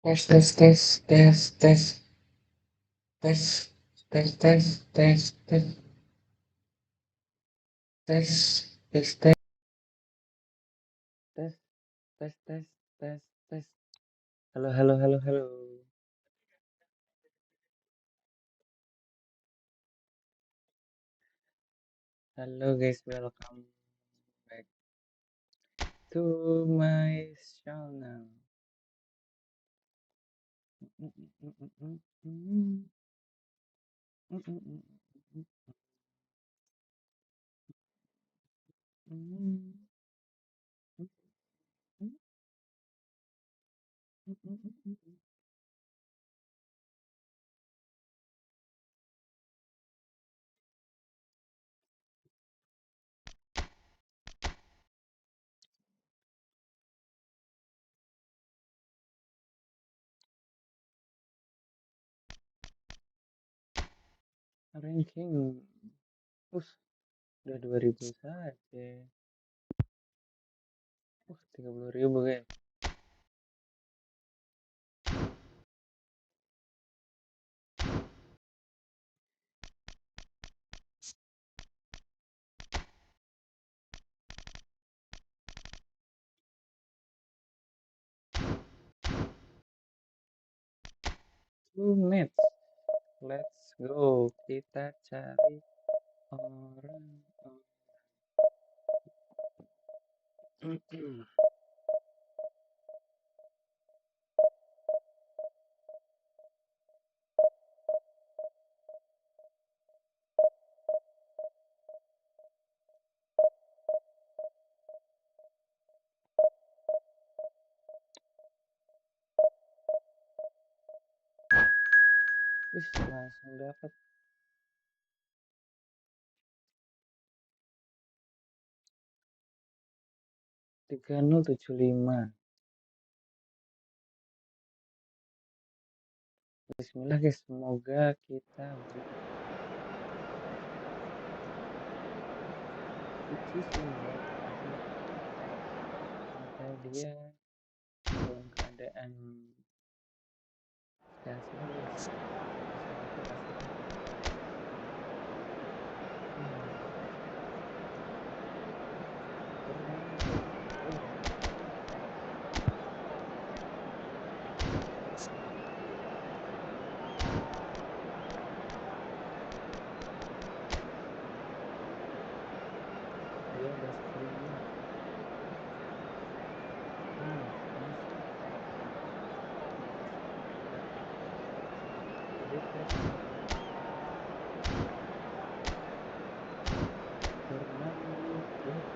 Tes tes tes tes tes tes tes tes tes tes tes tes tes tes tes tes tes tes. Halo halo halo halo. Halo guys, welcome back to my channel. Ranking, us udah 2000 saja. 30.000 guys. Two match. Let's go. Kita cari orang. Wis langsung dapat 3075. Bismillah guys, semoga kita which is in what area. Semoga dia dalam keadaan sehat-sehat guys. Bisa ngasih apa kasih. Fernando Torres. Dia ada Skriniar. Ini sangat dapatnya guys. Ada Oliver Kahn, Fernando Torres.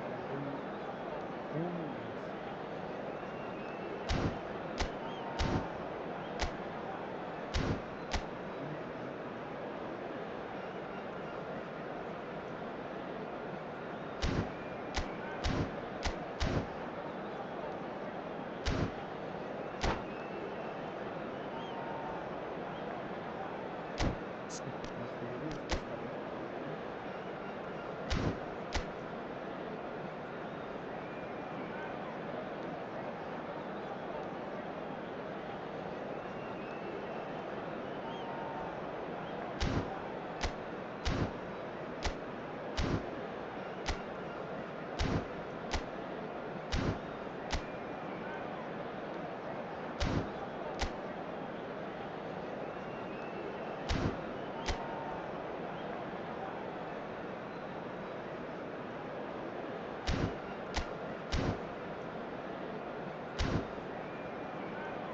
Galin Gomez. Ini gimana ya? Masih belum selesai ya langsung.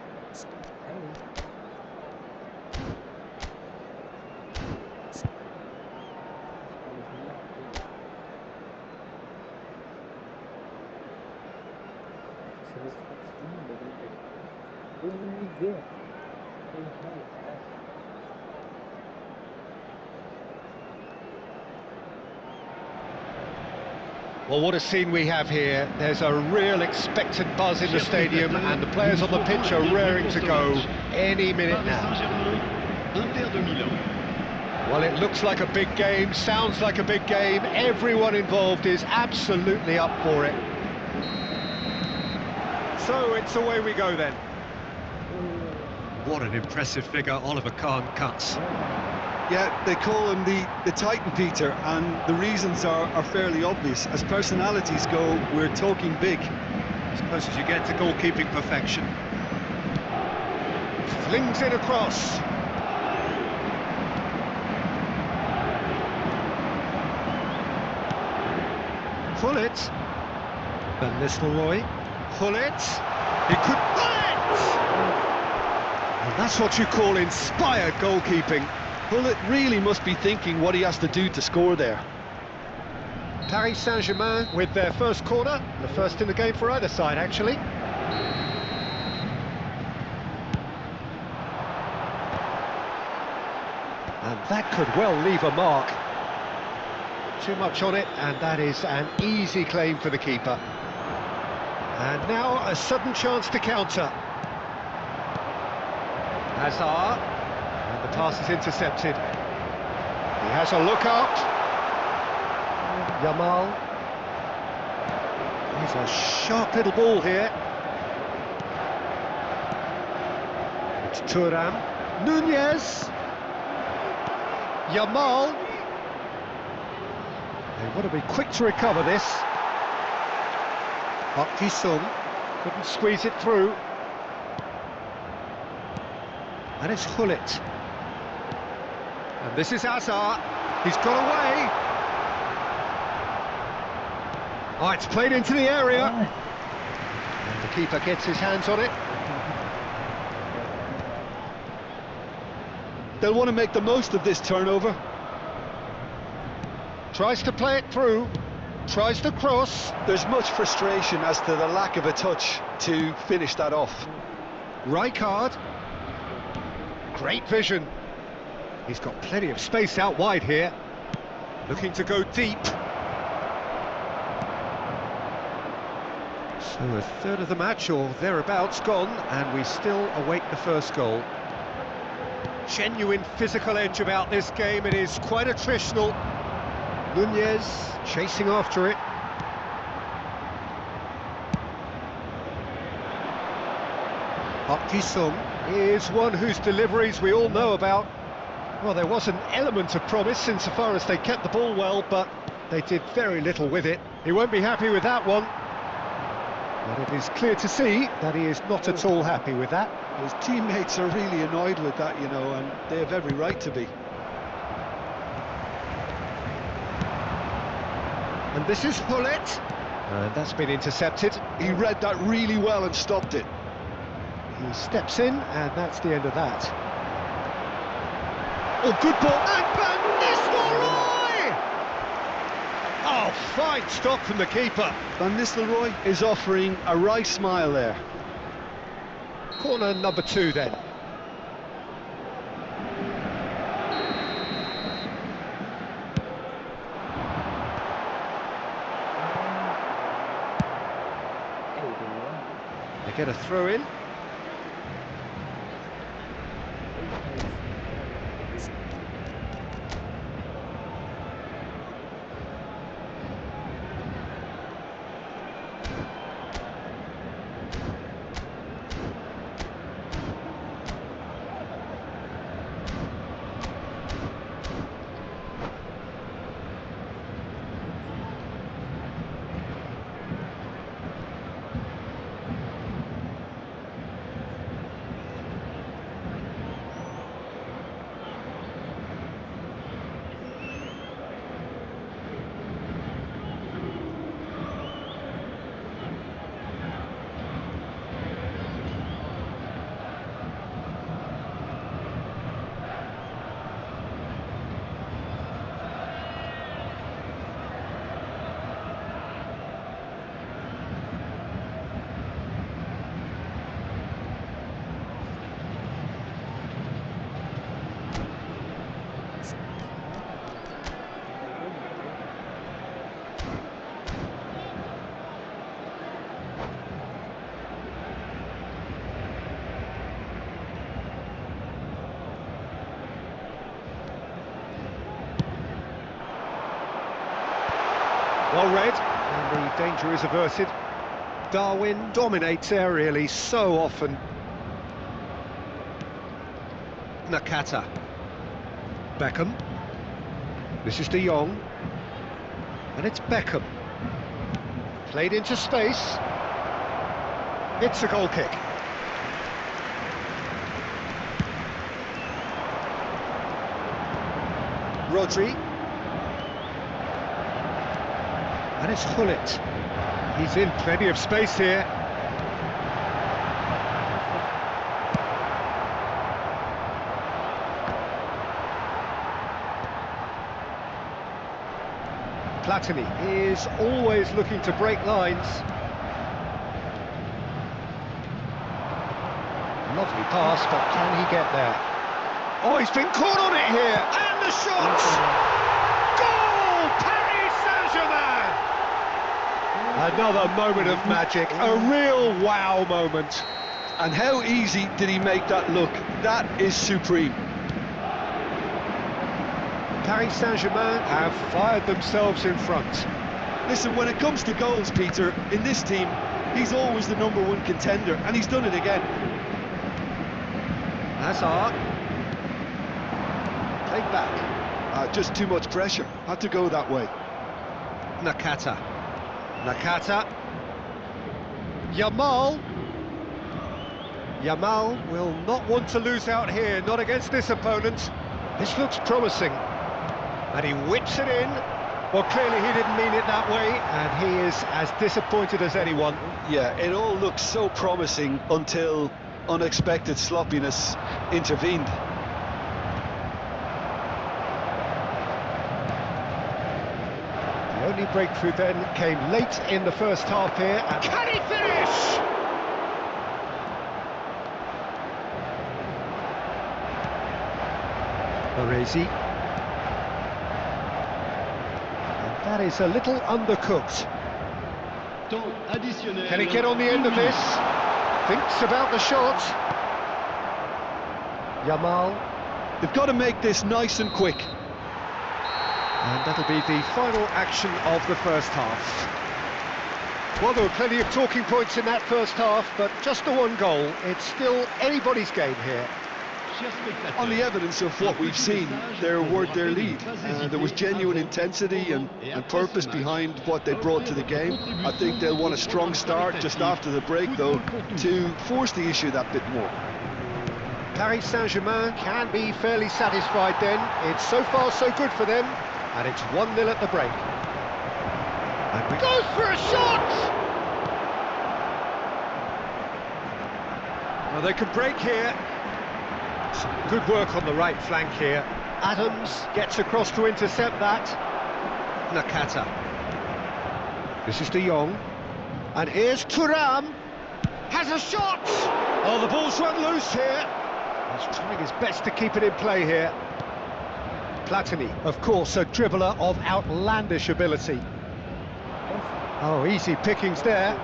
Berapa ini? Kali. Masih kondisinya oke ya. Hasil statsnya leading back. Rumiga. Say hi Sachi. Well, what a scene we have here. There's a real expectant buzz in the stadium and the players on the pitch are raring to go any minute now. Well, it looks like a big game, sounds like a big game. Everyone involved is absolutely up for it. So it's away we go then. What an impressive figure Oliver Kahn cuts. Yeah, they call him the Titan, Peter, and the reasons are fairly obvious. As personalities go, we're talking big. As close as you get to goalkeeping perfection. Flings it across. Pull it. Van Nistelrooy. Pull it. He could pull it! And that's what you call inspired goalkeeping. Pullet really must be thinking what he has to do to score there. Paris Saint-Germain with their first corner, the first in the game for either side actually. And that could well leave a mark. Too much on it, and that is an easy claim for the keeper. And now a sudden chance to counter. Hazard. And the pass is intercepted. He has a look up. Yamal. He's a sharp little ball here. It's Thuram. Nunez. Yamal. They want to be quick to recover this. Park Ji-sung couldn't squeeze it through. And it's Hullet. And this is Hazard. He's got away. Oh, it's played into the area. And the keeper gets his hands on it. They'll want to make the most of this turnover. Tries to play it through. Tries to cross. There's much frustration as to the lack of a touch to finish that off. Rijkaard. Great vision. He's got plenty of space out wide here. Looking to go deep. So a third of the match or thereabouts gone, and we still await the first goal. Genuine physical edge about this game. It is quite attritional. Nunez chasing after it. Park Ji-sung is one whose deliveries we all know about. Well, there was an element of promise insofar as they kept the ball well, but they did very little with it. He won't be happy with that one. But it is clear to see that he is not at all happy with that. His teammates are really annoyed with that, you know, and they have every right to be. And this is Hullet. And that's been intercepted. He read that really well and stopped it. He steps in, and that's the end of that. Oh, good ball. And Van Nistelrooy! Oh, fine stop from the keeper. Van Nistelrooy is offering a wry smile there. Corner number 2 then. They get a throw in. red, and the danger is averted. Darwin dominates aerially so often. Nakata. Beckham. This is De Jong. And it's Beckham. Played into space. It's a goal kick. Rodri. And it's Hullet. He's in plenty of space here. Platini is always looking to break lines. Lovely pass, but can he get there? Oh, he's been caught on it here, and the shot! Goal! Paris Saint-Germain! Another moment of magic, a real wow moment. And how easy did he make that look? That is supreme. Paris Saint-Germain have fired themselves in front. Listen, when it comes to goals, Peter, in this team, he's always the #1 contender, and he's done it again. Hazard. Played back. Just too much pressure. Had to go that way. Nakata. Nakata. Yamal. Yamal will not want to lose out here, not against this opponent. This looks promising. And he whips it in. Well, clearly he didn't mean it that way, and he is as disappointed as anyone. Yeah, it all looks so promising until unexpected sloppiness intervened. The only breakthrough then came late in the first half here. And can he finish? Baresi. That is a little undercooked. Can he get on the end of this? Thinks about the shot. Yamal. They've got to make this nice and quick. And that'll be the final action of the first half. Well, there were plenty of talking points in that first half, but just the one goal. It's still anybody's game here. On the evidence of what we've seen, they're worth their lead. There was genuine intensity and purpose behind what they brought to the game. I think they'll want a strong start just after the break, though, to force the issue that bit more. Paris Saint-Germain can be fairly satisfied then. It's so far so good for them, and it's 1-0 at the break. And we goes for a shot! Well, they can break here. Some good work on the right flank here. Adams gets across to intercept that. Nakata. This is De Jong. And here's Thuram. Has a shot! Oh, the ball's run loose here. He's trying his best to keep it in play here. Platini, of course, a dribbler of outlandish ability. Oh, easy pickings there.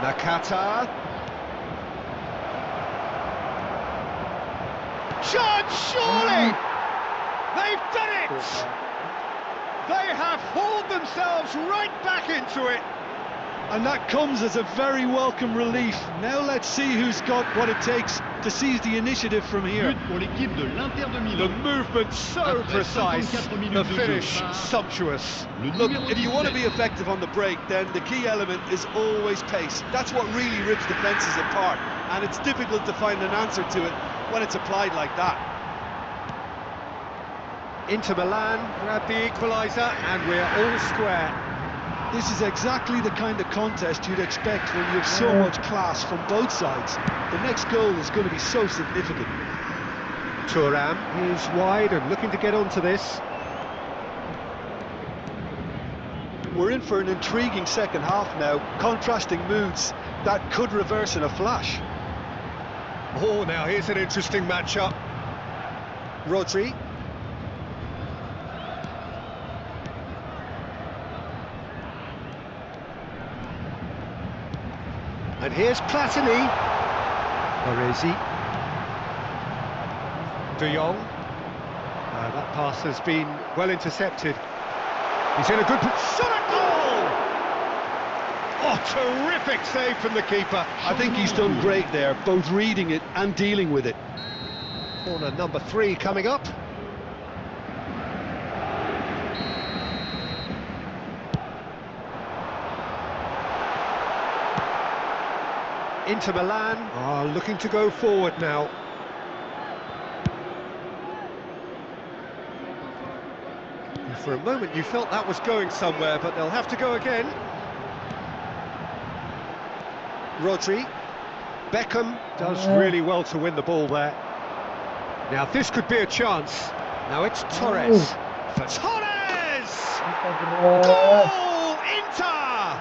Nakata. Chance, surely! They've done it! They have hauled themselves right back into it. And that comes as a very welcome relief. Now let's see who's got what it takes to seize the initiative from here. The movement so precise, the finish sumptuous. Look, if you want to be effective on the break, then the key element is always pace. That's what really rips defences apart, and it's difficult to find an answer to it when it's applied like that. Inter Milan grab the equaliser, and we're all square. This is exactly the kind of contest you'd expect when you have so much class from both sides. The next goal is going to be so significant. Thuram is wide and looking to get onto this. We're in for an intriguing second half now, contrasting moods that could reverse in a flash. Oh, now here's an interesting matchup. Rodri. And here's Platini. Baresi. De Jong. That pass has been well intercepted. He's in a good shot at goal! Oh, terrific save from the keeper. I think he's done great there, both reading it and dealing with it. Corner number 3 coming up. Inter Milan are looking to go forward now. And for a moment you felt that was going somewhere, but they'll have to go again. Rodri. Beckham does really well to win the ball there. Now this could be a chance. Now it's Torres. For Torres! Goal! Inter!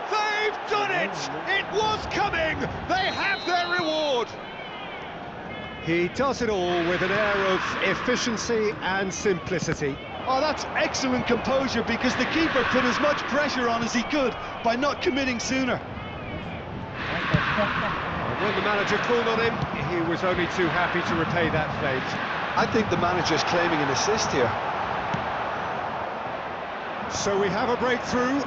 They've done it! It was coming! They have their reward! He does it all with an air of efficiency and simplicity. Oh, that's excellent composure, because the keeper put as much pressure on as he could by not committing sooner. And when the manager called on him, he was only too happy to repay that fate. I think the manager's claiming an assist here. So we have a breakthrough.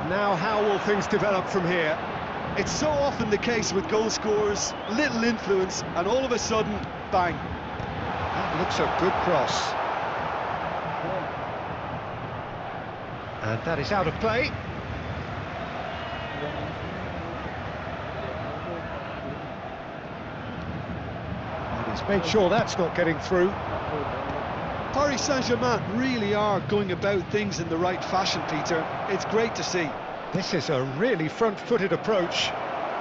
Now how will things develop from here? It's so often the case with goal scorers, little influence, and all of a sudden, bang. That looks a good cross. And that is out of play. And he's made sure that's not getting through. Paris Saint-Germain really are going about things in the right fashion, Peter. It's great to see. This is a really front-footed approach.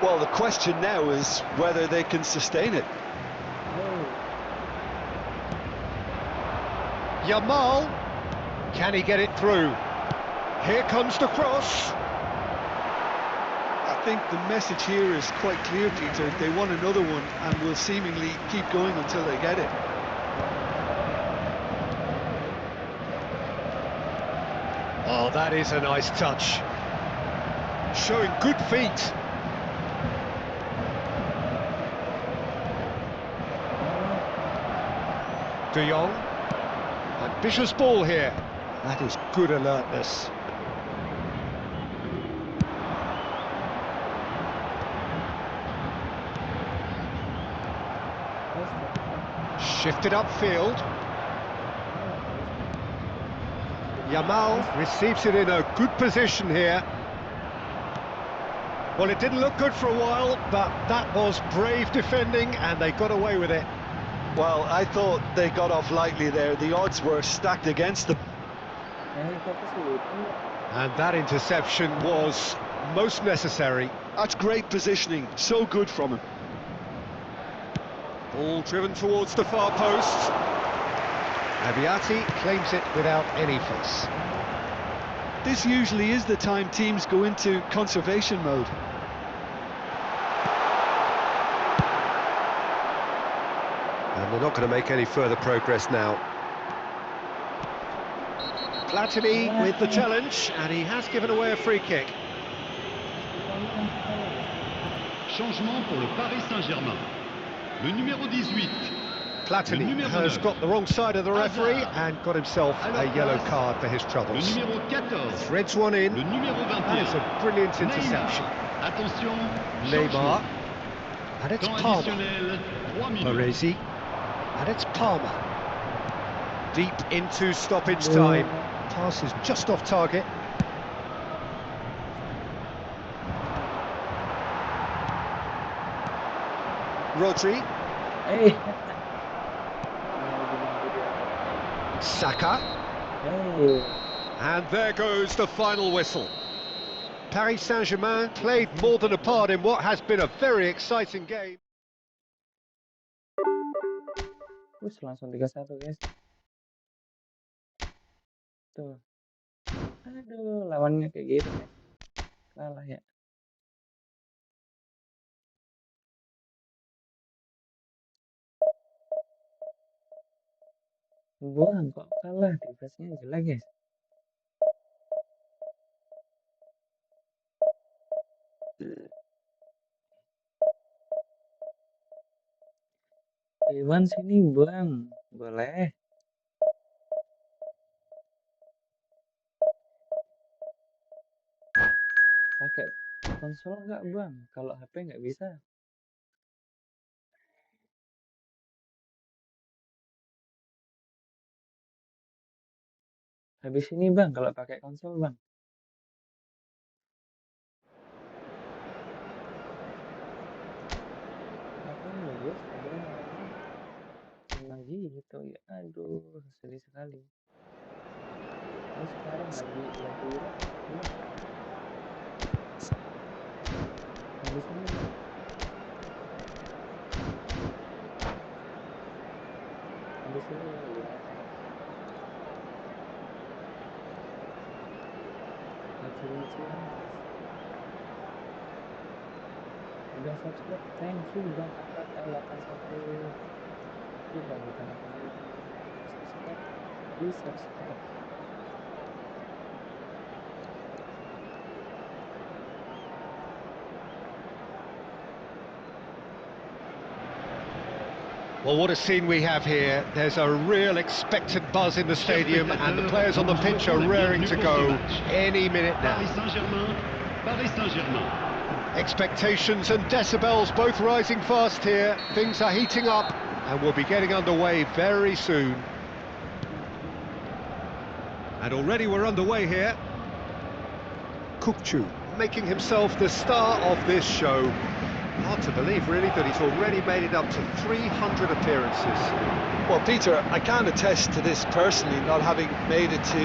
Well, the question now is whether they can sustain it. Yamal, can he get it through? Here comes the cross. I think the message here is quite clear, Peter. They want another one and will seemingly keep going until they get it. Oh, that is a nice touch. Showing good feet. De Jong. Ambitious ball here. That is good alertness. Shifted upfield. Yamal receives it in a good position here. Well, it didn't look good for a while, but that was brave defending and they got away with it. Well, I thought they got off lightly there. The odds were stacked against them. And that interception was most necessary. That's great positioning, so good from him. Ball driven towards the far post. Abiati claims it without any fuss. This usually is the time teams go into conservation mode. And they're not going to make any further progress now. Platini with the challenge, and he has given away a free kick. Changement pour le Paris Saint-Germain. Le numéro 18. Platini has got the wrong side of the referee and got himself a yellow card for his Le troubles. numéro 14. Threads one in. Le numéro 21. That is a brilliant interception. Attention. Neymar. And it's Temps Palmer. additionnel, 3 minutes. Baresi. And it's Palmer. Deep into stoppage time. Pass is just off target. Rodri. Hey. Saka. Hey. And there goes the final whistle. Paris Saint-Germain played more than a part in what has been a very exciting game. Wih, langsung 3-1 guys. Tuh. Aduh, lawannya kayak gitu guys. Kalah ya. Buang kok kalah, defense-nya jelek guys. Iwan sini buang, boleh. pakai konsol nggak bang? Kalau HP nggak bisa. Habis ini bang, kalau pakai konsol bang. Makanya dia sebenarnya awalnya memang gitu ya. Aduh, sedih sekali. Ini sekarang lagi lag. Iya, habis ini bang. Habis ini bang dia laci-lacian guys. Udah subscribe, thank you bang Ahmad L81. Yuk bagi teman-teman yang belum subscribe, please subscribe. Well, what a scene we have here. There's a real expectant buzz in the stadium, and the players on the pitch are raring to go any minute now. Paris Saint-Germain. Expectations and decibels both rising fast here. Things are heating up, and we'll be getting underway very soon. And already we're underway here. Kukçu making himself the star of this show. Hard to believe, really, that he's already made it up to 300 appearances. Well, Peter, I can't attest to this personally, not having made it to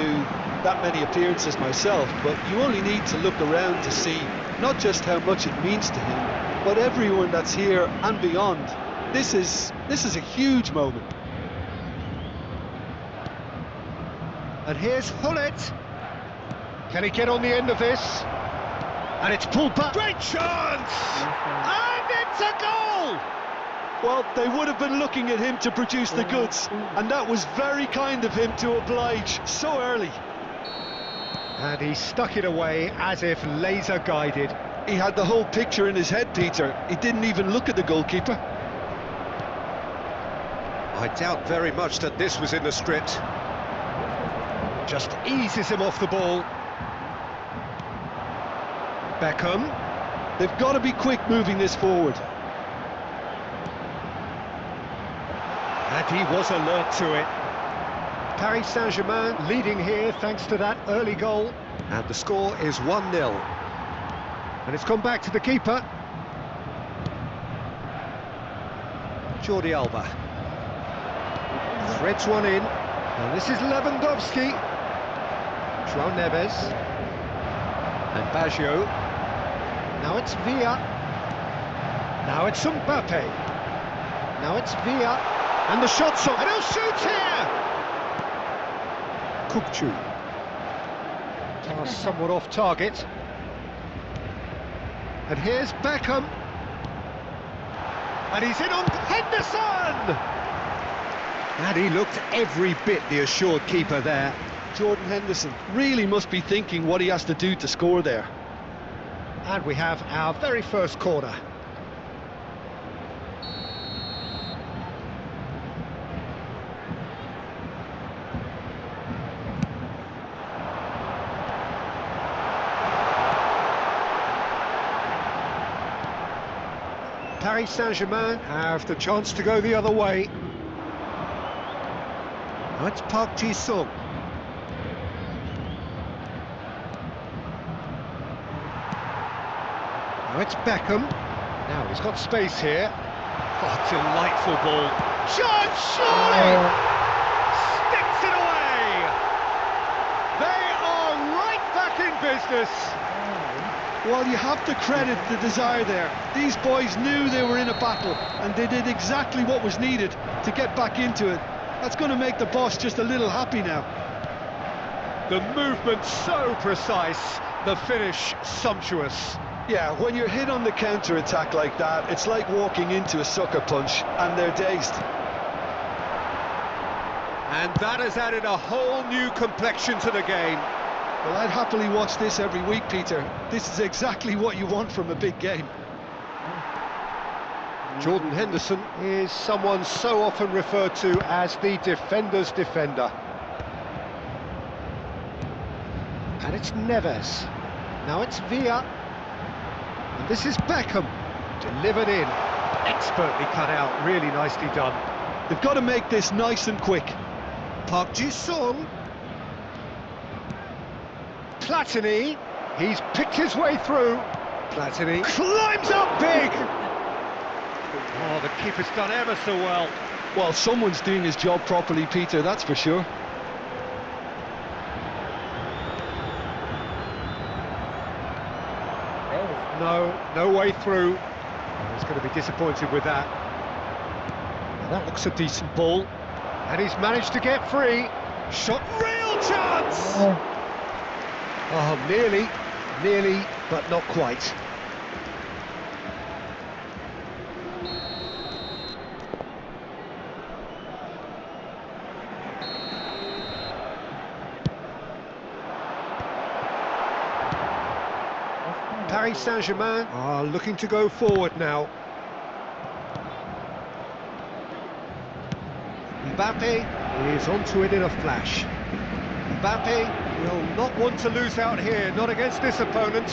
that many appearances myself, but you only need to look around to see not just how much it means to him, but everyone that's here and beyond. This is a huge moment. And here's Hullet. Can he get on the end of this? And it's pulled back. Great chance! And it's a goal! Well, they would have been looking at him to produce the goods, and that was very kind of him to oblige so early. And he stuck it away as if laser guided. He had the whole picture in his head, Peter. He didn't even look at the goalkeeper. I doubt very much that this was in the script. Just eases him off the ball. Beckham. They've got to be quick moving this forward. And he was alert to it. Paris Saint-Germain leading here thanks to that early goal. And the score is 1-0. And it's gone back to the keeper. Jordi Alba. Threads one in. And this is Lewandowski. João Neves. And Baggio. Now it's Villa. Now it's Mbappe. Now it's Villa. And the shot's on. And he'll shoot here! Kukçu. Pass somewhat off target. And here's Beckham. And he's in on Henderson! And he looked every bit the assured keeper there. Jordan Henderson really must be thinking what he has to do to score there. And we have our very first corner. Paris Saint-Germain have the chance to go the other way. Now it's Park Ji-sung. Now it's Beckham. Now he's got space here. Oh, delightful ball. Chance, surely! Sticks it away! They are right back in business. Well, you have to credit the desire there. These boys knew they were in a battle, and they did exactly what was needed to get back into it. That's going to make the boss just a little happy now. The movement so precise, the finish sumptuous. Yeah, when you're hit on the counter-attack like that, it's like walking into a sucker punch, and they're dazed. And that has added a whole new complexion to the game. Well, I'd happily watch this every week, Peter. This is exactly what you want from a big game. Jordan Henderson is someone so often referred to as the defender's defender. And it's Neves. Now it's Villa. This is Beckham, delivered in, expertly cut out, really nicely done. They've got to make this nice and quick. Park Ji-sung. Platini, he's picked his way through. Platini climbs up big. Oh, the keeper's done ever so well. Well, someone's doing his job properly, Peter, that's for sure. No way through. He's going to be disappointed with that. Well, that looks a decent ball. And he's managed to get free. Shot, real chance! Oh, nearly, but not quite. Paris Saint-Germain are looking to go forward now. Mbappe is onto it in a flash. Mbappe will not want to lose out here, not against this opponent.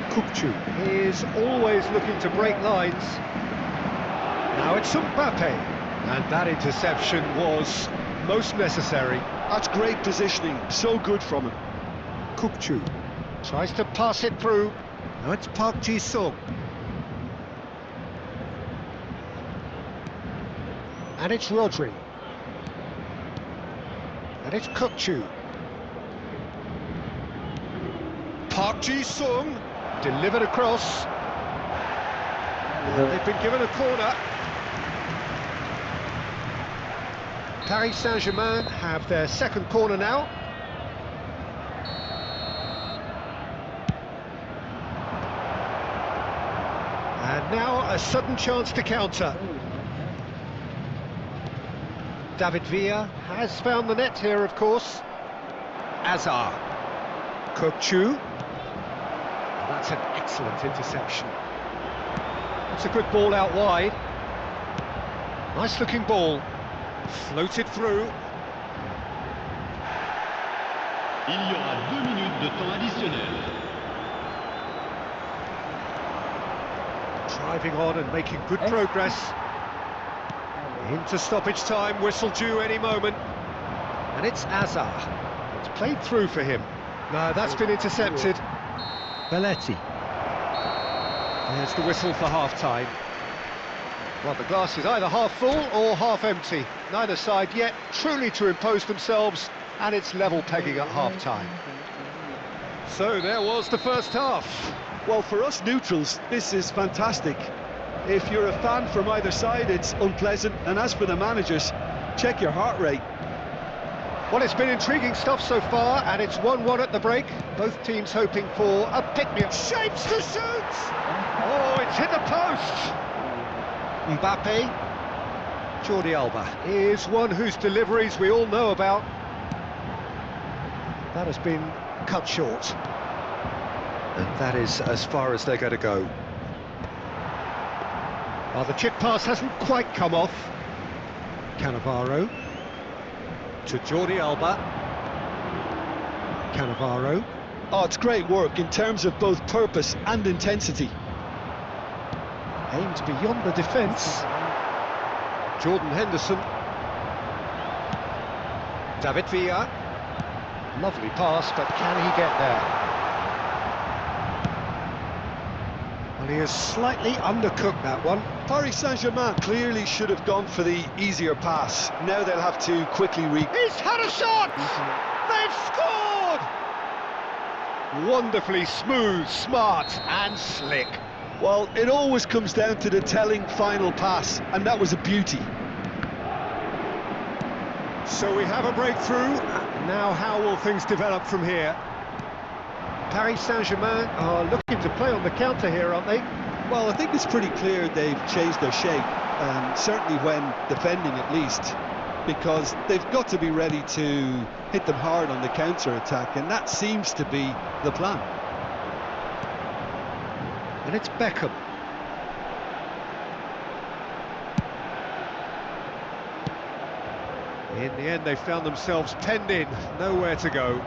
Kukçu is always looking to break lines. Now it's Mbappe, and that interception was most necessary. That's great positioning, so good from him. Kukçu tries to pass it through. Now it's Park Ji-sung. And it's Rodri. And it's Kukçu. Park Ji-sung delivered across. They've been given a corner. Paris Saint-Germain have their second corner now. And now a sudden chance to counter. David Villa has found the net here, of course. Azar. Kukçu. That's an excellent interception. It's a good ball out wide. Nice looking ball. Floated through. Il y aura 2 minutes de temps additionnel. Driving on and making good progress. Into stoppage time, whistle due any moment. And it's Azar. It's played through for him. No, that's been intercepted. Belletti. There's the whistle for half-time. Well, the glass is either half full or half empty. Neither side yet truly to impose themselves, and it's level pegging at half-time. So there was the first half. Well, for us neutrals, this is fantastic. If you're a fan from either side, it's unpleasant. And as for the managers, check your heart rate. Well, it's been intriguing stuff so far, and it's 1-1 at the break. Both teams hoping for a pick-me-up. Shapes to shoot! Oh, it's hit the post! Mbappe. Jordi Alba is one whose deliveries we all know about. That has been cut short. And that is as far as they're going to go. Well, the chip pass hasn't quite come off. Cannavaro to Jordi Alba. Cannavaro. Oh, it's great work in terms of both purpose and intensity. Aimed beyond the defence. Jordan Henderson. David Villa. Lovely pass, but can he get there? Well, he has slightly undercooked that one. Paris Saint-Germain clearly should have gone for the easier pass. Now they'll have to quickly He's had a shot! They've scored! Wonderfully smooth, smart and slick. Well, it always comes down to the telling final pass, and that was a beauty. So we have a breakthrough. Now how will things develop from here? Paris Saint-Germain are looking to play on the counter here, aren't they? Well, I think it's pretty clear they've changed their shape, certainly when defending at least, because they've got to be ready to hit them hard on the counter-attack, and that seems to be the plan. And it's Beckham. In the end, they found themselves penned in, nowhere to go.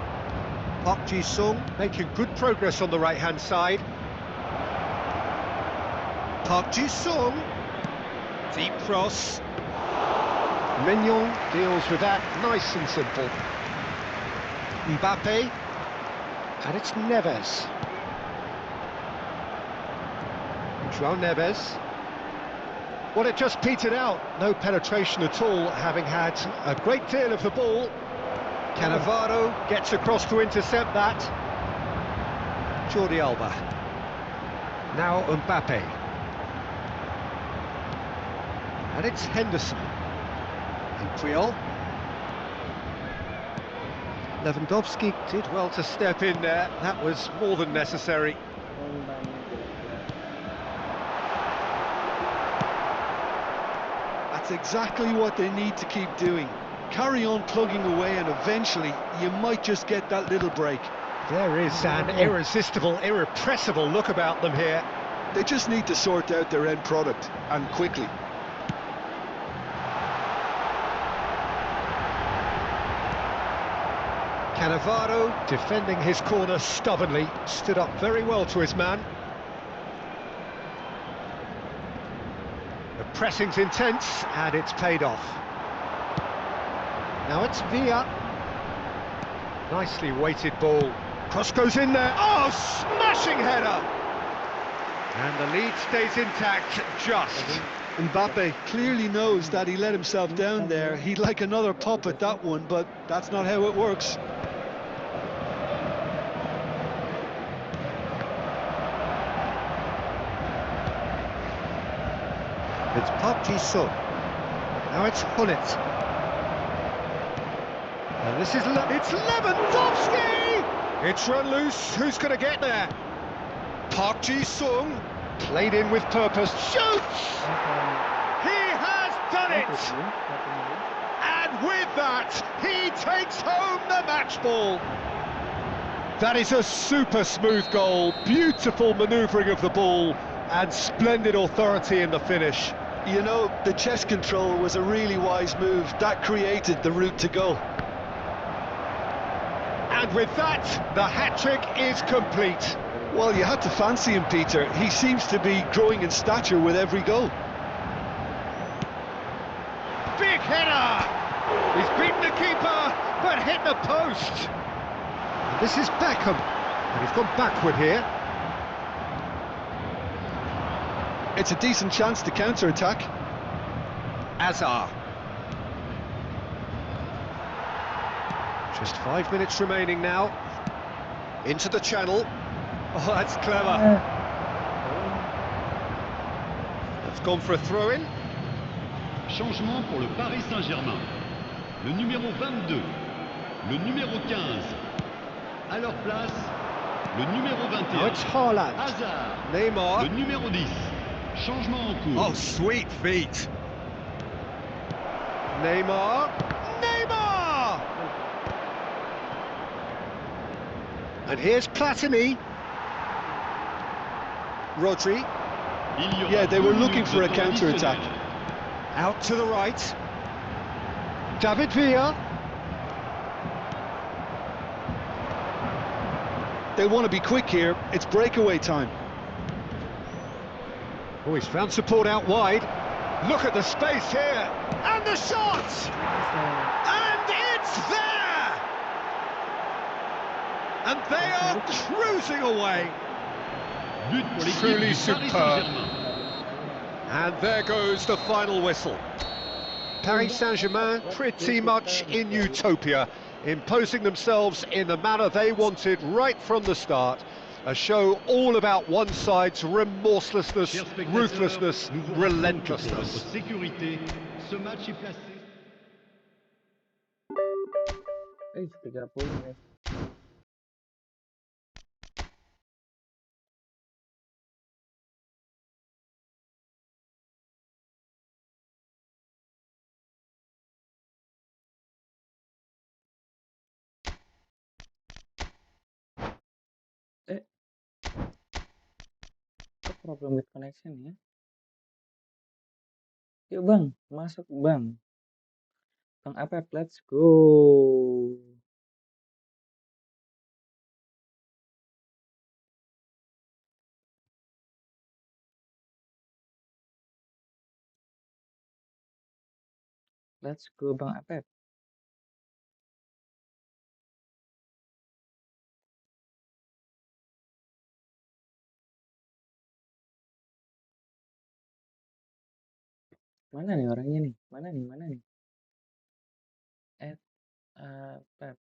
Park Ji-sung making good progress on the right-hand side. Park Ji-sung, deep cross. Mignon deals with that, nice and simple. Mbappe, and it's Neves. João Neves. Well, it just petered out, no penetration at all, having had a great deal of the ball. Cannavaro gets across to intercept that. Jordi Alba. Now Mbappe. And it's Henderson. And Puyol. Lewandowski did well to step in there, that was more than necessary. That's exactly what they need to keep doing. Carry on plugging away and eventually you might just get that little break. There is an irresistible, irrepressible look about them here. They just need to sort out their end product, and quickly. Cannavaro defending his corner stubbornly, stood up very well to his man. The pressing's intense and it's paid off. Now it's Villa. Nicely weighted ball. Cross goes in there. Oh, smashing header! And the lead stays intact, just. Mbappe clearly knows that he let himself down there. He'd like another pop at that one, but that's not how it works. It's Park Ji-sung. Now it's Hullet. And this is it's Lewandowski! It's run loose. Who's going to get there? Park Ji-sung played in with purpose. Shoots! He has done it! And with that, he takes home the match ball. That is a super smooth goal. Beautiful manoeuvring of the ball and splendid authority in the finish. You know, the chest control was a really wise move. That created the route to goal. And with that, the hat-trick is complete. Well, you had to fancy him, Peter. He seems to be growing in stature with every goal. Big header! He's beaten the keeper, but hit the post. And this is Beckham, and he's gone backward here. It's a decent chance to counter-attack. Azar. Just 5 minutes remaining now. Into the channel. Oh, that's clever. That's gone for a throw-in. Changement pour le Paris Saint-Germain. Le numéro 22, le numéro 15. À leur place, le numéro 21. Now it's Haaland. Hazard. Neymar. Le numéro 10. Changement en cours. Oh, sweet feet. Neymar. Neymar! And here's Platini. Rodri. Yeah, they were looking for a counter-attack. Out to the right. David Villa. They'll want to be quick here. It's breakaway time. Oh, he's found support out wide. Look at the space here. And the shot! And it's there! And they are cruising away. But pour l'équipe Truly du Paris superb. Saint-Germain. And there goes the final whistle. Paris Saint-Germain pretty much in utopia, imposing themselves in the manner they wanted right from the start. A show all about one side's remorselessness, Chers spectateurs, ruthlessness, nous vous rappelons que pour relentlessness. votre sécurité, ce match est placé. 30 nih. Kok problem with connection ya? Yuk bang, masuk bang. Bang Apep, let's go. Let's go Bang Apep. Mana nih orangnya nih? Mana nih? Mana nih? Apep.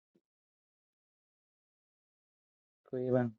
Gue Bang.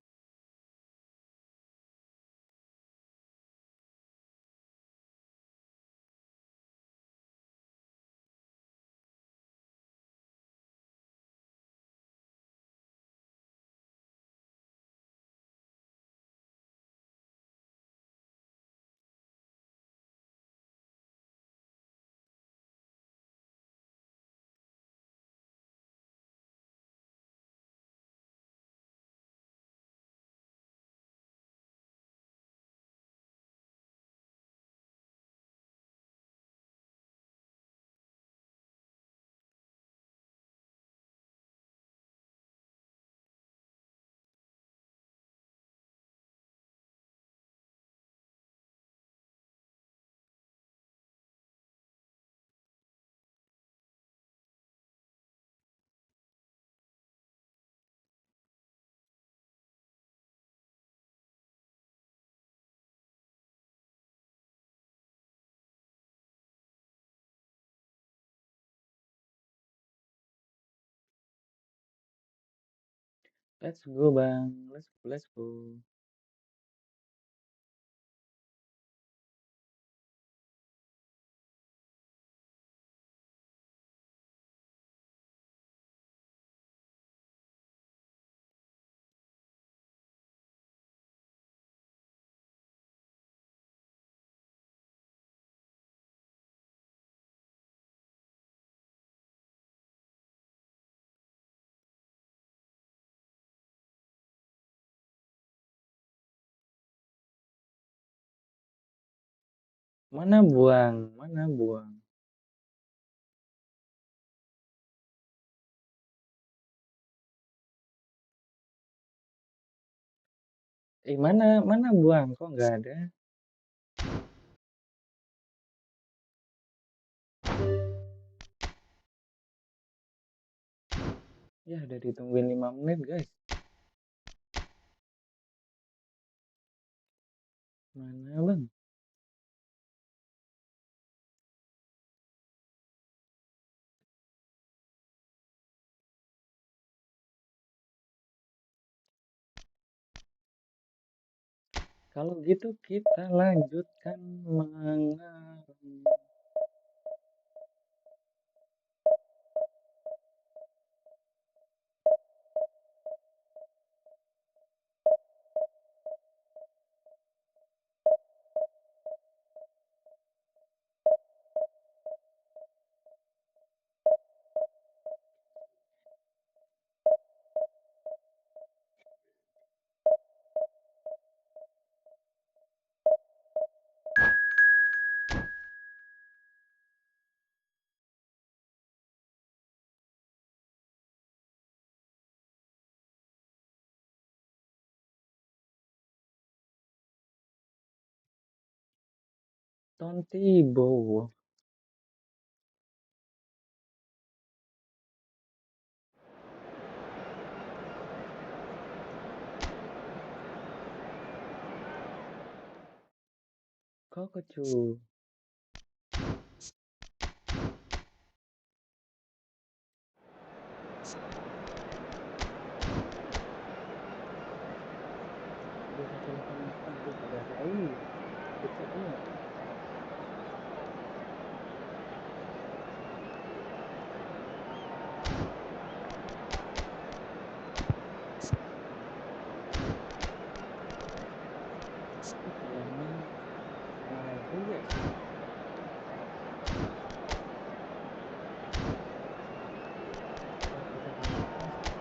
Let's go Bang. Let's go. Let's go. Mana buang? Mana buang? Mana buang? Kok nggak ada? Ya udah ditungguin 5 menit guys. Mana Bang? Kalau gitu kita lanjutkan mengarang. Tontibo. Kokocu. Aduh 188. Aduh pada rally. Kita semua. Bolanya kemana juga sih? Kalau kita kebanyakan sih.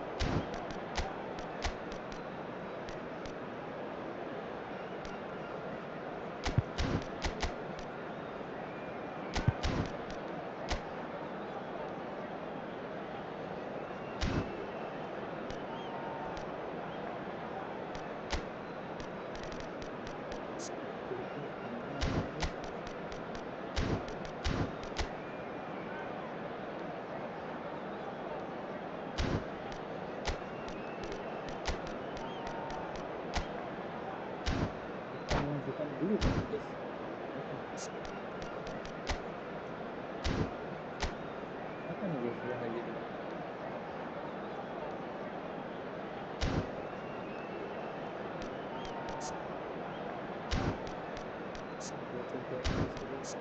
guys. Apa nih? Apa nih guys yang nggak jadi guys? Buatin kayak gitu guys.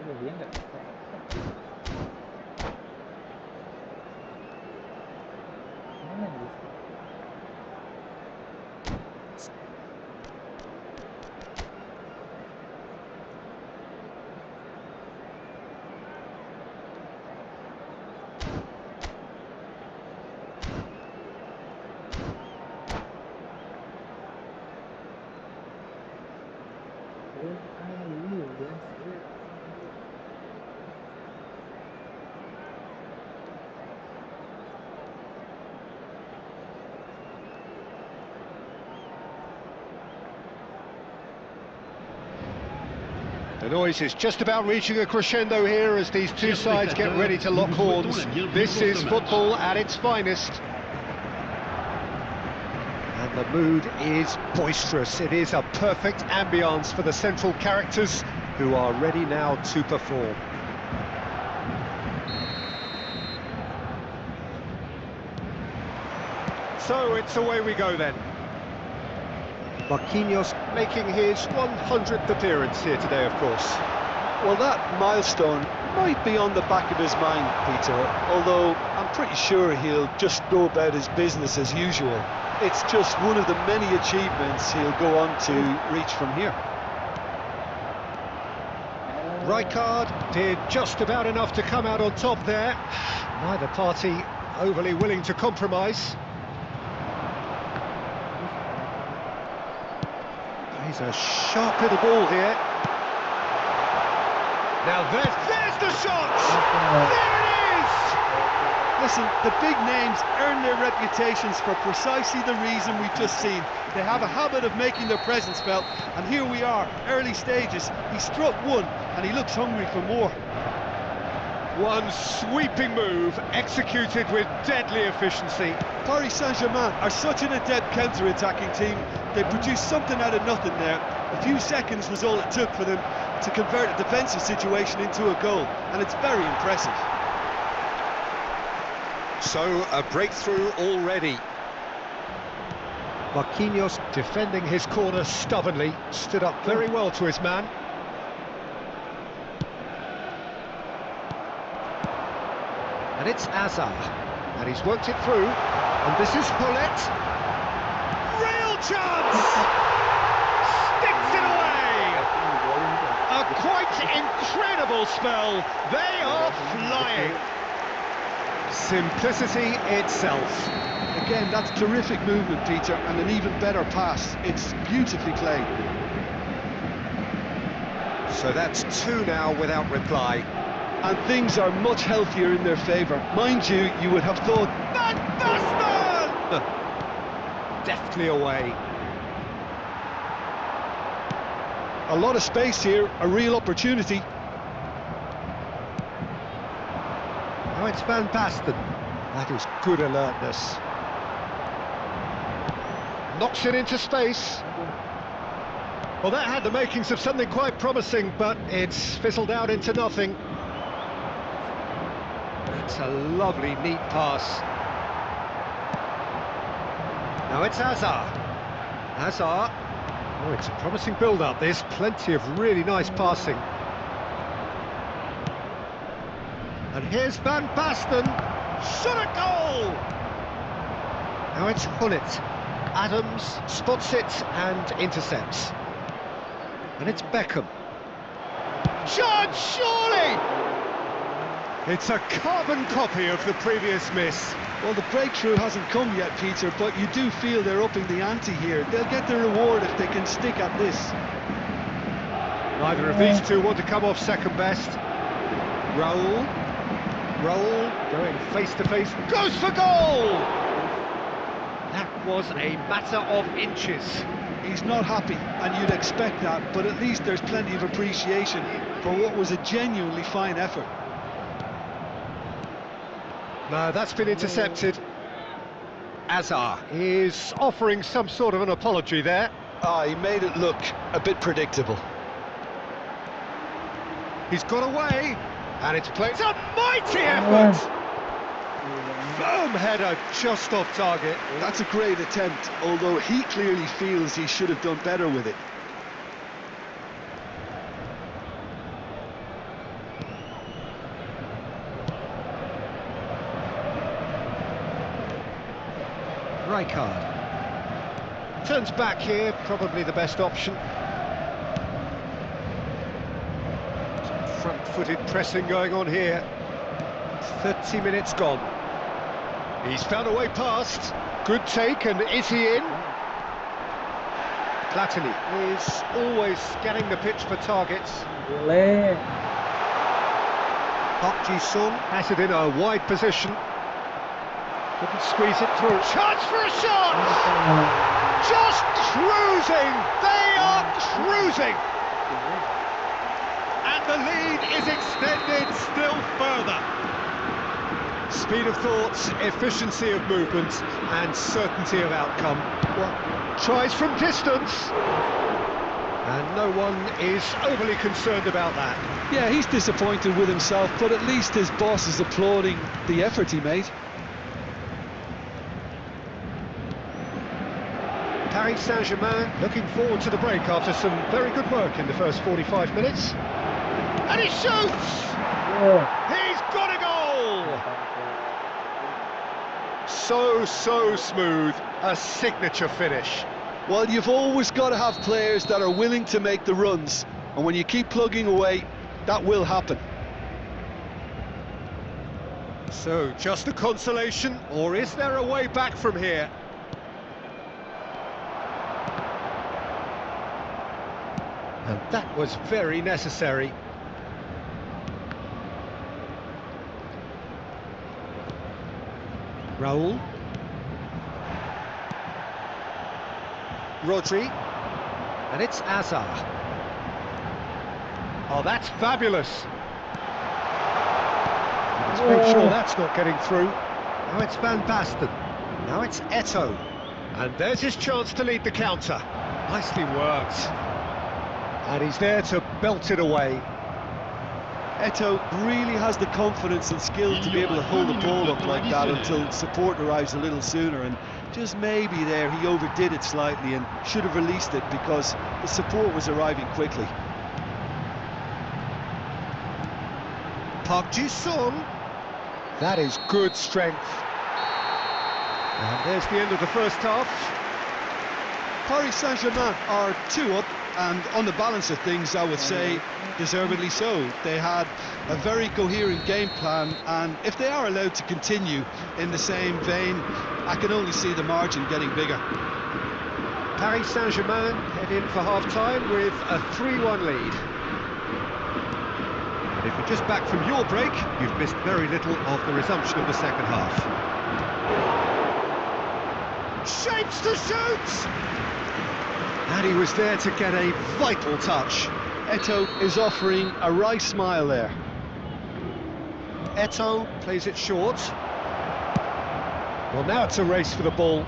Aduh dia nggak stop guys. Mana nih guys sekarang? Where are you guys? Where are you? The noise is just about reaching a crescendo here as these two sides get ready to lock horns. This is football at its finest. And the mood is boisterous. It is a perfect ambience for the central characters who are ready now to perform. So it's away we go then. Marquinhos making his 100th appearance here today, of course. Well, that milestone might be on the back of his mind, Peter, although I'm pretty sure he'll just go about his business as usual. It's just one of the many achievements he'll go on to reach from here. Rijkaard did just about enough to come out on top there. Neither party overly willing to compromise. He's a sharp little ball here. Now there's the shot! There it is! Listen, the big names earn their reputations for precisely the reason we've just seen. They have a habit of making their presence felt, and here we are, early stages. He struck one, and he looks hungry for more. One sweeping move, executed with deadly efficiency. Paris Saint-Germain are such an adept counter-attacking team. They produced something out of nothing there. A few seconds was all it took for them to convert a defensive situation into a goal, and it's very impressive. So, a breakthrough already. Marquinhos defending his corner stubbornly, stood up very well to his man. And it's Hazard, and he's worked it through, and this is Hullet. Real chance! Sticks it away! A quite incredible spell. They are flying. Simplicity itself. Again, that's terrific movement, Peter, and an even better pass. It's beautifully played. So that's two now without reply. And things are much healthier in their favour. Mind you, you would have thought... Van Basten! Deftly away. A lot of space here, a real opportunity. Now it's Van Basten. That is good alertness. Knocks it into space. Well, that had the makings of something quite promising, but it's fizzled out into nothing. It's a lovely, neat pass. Now it's Hazard. Hazard. Oh, it's a promising build-up. There's plenty of really nice passing. And here's Van Basten. Shot a goal! Now it's Hullet. Adams spots it and intercepts. And it's Beckham. Shot, surely! It's a carbon copy of the previous miss. Well, the breakthrough hasn't come yet, Peter, but you do feel they're upping the ante here. They'll get the reward if they can stick at this. Neither of these two want to come off second best. Raul. Roll, going face to face, goes for goal! That was a matter of inches. He's not happy, and you'd expect that, but at least there's plenty of appreciation for what was a genuinely fine effort. No, that's been intercepted. Azar is offering some sort of an apology there. He made it look a bit predictable. He's got away, and it's played. It's a mighty effort! Firm header just off target. That's a great attempt, although he clearly feels he should have done better with it. Rijkaard turns back here, probably the best option. Some front-footed pressing going on here. 30 minutes gone. He's found a way past. Good take, and is he in? Platini is always scanning the pitch for targets. Park Ji-sung has it in a wide position. Couldn't squeeze it through. Chance for a shot! Just cruising! They are cruising! And the lead is extended still further. Speed of thought, efficiency of movement, and certainty of outcome. Well, tries from distance. And no one is overly concerned about that. Yeah, he's disappointed with himself, but at least his boss is applauding the effort he made. Paris Saint-Germain looking forward to the break after some very good work in the first 45 minutes. And he shoots! He's got a goal! So smooth, a signature finish. Well, you've always got to have players that are willing to make the runs, and when you keep plugging away, that will happen. So, just a consolation, or is there a way back from here? And that was very necessary. Raul. Rodri. And it's Azar. Oh, that's fabulous. Let's make sure that's not getting through. Now it's Van Basten. Now it's Eto'o. And there's his chance to lead the counter. Nicely worked. And he's there to belt it away. Eto'o really has the confidence and skill to be able to hold the ball up like that until support arrives a little sooner, and just maybe there he overdid it slightly and should have released it because the support was arriving quickly. Park Ji-sung. That is good strength. And there's the end of the first half. Paris Saint-Germain are 2 up, and on the balance of things, I would say deservedly so. They had a very coherent game plan, and if they are allowed to continue in the same vein, I can only see the margin getting bigger. Paris Saint-Germain head in for half-time with a 3-1 lead. And if you're just back from your break, you've missed very little of the resumption of the second half. Shapes to shoot! And he was there to get a vital touch. Eto'o is offering a wry smile there. Eto'o plays it short. Well, now it's a race for the ball.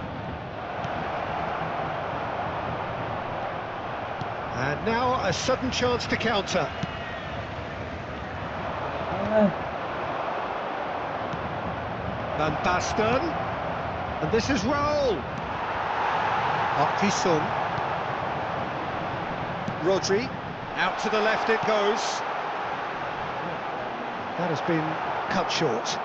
And now a sudden chance to counter. Van Basten. And this is Raul. Park Ji-sung. Rodri. Out to the left it goes. That has been cut short.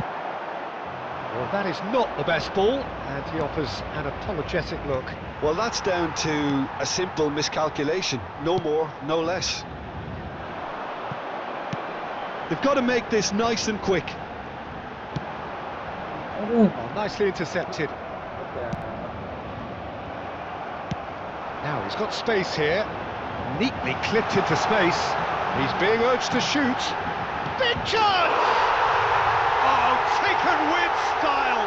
Well, that is not the best ball, and he offers an apologetic look. Well, that's down to a simple miscalculation. No more, no less. They've got to make this nice and quick. Oh, nicely intercepted. Now he's got space here. Neatly clipped into space. He's being urged to shoot. Big chance! Oh, and with style.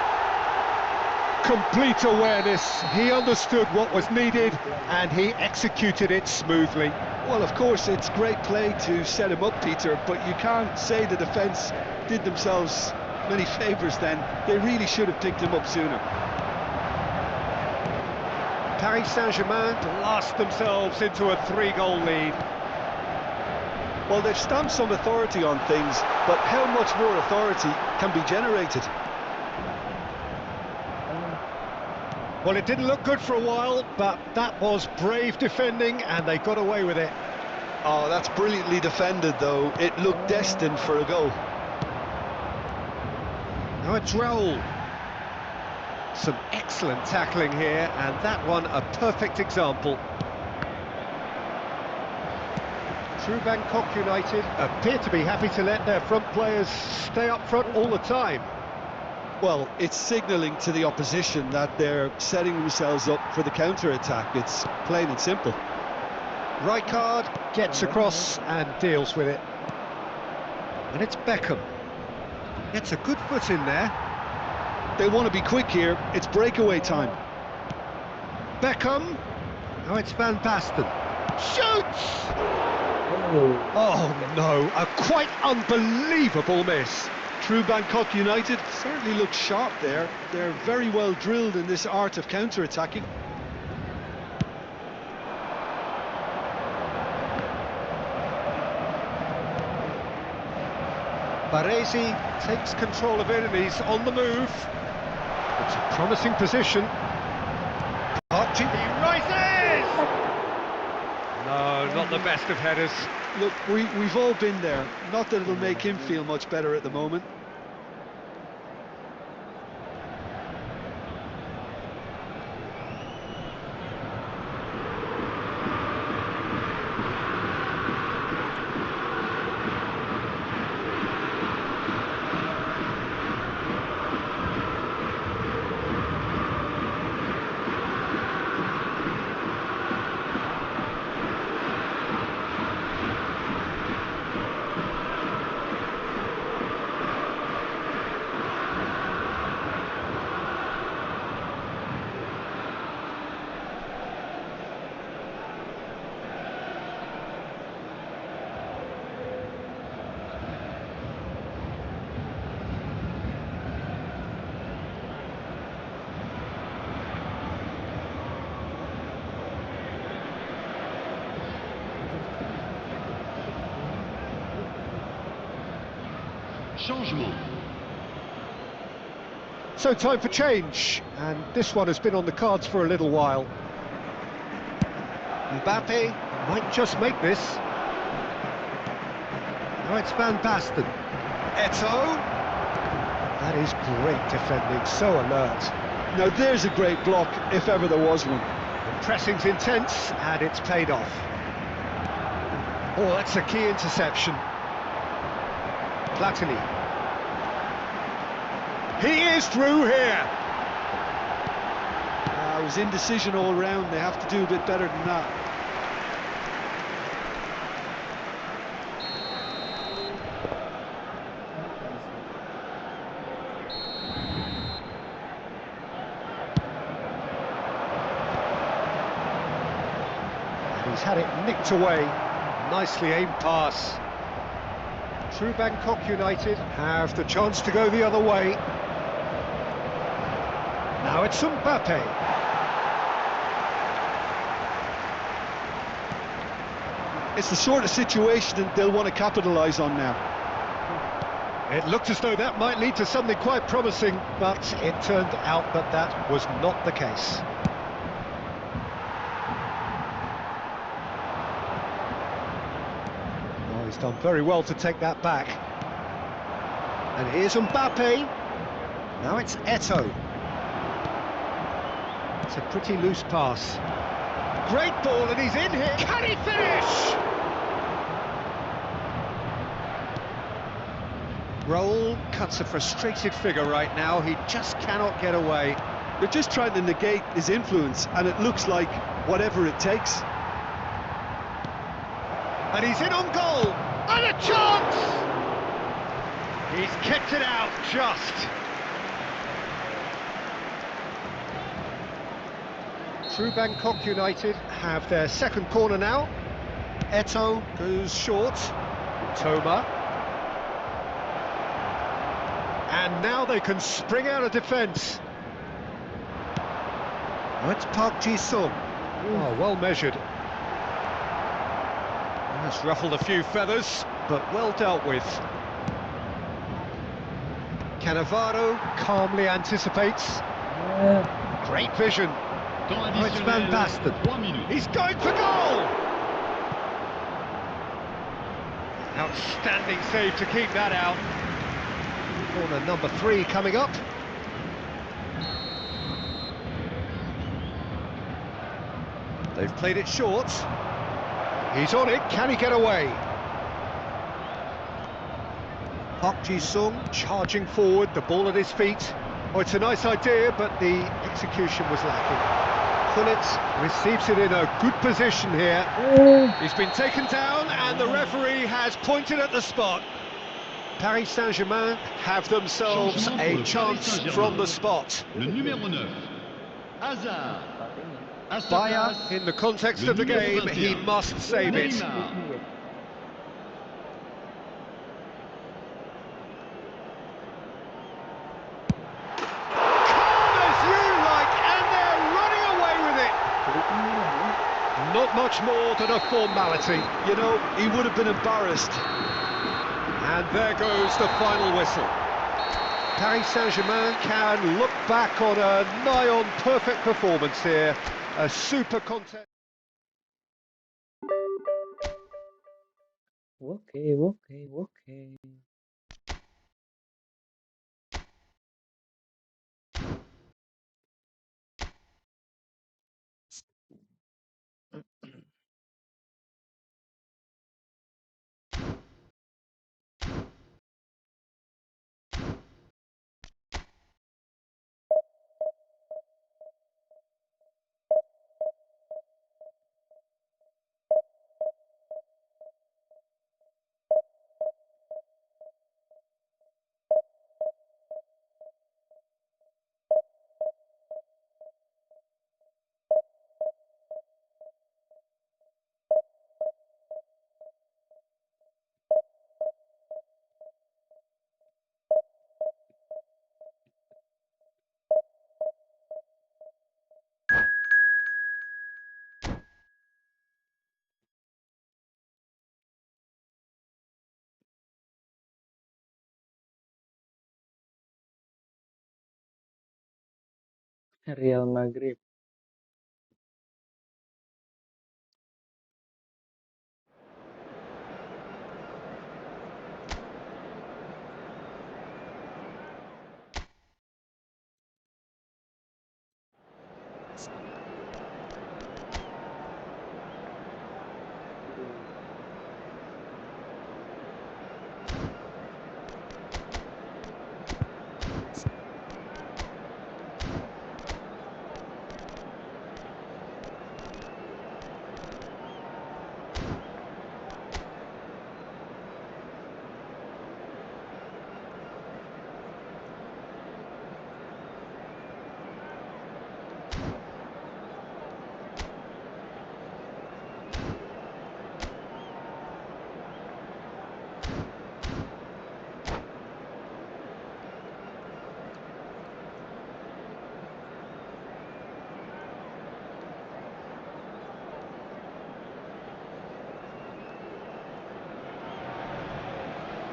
Complete awareness. He understood what was needed and he executed it smoothly. Well, of course, it's great play to set him up, Peter, but you can't say the defence did themselves many favours then. They really should have picked him up sooner. Paris Saint-Germain blast themselves into a 3-goal lead. Well, they've stamped some authority on things, but how much more authority can be generated? Well, it didn't look good for a while, but that was brave defending and they got away with it. Oh, that's brilliantly defended, though. It looked destined for a goal. Now it's Raul. Some excellent tackling here, and that one a perfect example. True Bangkok United appear to be happy to let their front players stay up front all the time. Well, it's signalling to the opposition that they're setting themselves up for the counter-attack. It's plain and simple. Rijkaard gets across and deals with it. And it's Beckham. Gets a good foot in there. They want to be quick here. It's breakaway time. Beckham. Now it's Van Basten. Shoots! Oh no, a quite unbelievable miss. True Bangkok United certainly look sharp there. They're very well drilled in this art of counter-attacking. Baresi takes control of it and he's on the move. It's a promising position. He rises! No, not the best of headers. Look, we've all been there. Not that it'll make him feel much better at the moment. Changement. So time for change, and this one has been on the cards for a little while. Mbappe might just make this. Now it's Van Basten. Eto'o. That is great defending, so alert. Now there's a great block, if ever there was one. The pressing's intense, and it's paid off. Oh, that's a key interception. Platini. He is through here. It was indecision all round. They have to do a bit better than that. He's had it nicked away. Nicely aimed pass. True Bangkok United have the chance to go the other way. Now it's Mbappe. It's the sort of situation that they'll want to capitalise on now. It looked as though that might lead to something quite promising, but it turned out that that was not the case. Oh, he's done very well to take that back. And here's Mbappe. Now it's Eto'o. It's a pretty loose pass. Great ball, and he's in here. Can he finish? Raul cuts a frustrated figure right now. He just cannot get away. They're just trying to negate his influence, and it looks like whatever it takes. And he's in on goal. And a chance! He's kicked it out just. Through Bangkok United have their second corner now. Eto goes short. Toma. And now they can spring out of defence. That's Park Ji-sung. Oh, well measured. That's ruffled a few feathers, but well dealt with. Cannavaro calmly anticipates. Great vision. Oh, it's Van Basten. He's going for goal! Outstanding save to keep that out. Corner number 3 coming up. They've played it short. He's on it, can he get away? Park Ji-sung charging forward, the ball at his feet. Oh, it's a nice idea, but the execution was lacking. Gullit receives it in a good position here. He's been taken down and the referee has pointed at the spot. Paris Saint-Germain have themselves a chance from the spot. Le numéro 9, Hazard. Bayer, in the context of the game, he must save it. Not much more than a formality. You know, he would have been embarrassed. And there goes the final whistle. Paris Saint-Germain can look back on a nigh-on perfect performance here. A super contest. Okay. Real Madrid.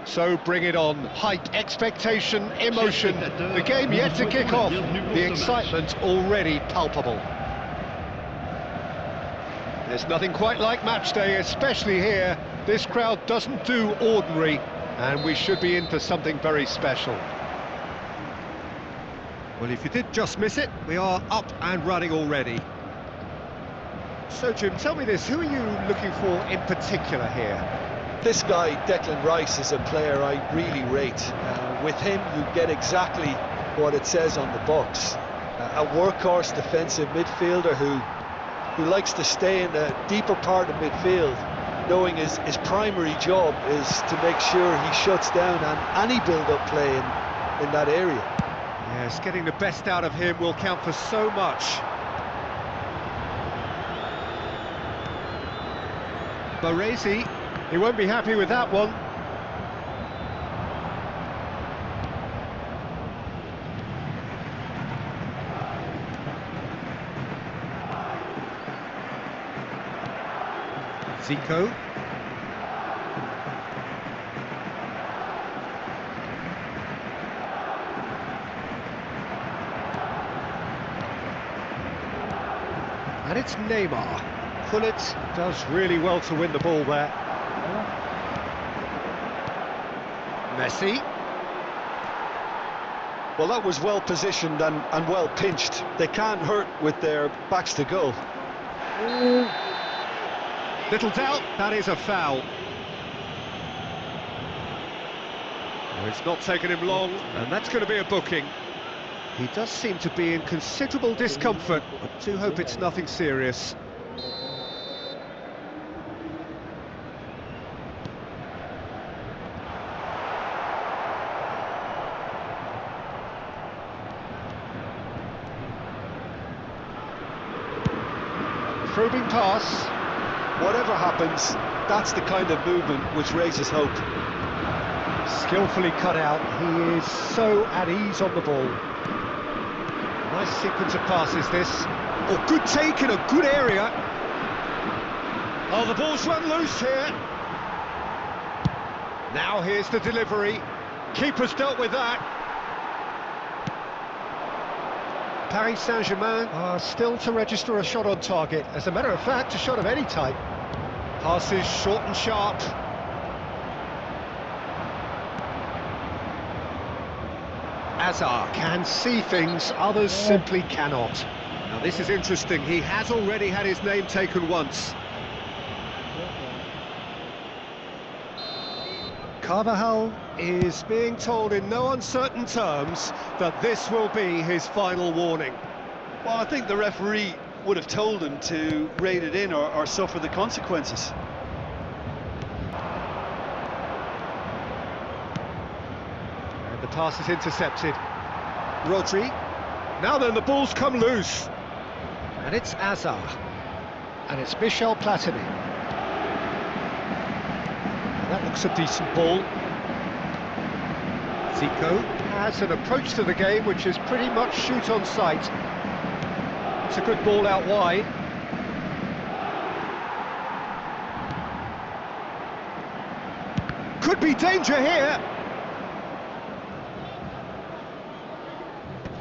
So bring it on. Hype, expectation, emotion. The game yet to kick off. The excitement already palpable. There's nothing quite like match day, especially here. This crowd doesn't do ordinary, and we should be in for something very special. Well, if you did just miss it, we are up and running already. So, Jim, tell me this, who are you looking for in particular here? This guy, Declan Rice, is a player I really rate. With him, you get exactly what it says on the box. A workhorse defensive midfielder who likes to stay in the deeper part of midfield, knowing his primary job is to make sure he shuts down any build-up play in that area. Yes, getting the best out of him will count for so much. Baresi, he won't be happy with that one. Zico. And it's Neymar. Gullit does really well to win the ball there. Messi. Well, that was well positioned and well pinched. They can't hurt with their backs to goal. Little doubt, that is a foul. Well, it's not taken him long, and that's going to be a booking. He does seem to be in considerable discomfort. I do hope it's nothing serious. Probing pass. Whatever happens, that's the kind of movement which raises hope. Skillfully cut out. He is so at ease on the ball. Nice sequence of passes this. Oh, good take in a good area. Oh, the ball's run loose here. Now here's the delivery. Keeper's dealt with that. Paris Saint-Germain are still to register a shot on target. As a matter of fact, a shot of any type. Passes short and sharp. Hazard can see things, others simply cannot. Now this is interesting, he has already had his name taken once. Carvajal is being told in no uncertain terms that this will be his final warning. Well, I think the referee would have told him to rein it in or suffer the consequences. And the pass is intercepted. Rodri. Now then, the ball's come loose. And it's Hazard. And it's Michel Platini. That looks a decent ball. Zico has an approach to the game which is pretty much shoot on sight. It's a good ball out wide. Could be danger here.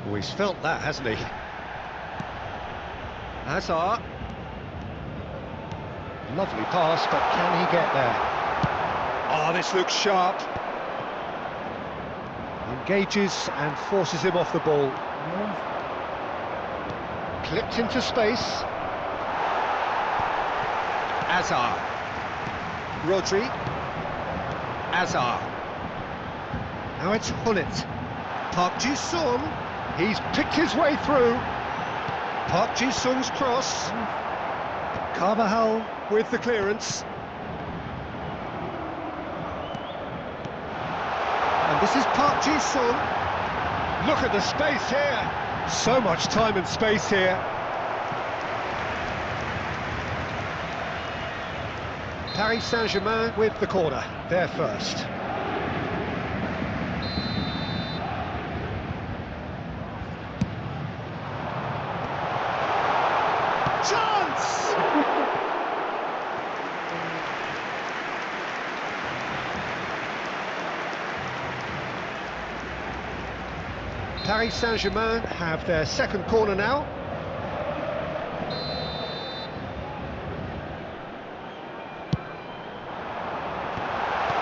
Oh, he's felt that, hasn't he? Hazard. Lovely pass, but can he get there? Oh, this looks sharp. Engages and forces him off the ball. Clipped into space. Hazard. Rodri. Hazard. Now it's Gullit. Park Ji-sung. He's picked his way through. Park Ji-sung's cross. Carvajal with the clearance. And this is Park Ji-sung. Look at the space here. So much time and space here. Paris Saint-Germain with the corner. They're first. Chance! Paris Saint-Germain have their second corner now.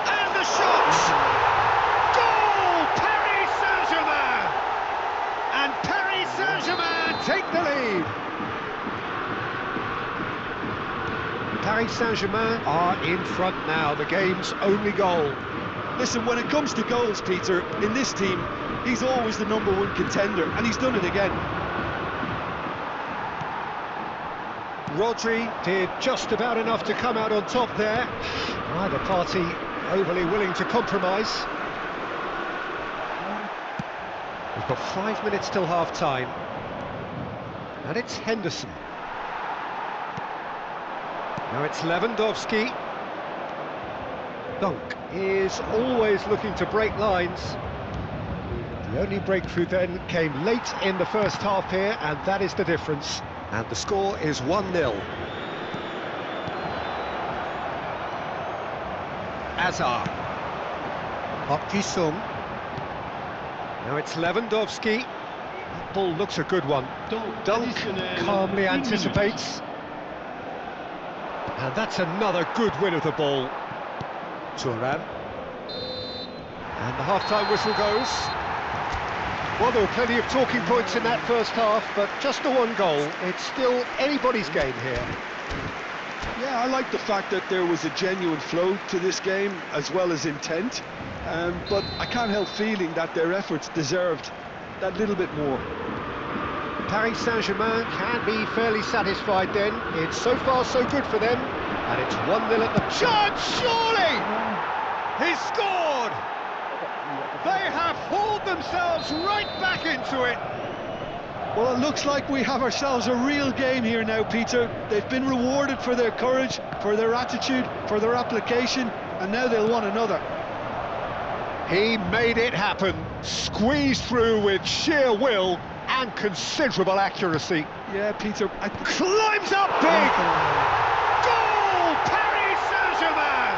And the shot! Goal! Paris Saint-Germain! And Paris Saint-Germain take the lead. Paris Saint-Germain are in front now, the game's only goal. Listen, when it comes to goals, Peter, in this team, he's always the #1 contender, and he's done it again. Rodri did just about enough to come out on top there. Neither party overly willing to compromise. We've got 5 minutes till half-time. And it's Henderson. Now it's Lewandowski. Dunk is always looking to break lines. The only breakthrough then came late in the first half here, and that is the difference. And the score is 1-0. Azar. Park Ji-sung. Now it's Lewandowski. That ball looks a good one. Dunk calmly anticipates. And that's another good win of the ball. Turan. And the half-time whistle goes. Well, there were plenty of talking points in that first half, but just the one goal. It's still anybody's game here. Yeah, I like the fact that there was a genuine flow to this game, as well as intent. But I can't help feeling that their efforts deserved that little bit more. Paris Saint-Germain can be fairly satisfied then. It's so far so good for them. And it's 1-0 at the... Chance, surely! He's scored! They have hauled themselves right back into it. Well, it looks like we have ourselves a real game here now, Peter. They've been rewarded for their courage, for their attitude, for their application, and now they'll want another. He made it happen, squeezed through with sheer will and considerable accuracy. Yeah, Peter, Climbs up big! Goal! Paris Saint-Germain!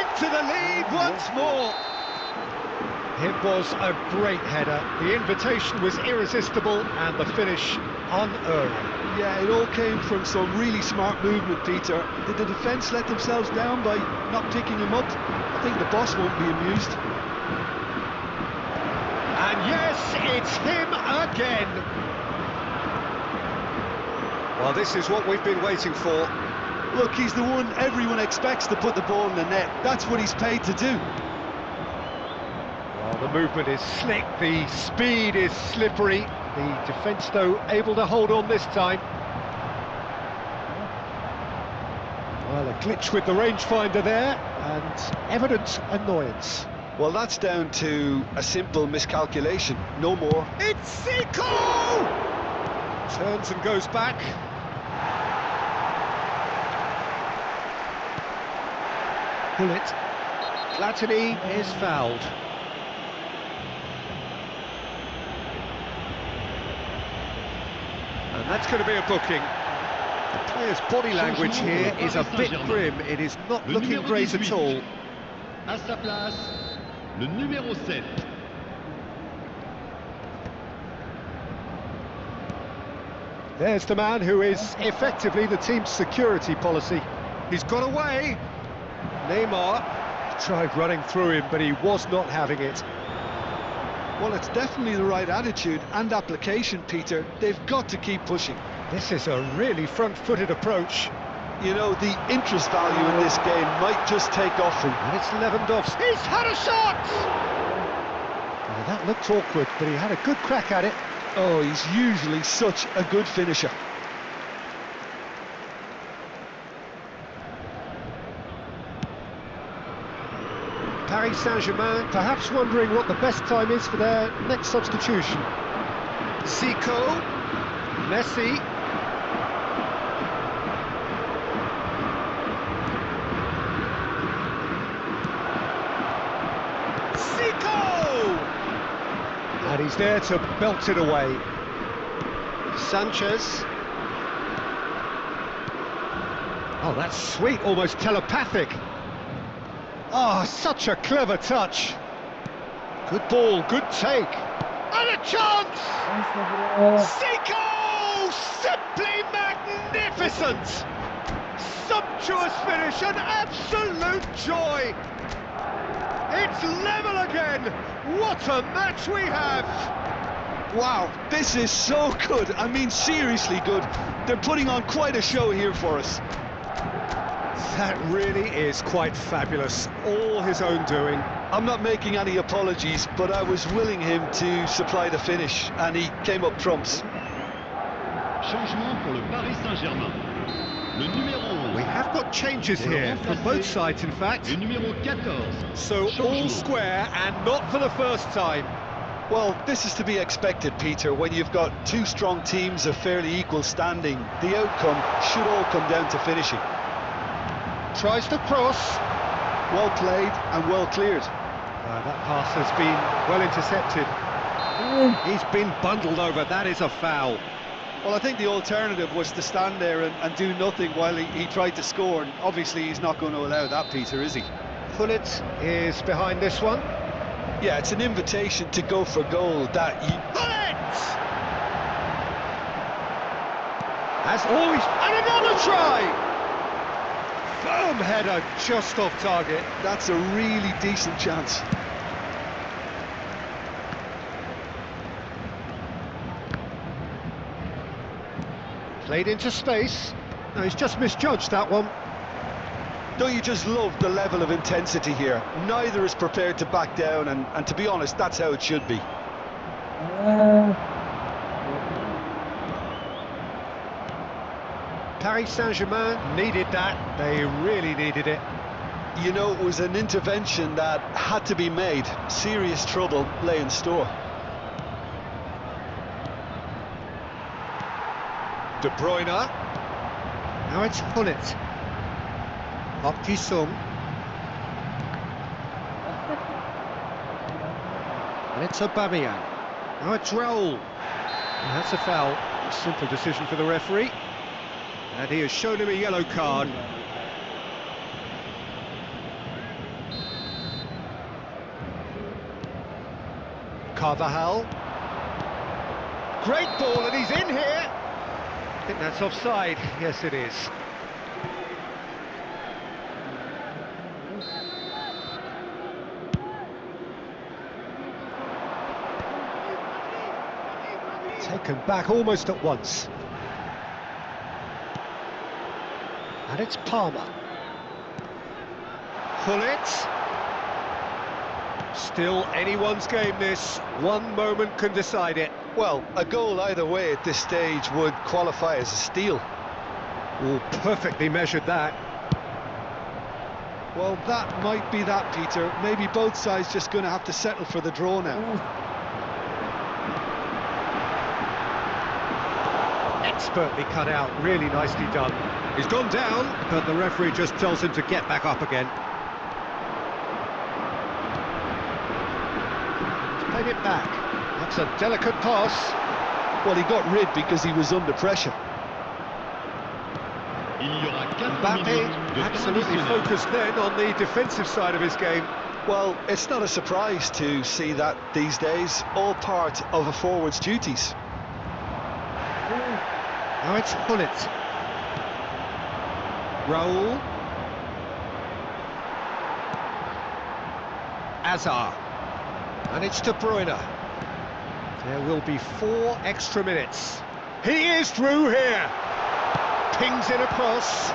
Into the lead once more. It was a great header. The invitation was irresistible and the finish unerring. Yeah, it all came from some really smart movement, Peter. Did the defence let themselves down by not picking him up? I think the boss won't be amused. And yes, it's him again. Well, this is what we've been waiting for. Look, he's the one everyone expects to put the ball in the net. That's what he's paid to do. Well, the movement is slick, the speed is slippery. The defence, though, able to hold on this time. Well, a glitch with the rangefinder there, and evident annoyance. Well, that's down to a simple miscalculation, no more. It's Zico! Turns and goes back. Bullet. Platini is fouled. And that's going to be a booking. The player's body language here is a bit grim. It is not looking great at all. À sa place, le numéro 7. There's the man who is effectively the team's security policy. He's got away. Neymar tried running through him, but he was not having it. Well, it's definitely the right attitude and application, Peter. They've got to keep pushing. This is a really front-footed approach. You know, the interest value in this game might just take off him. And it's Lewandowski. He's had a shot! Well, that looked awkward, but he had a good crack at it. Oh, he's usually such a good finisher. Paris Saint-Germain perhaps wondering what the best time is for their next substitution. Zico, Messi. Zico! And he's there to belt it away. Sanchez. Oh, that's sweet, almost telepathic. Oh, such a clever touch. Good ball, good take. And a chance! Zico! Simply magnificent! Sumptuous finish, an absolute joy! It's level again! What a match we have! Wow, this is so good. I mean, seriously good. They're putting on quite a show here for us. That really is quite fabulous. All his own doing. I'm not making any apologies, but I was willing him to supply the finish, and he came up trumps. Changement pour le Paris Saint-Germain. Le numéro 11. We have got changes here from both sides, in fact. Le numéro 14. So all square and not for the first time. Well, this is to be expected, Peter. When you've got two strong teams of fairly equal standing, the outcome should all come down to finishing. Tries to cross. Well played and well cleared. That pass has been well intercepted. He's been bundled over, that is a foul. Well, I think the alternative was to stand there and do nothing while he tried to score, and obviously he's not going to allow that, Peter, is he? Pullet is behind this one. Yeah, it's an invitation to go for goal that you... Pullet! As always, and another try! Firm header just off target. That's a really decent chance. Played into space. No, he's just misjudged that one. Don't you just love the level of intensity here? Neither is prepared to back down, and to be honest, that's how it should be. Paris Saint-Germain needed that. They really needed it. You know, it was an intervention that had to be made. Serious trouble lay in store. De Bruyne. Now it's Pullet. Hokji-sung. And it's Aubameyang. Now it's Raul. And that's a foul. A simple decision for the referee. And he has shown him a yellow card. Carvajal. Great ball, and he's in here. I think that's offside. Yes, it is. Taken back almost at once. And it's Palmer. Pullet. Still anyone's game this. One moment can decide it. Well, a goal either way at this stage would qualify as a steal. Oh, perfectly measured that. Well, that might be that, Peter. Maybe both sides just going to have to settle for the draw now. Expertly cut out, really nicely done. He's gone down, but the referee just tells him to get back up again. He's played it back. That's a delicate pass. Well, he got rid because he was under pressure. Mbappe absolutely focused then on the defensive side of his game. Well, it's not a surprise to see that these days, all part of a forward's duties. Now it's Pullet. Raul. Azar. And it's De Bruyne. There will be 4 extra minutes. He is through here. Pings in across.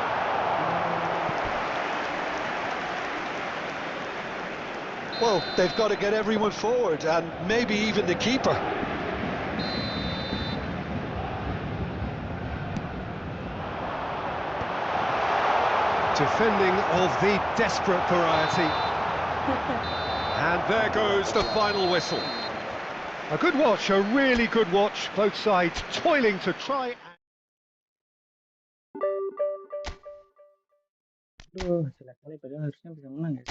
Well, they've got to get everyone forward, and maybe even the keeper. Defending of the desperate variety. And there goes the final whistle. A good watch, a really good watch. Both sides toiling to try. Aduh, jelek kali padahal harusnya bisa menang ya.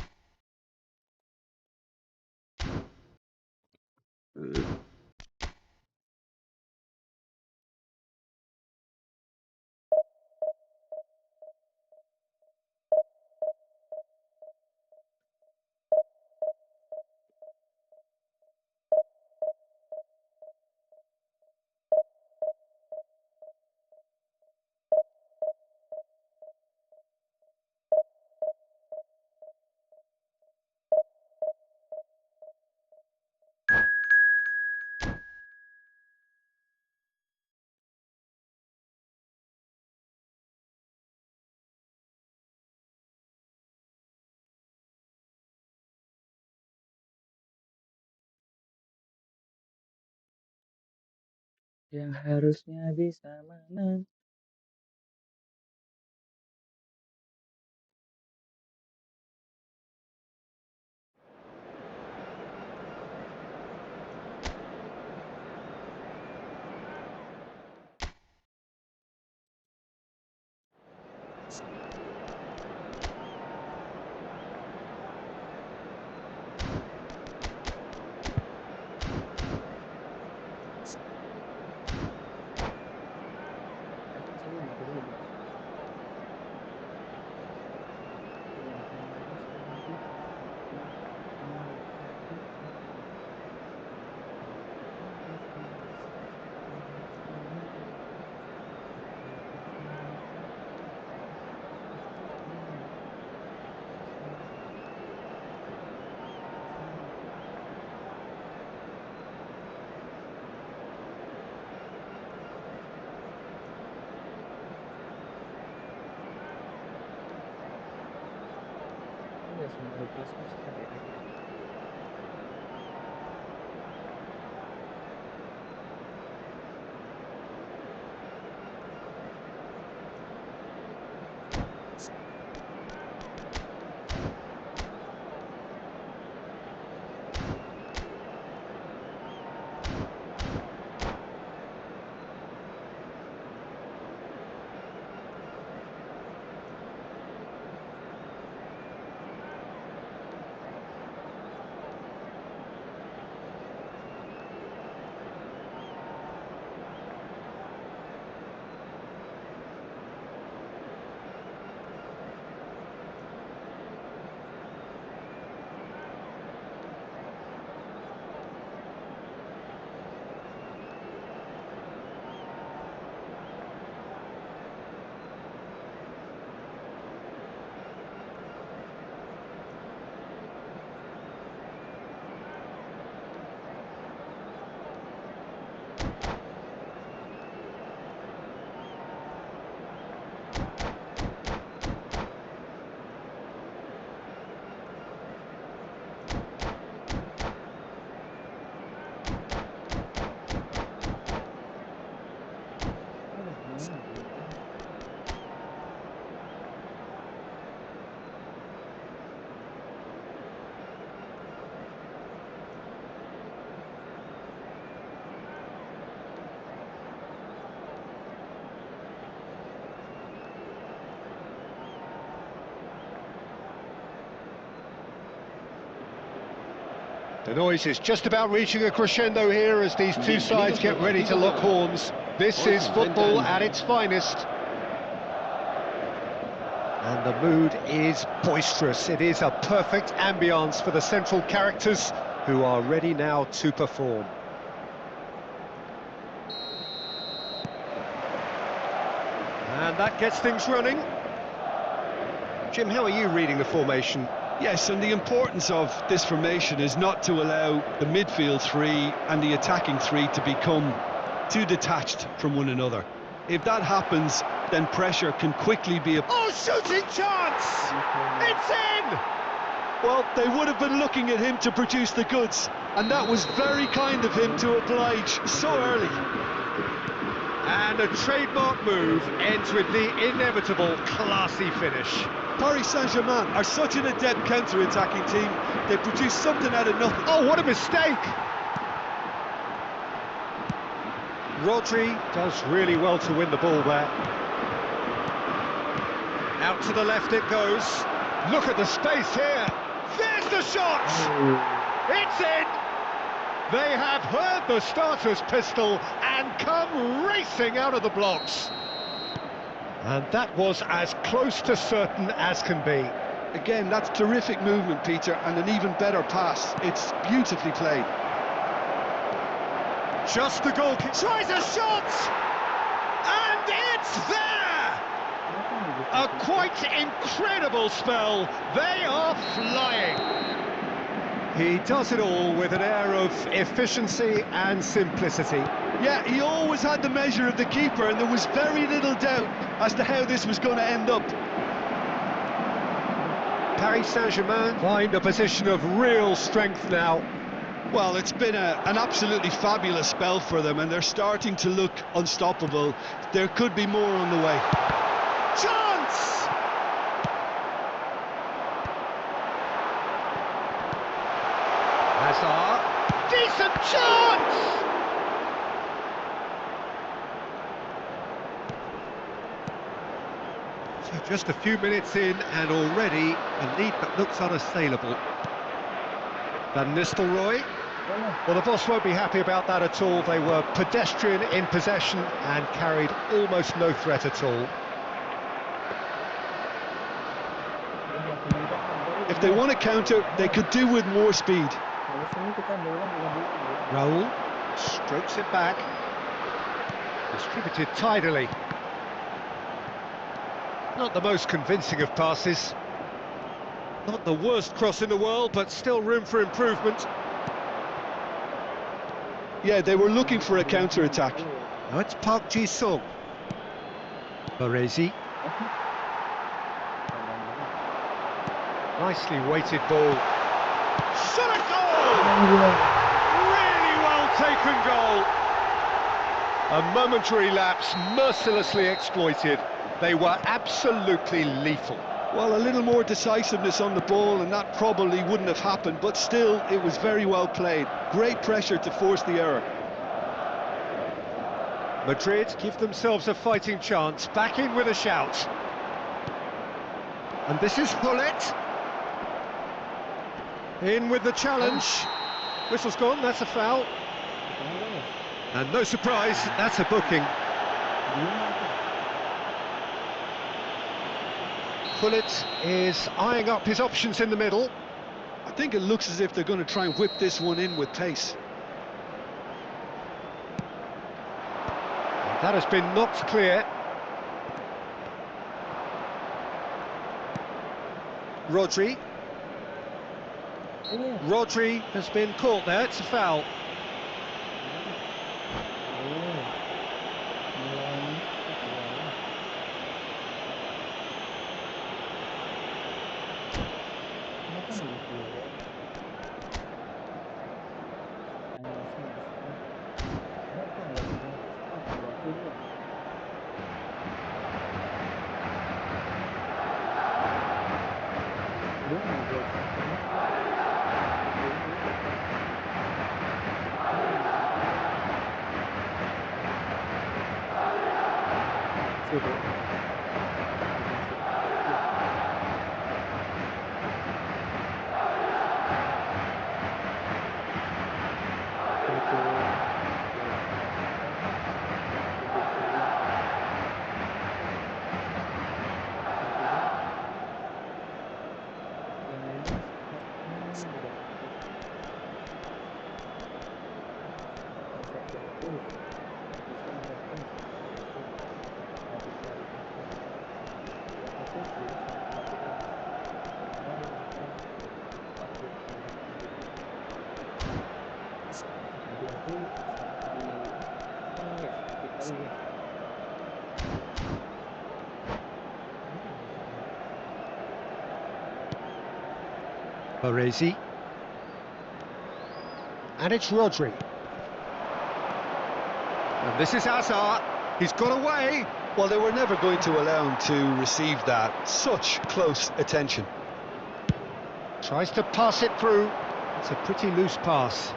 Yang harusnya bisa menang. langsung request offside ya guys ya. Aduh, mana anjir. The noise is just about reaching a crescendo here as these two sides get ready to lock horns. This is football at its finest. And the mood is boisterous. It is a perfect ambience for the central characters who are ready now to perform. And that gets things running. Jim, how are you reading the formation? Yes, and the importance of this formation is not to allow the midfield three and the attacking three to become too detached from one another. If that happens, then pressure can quickly be a... Oh, shooting chance! It's in! Well, they would have been looking at him to produce the goods, and that was very kind of him to oblige so early. And a trademark move ends with the inevitable classy finish. Paris Saint-Germain are such an adept counter-attacking team. They produce something out of nothing. Oh, what a mistake! Rodri does really well to win the ball there. Out to the left it goes. Look at the space here. There's the shot! It's in! They have heard the starter's pistol and come racing out of the blocks. And that was as close to certain as can be. Again, that's terrific movement, Peter, and an even better pass. It's beautifully played. Just the goalkeeper tries a shot! And it's there! A quite incredible spell. They are flying. He does it all with an air of efficiency and simplicity. Yeah, he always had the measure of the keeper, and there was very little doubt as to how this was going to end up. Paris Saint-Germain find a position of real strength now. Well, it's been an absolutely fabulous spell for them, and they're starting to look unstoppable. There could be more on the way. Chance! Hazard, decent chance! So just a few minutes in and already a lead that looks unassailable. Van Nistelrooy. Well, the boss won't be happy about that at all. They were pedestrian in possession and carried almost no threat at all. If they want to counter, they could do with more speed. Raul strokes it back. Distributed tidily. Not the most convincing of passes. Not the worst cross in the world, but still room for improvement. Yeah, they were looking for a counter-attack. Now it's Park Ji-sung. Baresi. Nicely weighted ball. Shot a goal! Really well taken goal. A momentary lapse mercilessly exploited. They were absolutely lethal. Well, a little more decisiveness on the ball and that probably wouldn't have happened, but still, it was very well played. Great pressure to force the error. Madrid give themselves a fighting chance, back in with a shout. And this is Gullit. In with the challenge. Whistle's gone, that's a foul. And no surprise, that's a booking. Gullit is eyeing up his options in the middle. I think it looks as if they're going to try and whip this one in with pace. That has been knocked clear. Rodri. Rodri has been caught there, it's a foul. Baresi. And it's Rodri. And this is Hazard. He's got away. Well, they were never going to allow him to receive that. Such close attention. Tries to pass it through. It's a pretty loose pass.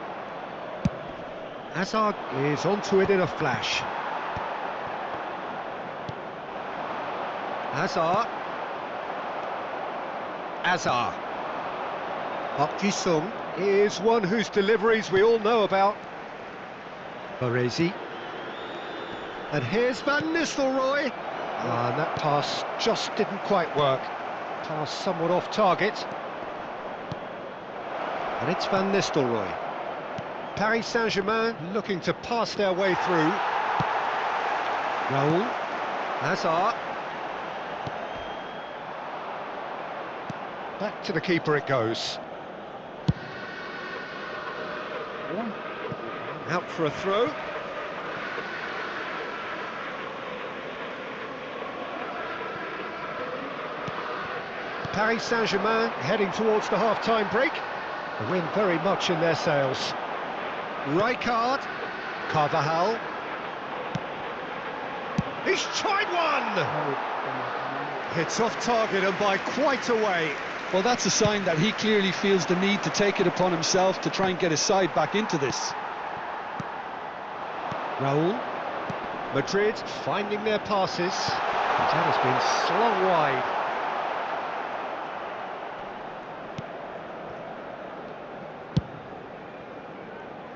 Hazard is onto it in a flash. Hazard. Park Ji-sung is one whose deliveries we all know about. Baresi. And here's Van Nistelrooy. And that pass just didn't quite work. Pass somewhat off target. And it's Van Nistelrooy. Paris Saint-Germain looking to pass their way through. Raúl. Hazard. Back to the keeper it goes. Out for a throw. Paris Saint-Germain heading towards the half-time break. The wind very much in their sails. Rijkaard. Carvajal. He's tried one! It's off target and by quite a way. Well, that's a sign that he clearly feels the need to take it upon himself to try and get his side back into this. Raúl. Madrid finding their passes. That has been slung wide.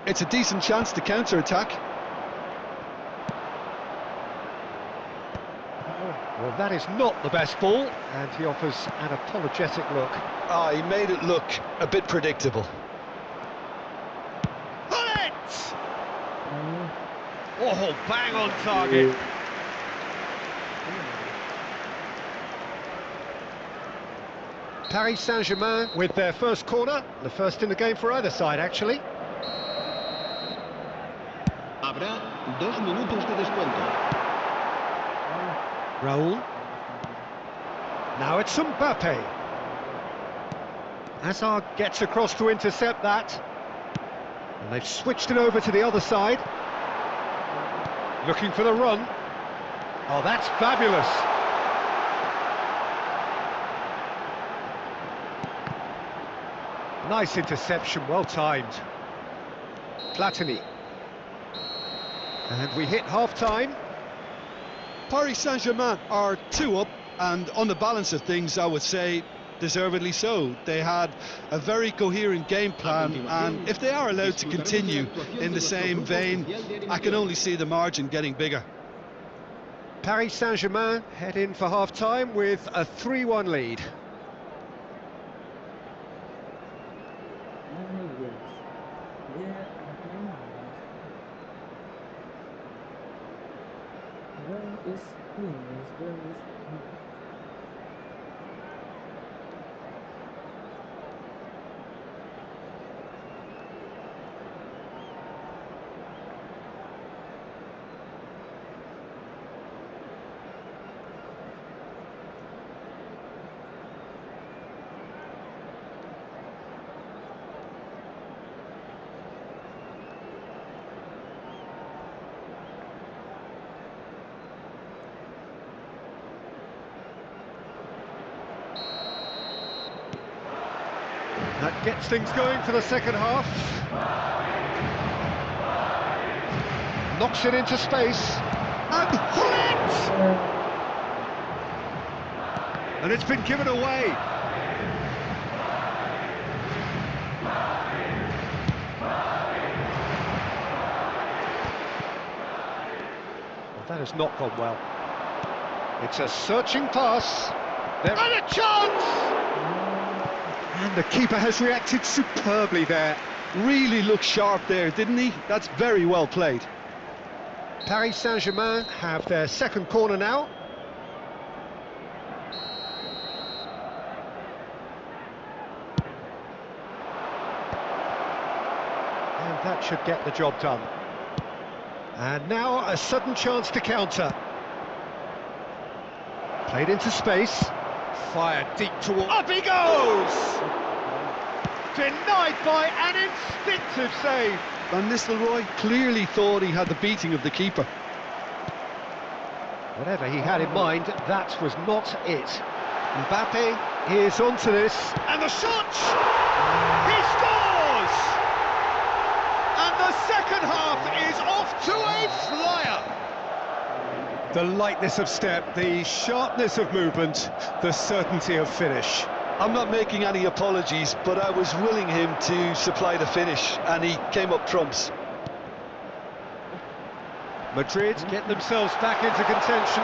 It's a decent chance to counter-attack. Well, that is not the best ball, and he offers an apologetic look. He made it look a bit predictable. Bullet! Oh, bang on target. Paris Saint-Germain with their first corner, the first in the game for either side, actually. Habrá 2 minutos de descuento. Raúl. Now it's Mbappe. Hazard gets across to intercept that. And they've switched it over to the other side. Looking for the run. Oh, that's fabulous. Nice interception, well timed. Platini. And we hit half-time. Paris Saint-Germain are 2 up, and on the balance of things, I would say deservedly so. They had a very coherent game plan, and if they are allowed to continue in the same vein, I can only see the margin getting bigger. Paris Saint-Germain head in for half-time with a 3-1 lead. Mana guys? Dia anak main lama sekali. Girl is Ines, girl is Ines. That gets things going for the second half. Knocks it into space. And hit! And it's been given away. Well, that has not gone well. It's a searching pass. There and a chance! And the keeper has reacted superbly there. Really looked sharp there, didn't he? That's very well played. Paris Saint-Germain have their second corner now. And that should get the job done. And now a sudden chance to counter. Played into space. Fired deep toward... Up he goes! Denied by an instinctive save. Van Nistelrooy clearly thought he had the beating of the keeper. Whatever he had in mind, that was not it. Mbappe is onto this. And the shot! He scores! And the second half is off to a flyer. The lightness of step, the sharpness of movement, the certainty of finish. I'm not making any apologies, but I was willing him to supply the finish, and he came up trumps. Madrid get themselves back into contention.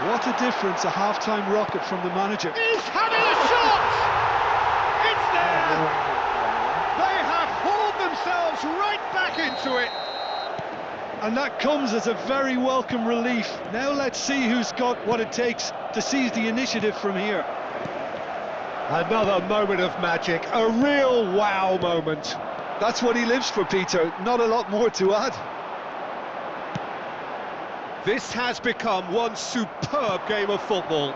What a difference a half-time rocket from the manager. He's having a shot! It's there! They have hauled themselves right back into it. And that comes as a very welcome relief. Now let's see who's got what it takes to seize the initiative from here. Another moment of magic, a real wow moment. That's what he lives for, Peter. Not a lot more to add. This has become one superb game of football.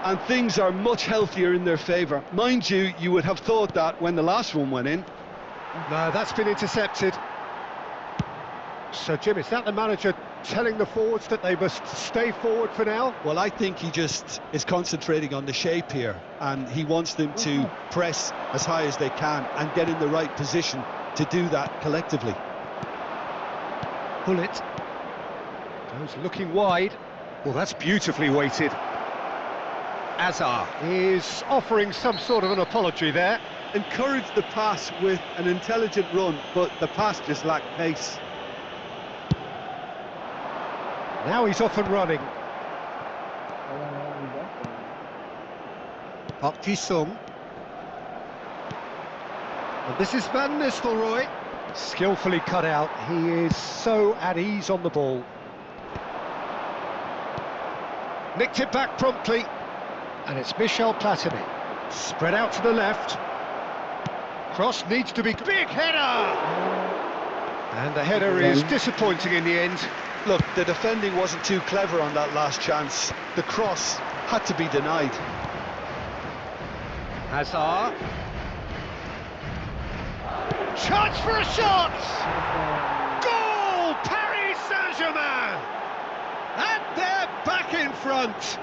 And things are much healthier in their favour. Mind you, you would have thought that when the last one went in. No, that's been intercepted. So, Jim, is that the manager telling the forwards that they must stay forward for now? Well, I think he just is concentrating on the shape here, and he wants them to press as high as they can and get in the right position to do that collectively. Pull it. Goes looking wide. Well, that's beautifully weighted. Hazard is offering some sort of an apology there. Encouraged the pass with an intelligent run, but the pass just lacked pace. Now he's off and running. Park Ji-sung. And this is Van Nistelrooy. Skillfully cut out. He is so at ease on the ball. Nicked it back promptly. And it's Michel Platini. Spread out to the left. Cross needs to be... Big header! And the header is disappointing in the end. Look, the defending wasn't too clever on that last chance. The cross had to be denied. Hazard. Chance for a shot! Goal! Paris Saint-Germain! And they're back in front!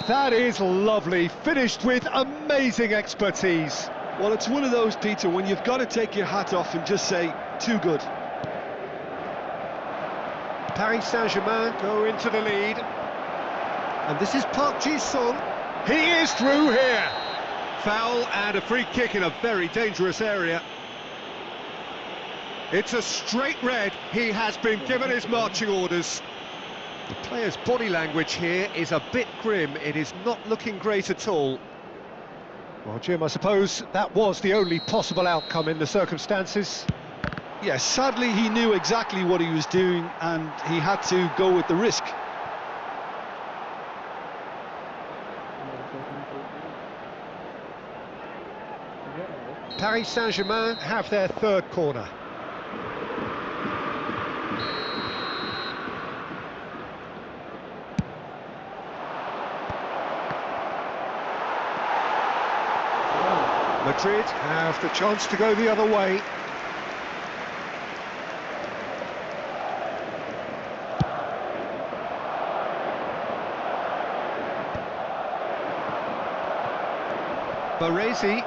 That is lovely, finished with amazing expertise. Well, it's one of those, Peter, when you've got to take your hat off and just say, too good. Paris Saint-Germain go into the lead. And this is Park Ji-sung. He is through here. Foul and a free kick in a very dangerous area. It's a straight red. He has been given his marching orders. The player's body language here is a bit grim. It is not looking great at all. Well, Jim, I suppose that was the only possible outcome in the circumstances. Yes, sadly he knew exactly what he was doing and he had to go with the risk. Paris Saint-Germain have their third corner. Madrid have the chance to go the other way. Baresi.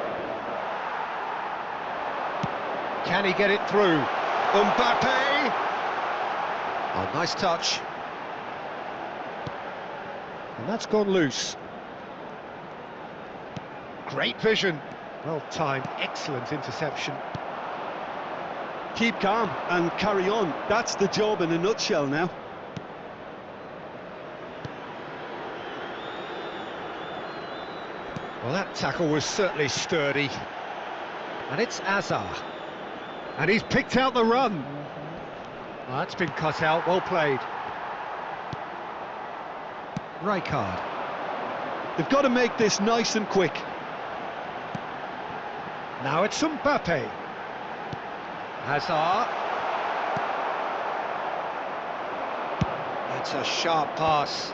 Can he get it through? Mbappe! Oh, nice touch. And that's gone loose. Great vision. Well timed, excellent interception. Keep calm and carry on. That's the job in a nutshell now. Well, that tackle was certainly sturdy. And it's Azar. And he's picked out the run. Well, that's been cut out, well played. Rijkaard. They've got to make this nice and quick. Now it's Mbappe. Hazard. That's a sharp pass.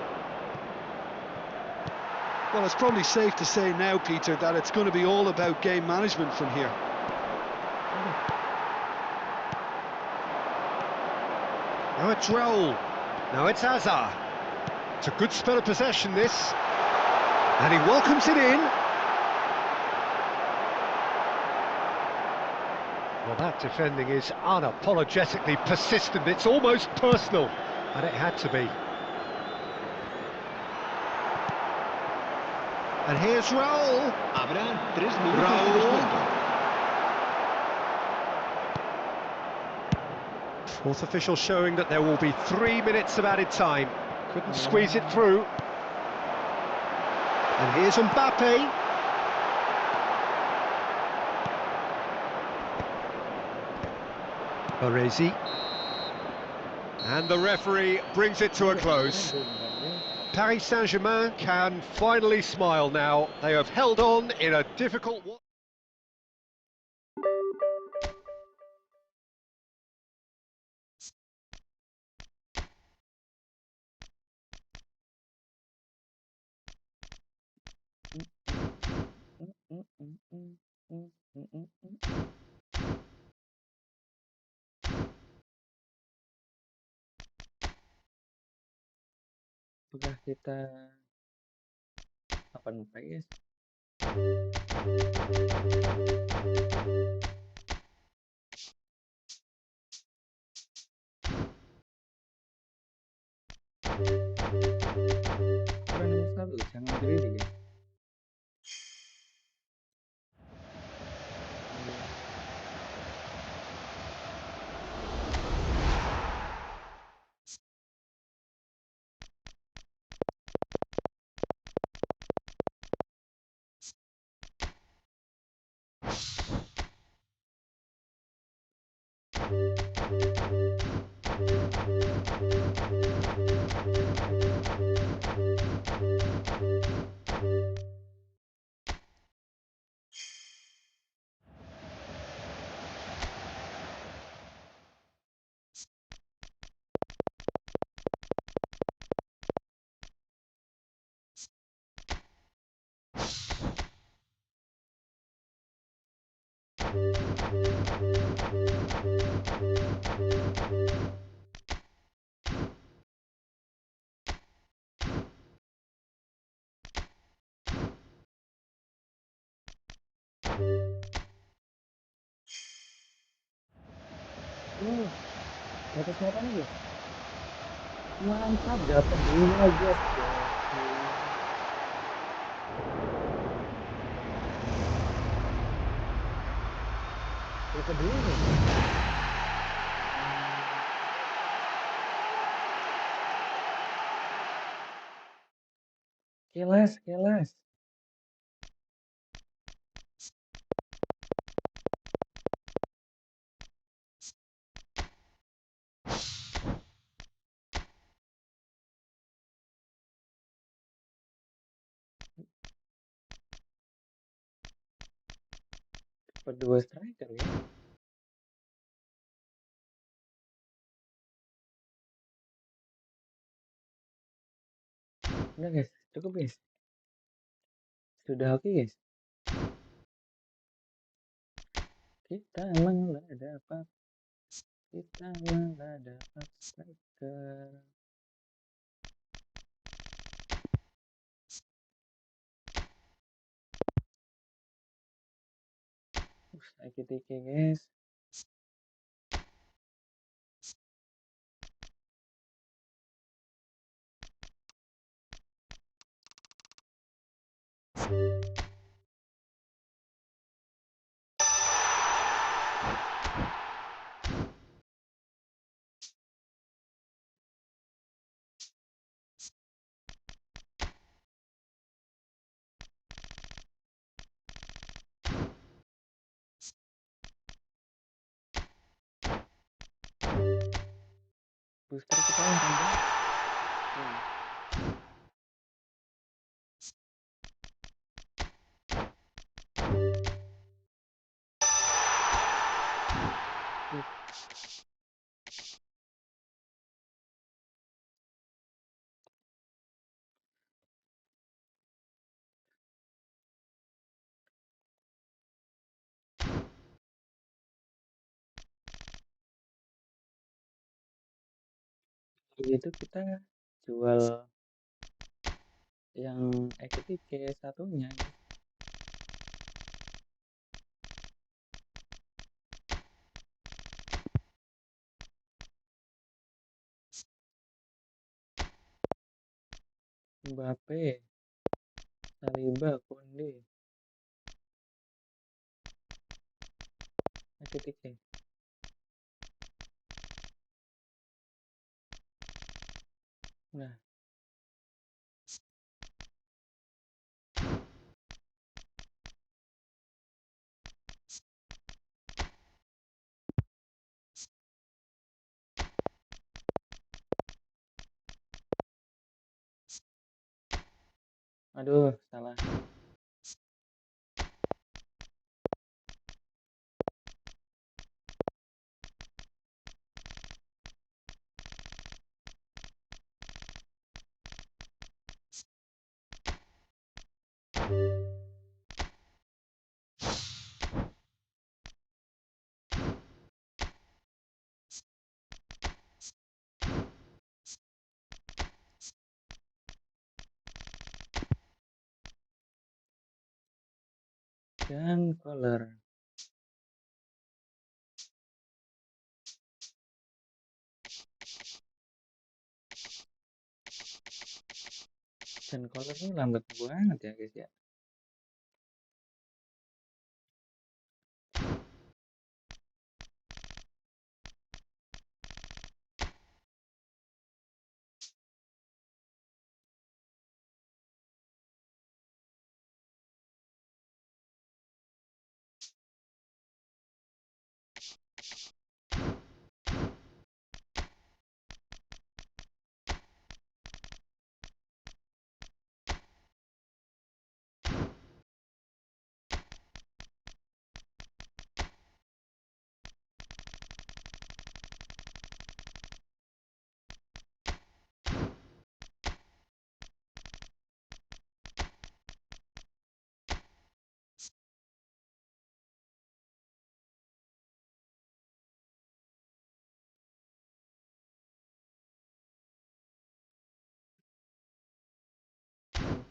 Well, it's probably safe to say now, Peter, that it's going to be all about game management from here. Now it's Raul. Now it's Hazard. It's a good spell of possession, this. And he welcomes it in. Well, that defending is unapologetically persistent. It's almost personal. And it had to be. And here's Raul. Raul. Fourth official showing that there will be 3 minutes of added time. Couldn't squeeze it through. And here's Mbappe. Baresi. And the referee brings it to a close. Paris Saint-Germain can finally smile now. They have held on in a difficult one. Sudah kita 8 PS. Kurang nomor 1, jangan greedy ya. Atas apa nih guys? Mantap, dapat dua guys. Dapat dua guys. Kelas, kelas. Dapat dua striker ya. Udah guys, cukup guys. Sudah oke guys. Kita malah dapat. Kita malah dapat striker. Sakit guys. Booster kita yang panjang. Itu kita jual yang equity satunya guys. Mbappe, Saliba, Konde, equity. Nah, aduh salah. Dan color. Dan color ini lambat banget ya guys ya.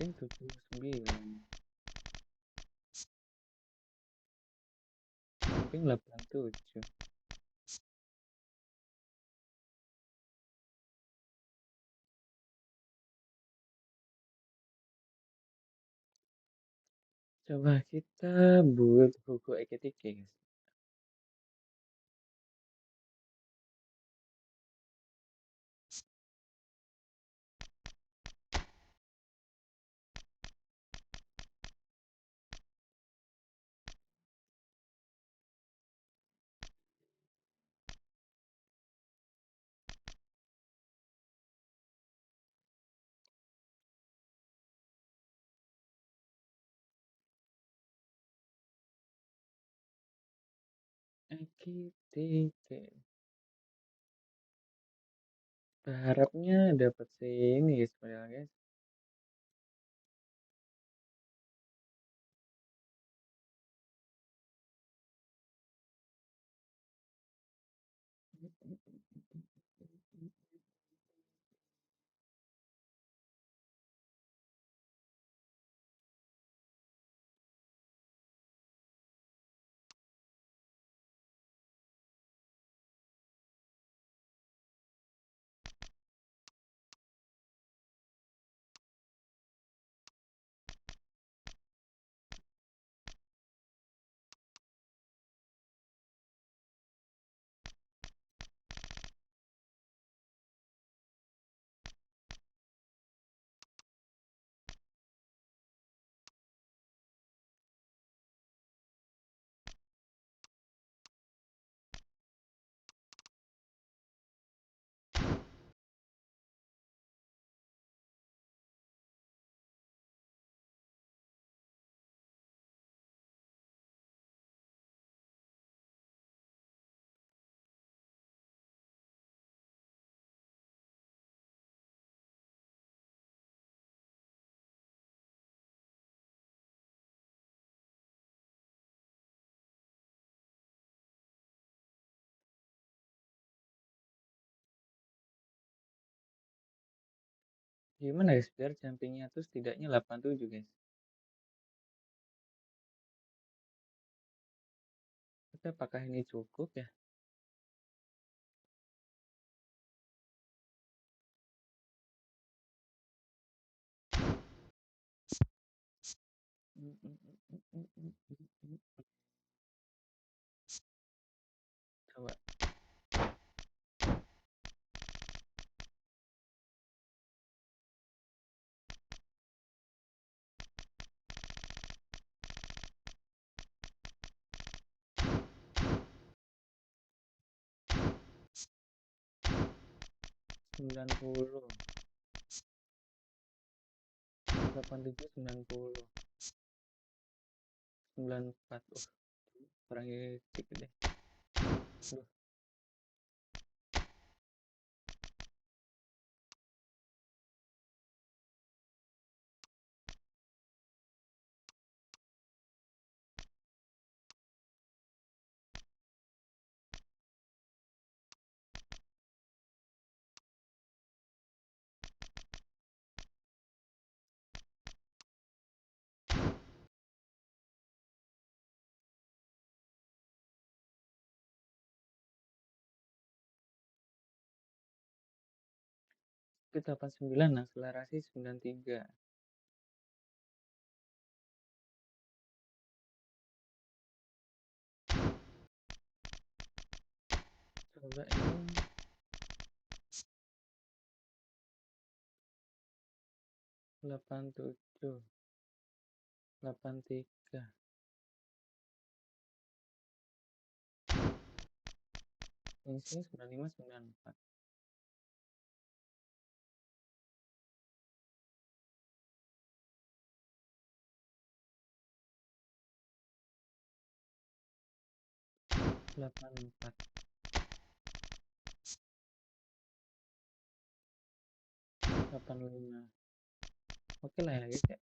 think 79. Samping 87. Coba kita buat buku eketike, guys. Eketike. Berharapnya dapat sini, guys, padahal, guys. Gimana, guys, biar sampingnya tuh setidaknya 87, guys. Tapi apakah ini cukup ya? Coba. Sembilan puluh. 87, 90. 94. Kurang dikit deh. Duh. Itu 89, akselerasi 93. Coba ini 87, 83. Ini sini 95, 94. Delapan empat. Delapan lima. Oke lah ya, guys, ya.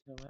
Coba.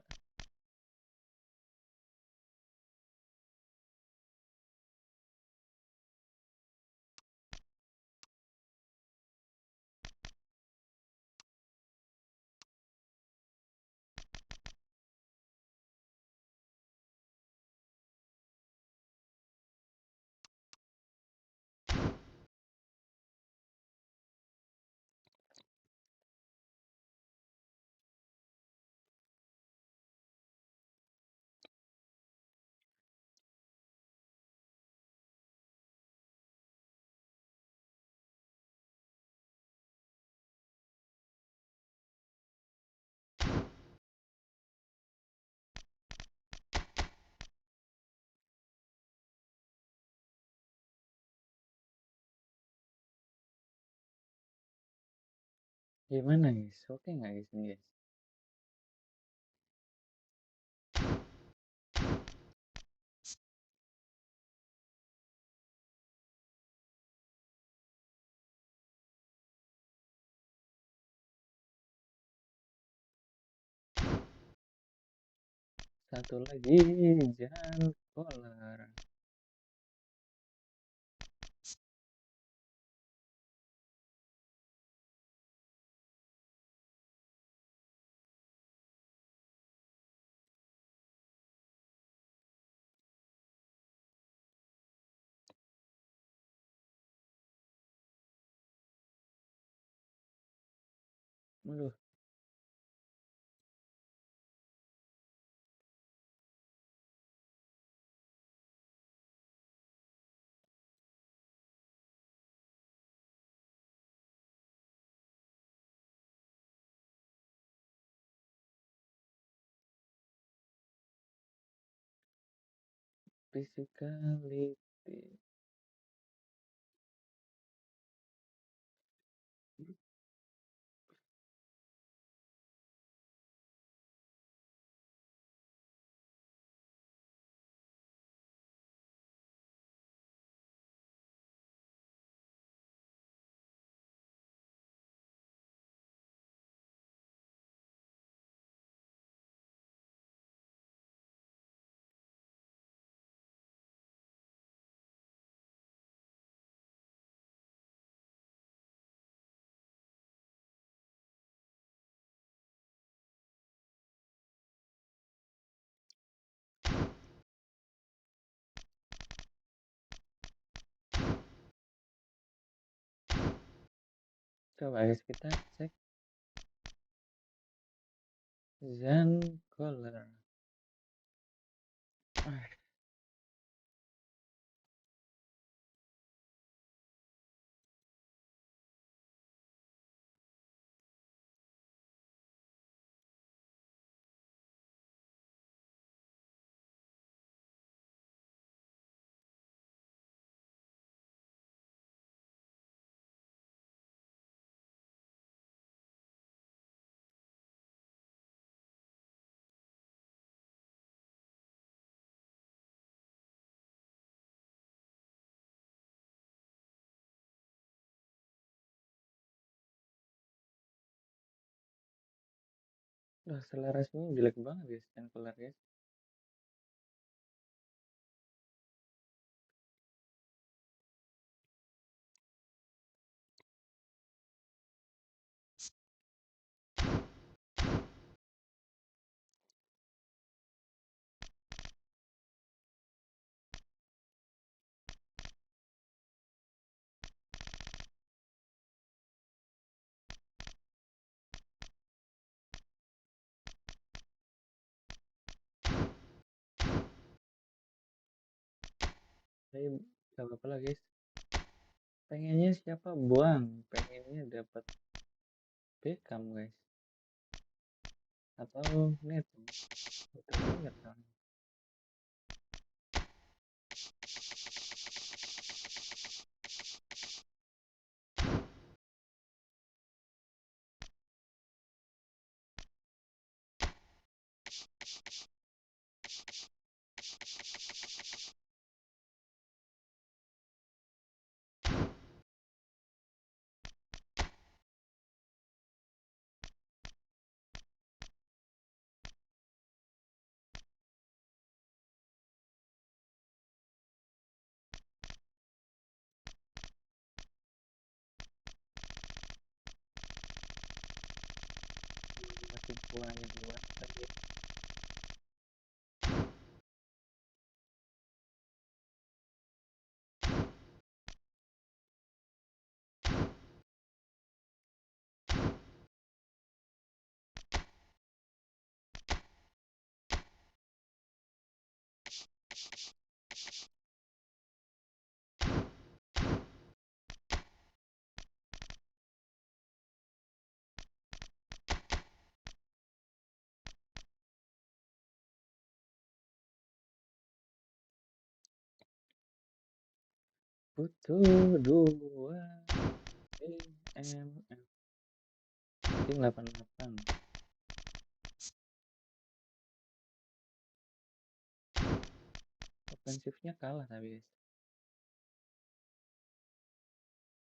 Gimana guys? Oke nggak guys ini guys? Satu lagi, jangan kolar. Aduh, physicality. Coba guys kita cek Zen color. Udah selerasnya jelek banget guys, Zen color guys. Tapi gak apa-apa lah guys. Pengennya siapa buang, pengennya dapat Beckham guys, atau Neto, atau winger kan. Masih banyak banget lagi. Butuh dua EMF. Rating 88. Ofensifnya kalah tapi guys.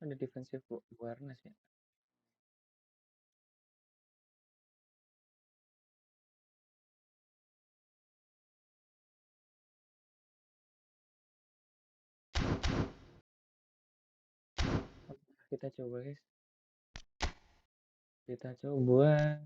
Ada defensive awareness ya. Kita coba guys. Kita coba.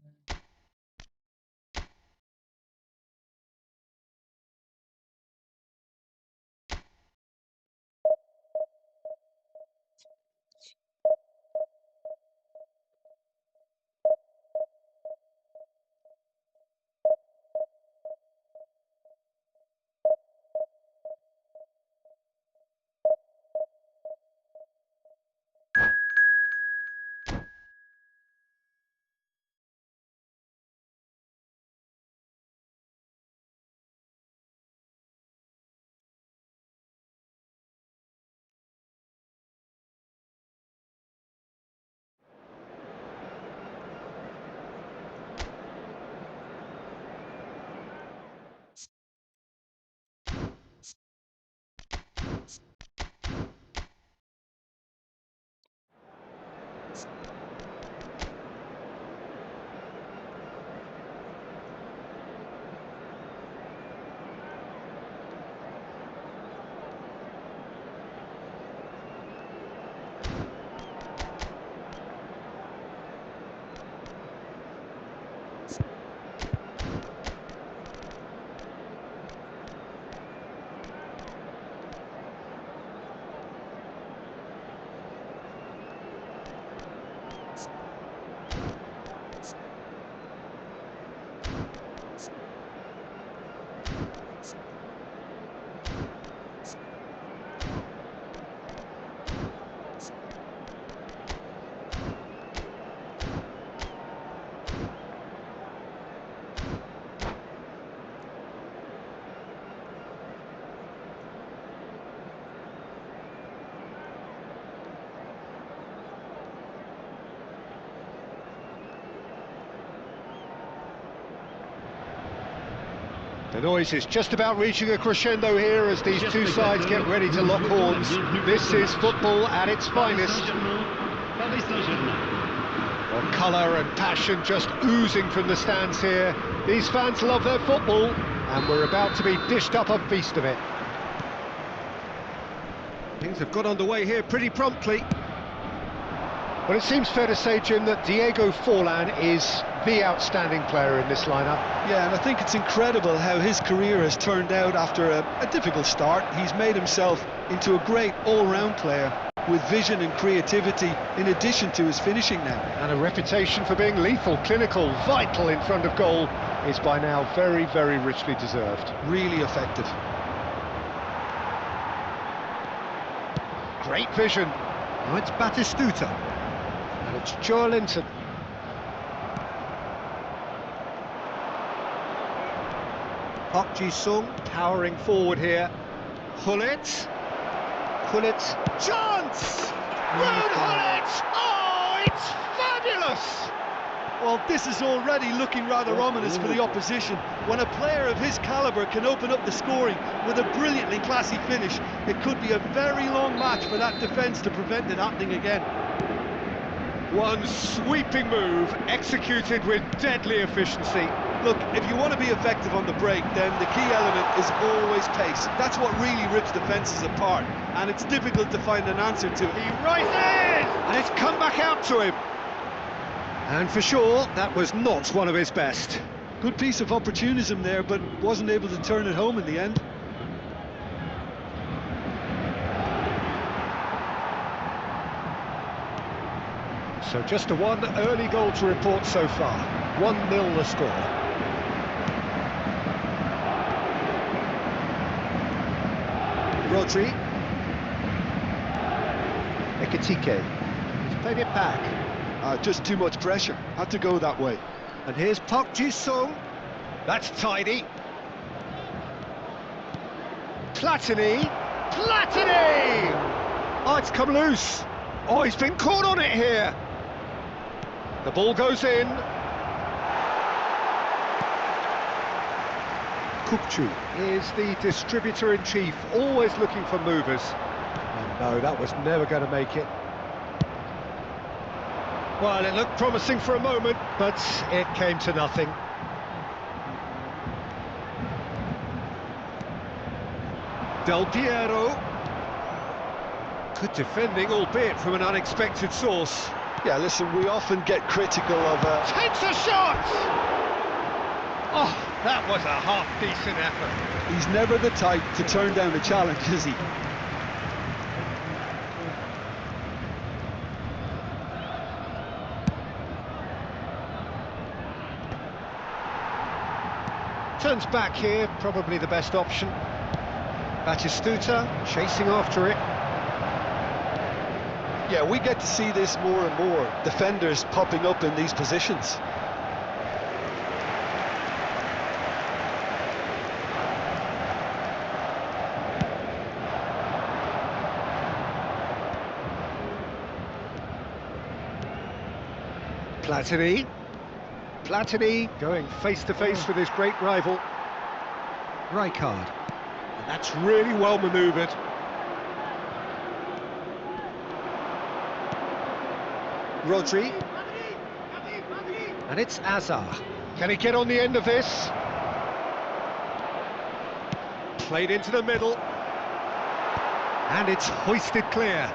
The noise is just about reaching a crescendo here as these two sides get ready to lock horns. This is football at its finest. Well, colour and passion just oozing from the stands here. These fans love their football, and we're about to be dished up a feast of it. Things have got underway here pretty promptly. Well, it seems fair to say, Jim, that Diego Forlan is the outstanding player in this lineup. Yeah, and I think it's incredible how his career has turned out after a difficult start. He's made himself into a great all-round player with vision and creativity in addition to his finishing now. And a reputation for being lethal, clinical, vital in front of goal is by now very, very richly deserved. Really effective. Great vision. Now it's Batistuta. And it's Joe Linton. Park Ji-sung powering forward here. Hullet. Chance! Ruud Hullet! Oh, it's fabulous! Well, this is already looking rather ominous for the opposition. When a player of his calibre can open up the scoring with a brilliantly classy finish, it could be a very long match for that defence to prevent it happening again. One sweeping move, executed with deadly efficiency. Look, if you want to be effective on the break, then the key element is always pace. That's what really rips defences apart, and it's difficult to find an answer to. He rises! And it's come back out to him. And for sure, that was not one of his best. Good piece of opportunism there, but wasn't able to turn it home in the end. So just a one early goal to report so far. 1-0 the score. Rodri. Ekitike. He's played it back. Just too much pressure. Had to go that way. And here's Park Ji-sung. That's tidy. Platini. Oh, it's come loose. Oh, he's been caught on it here. The ball goes in. Kukcu is the distributor-in-chief, always looking for movers. And no, that was never going to make it. Well, it looked promising for a moment, but it came to nothing. Del Piero. Good defending, albeit from an unexpected source. Yeah, listen, we often get critical of... Takes a shot! Oh, that was a half-decent effort. He's never the type to turn down a challenge, is he? Turns back here, probably the best option. Batistuta chasing after it. Yeah, we get to see this more and more. Defenders popping up in these positions. Platini going face-to-face with his great rival. Rijkaard. And that's really well manoeuvred. Rodri. And it's Azar. Can he get on the end of this? Played into the middle. And it's hoisted clear.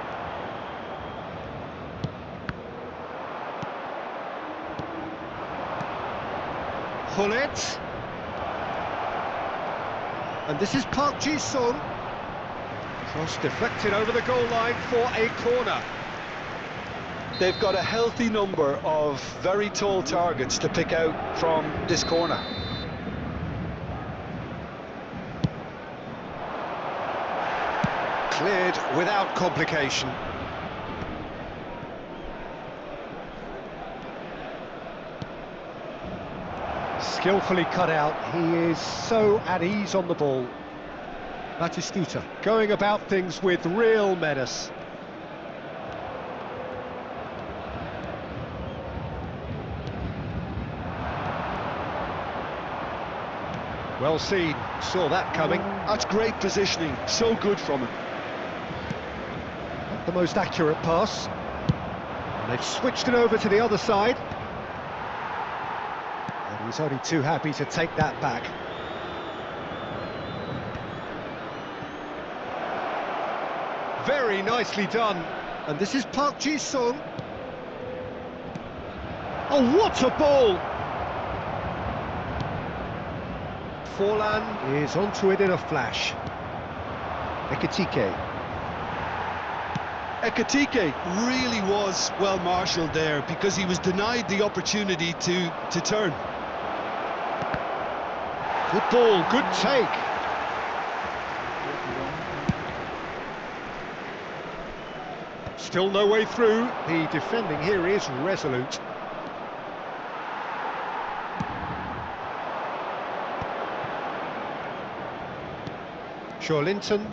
Hullet. And this is Park Ji-sung. Cross deflected over the goal line for a corner. They've got a healthy number of very tall targets to pick out from this corner. Cleared without complication. Skillfully cut out. He is so at ease on the ball. Batistuta going about things with real menace. Well seen, saw that coming. That's great positioning, so good from him. Not the most accurate pass. And they've switched it over to the other side. And he's only too happy to take that back. Very nicely done. And this is Park Ji-sung. Oh, what a ball! Forlan is onto it in a flash. Ekitike really was well marshalled there because he was denied the opportunity to turn. Good ball, good take. Still no way through. The defending here is resolute. Linton.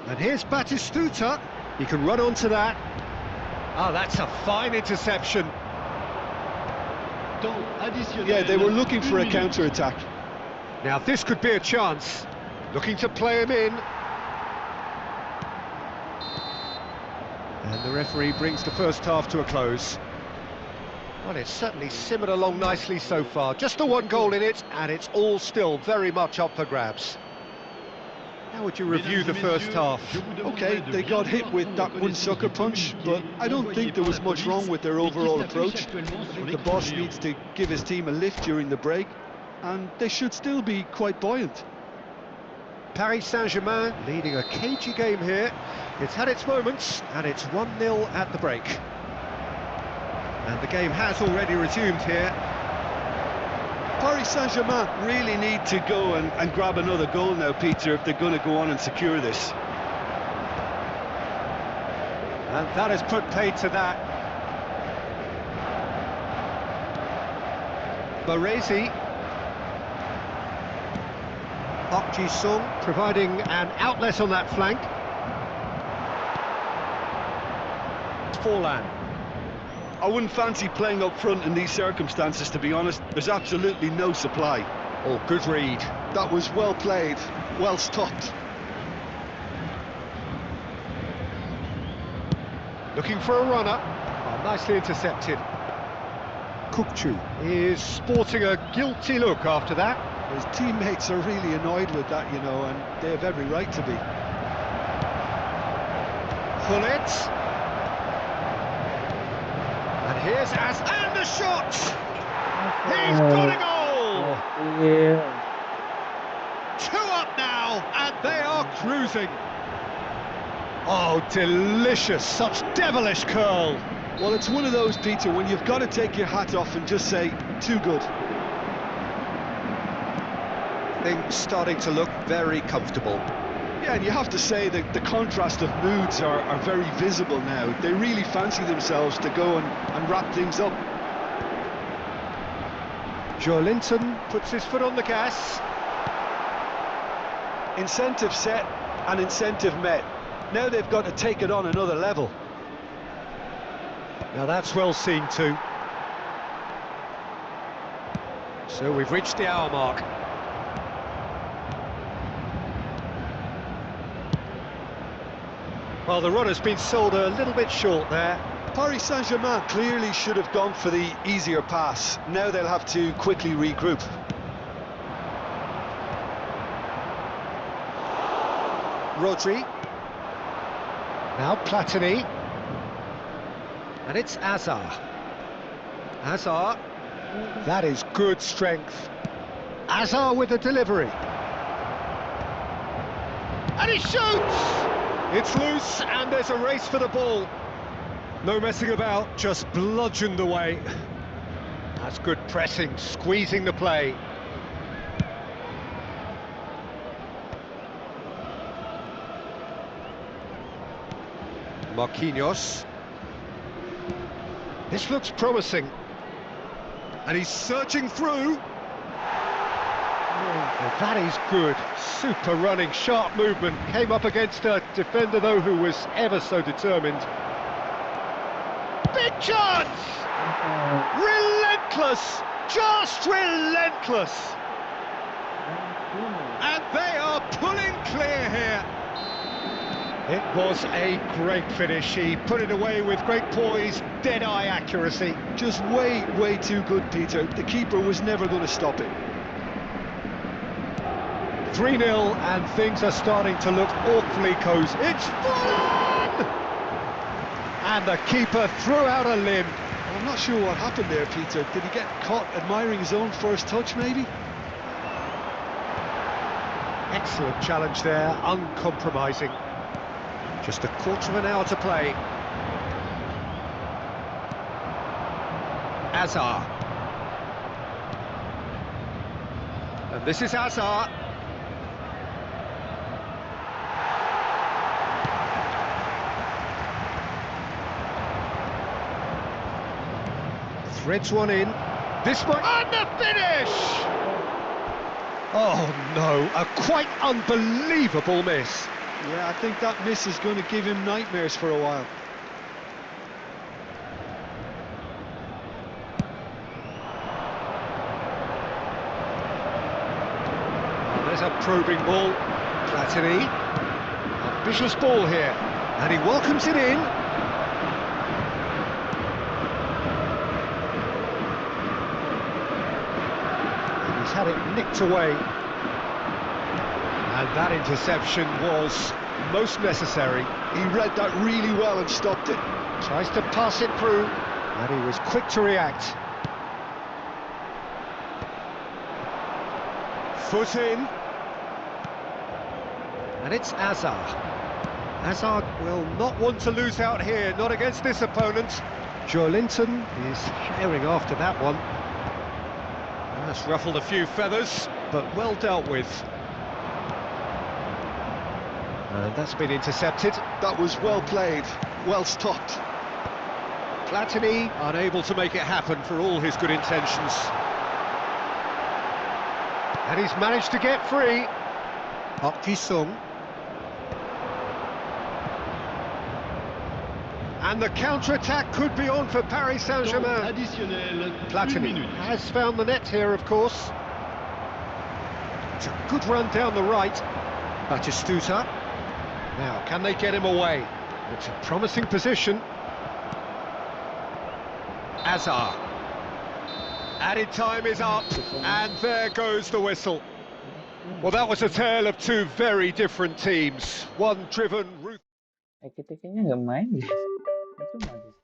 And here's Batistuta. He can run onto that. Oh, that's a fine interception. Yeah, they were looking for a counter-attack. Now this could be a chance. Looking to play him in. And the referee brings the first half to a close. Well, it's certainly simmered along nicely so far. Just the one goal in it, and it's all still very much up for grabs. How would you review the first half? Okay, they got hit with that one sucker punch, but I don't think there was much wrong with their overall approach. I think the boss needs to give his team a lift during the break, and they should still be quite buoyant. Paris Saint-Germain leading a cagey game here. It's had its moments, and it's 1-0 at the break. And the game has already resumed here. Paris Saint-Germain really need to go and grab another goal now, Peter, if they're going to go on and secure this. And that has put paid to that. Baresi. Park Ji-sung providing an outlet on that flank. Forlan. I wouldn't fancy playing up front in these circumstances, to be honest. There's absolutely no supply. Oh, good read. That was well played, well stopped. Looking for a runner. Oh, nicely intercepted. Kukçu is sporting a guilty look after that. His teammates are really annoyed with that, you know, and they have every right to be. Pull it. And here's and the shot! He's got a goal! Yeah. 2 up now, and they are cruising. Oh, delicious, such devilish curl. Well, it's one of those, Peter, when you've got to take your hat off and just say, too good. Things starting to look very comfortable. Yeah, and you have to say that the contrast of moods are very visible now. They really fancy themselves to go and wrap things up. Joelinton puts his foot on the gas. Incentive set and incentive met. Now they've got to take it on another level. Now that's well seen too. So we've reached the hour mark. Well, the run has been sold a little bit short there. Paris Saint-Germain clearly should have gone for the easier pass. Now they'll have to quickly regroup. Rodri. Now Platini. And it's Azar. Azar. That is good strength. Azar with the delivery. And he shoots! It's loose and there's a race for the ball. No messing about, just bludgeoned away. That's good pressing, squeezing the play. Marquinhos. This looks promising. And he's searching through. Oh, that is good. Super running, sharp movement. Came up against a defender, though, who was ever so determined. Big chance! Relentless! Just relentless! And they are pulling clear here. It was a great finish. He put it away with great poise, dead-eye accuracy. Just way too good, Peter. The keeper was never going to stop it. 3-0 and things are starting to look awfully cosy. It's full on! And the keeper threw out a limb. I'm not sure what happened there, Peter. Did he get caught admiring his own first touch, maybe? Excellent challenge there, uncompromising. Just a quarter of an hour to play. Azar. And this is Azar. Threads one in. This one. And the finish! Oh no, a quite unbelievable miss. Yeah, I think that miss is going to give him nightmares for a while. There's a probing ball. Platini. Ambitious ball here. And he welcomes it in. And he's had it nicked away. And that interception was most necessary. He read that really well and stopped it. Tries to pass it through, and he was quick to react. Foot in. And it's Azar. Azar will not want to lose out here, not against this opponent. Joelinton is herring after that one. That's ruffled a few feathers, but well dealt with. And that's been intercepted. That was well played, well stopped. Platini unable to make it happen for all his good intentions. And he's managed to get free. Park Ji-sung. And the counter-attack could be on for Paris Temps Saint-Germain. additionnel, 1 Platini minute. has found the net here, of course. It's a good run down the right. Batistuta. Now, can they get him away? It's a promising position. Azar. Added time is up, and there goes the whistle. Well, that was a tale of two very different teams. One driven, Eke-tekenya nggak main guys. Cuma guys.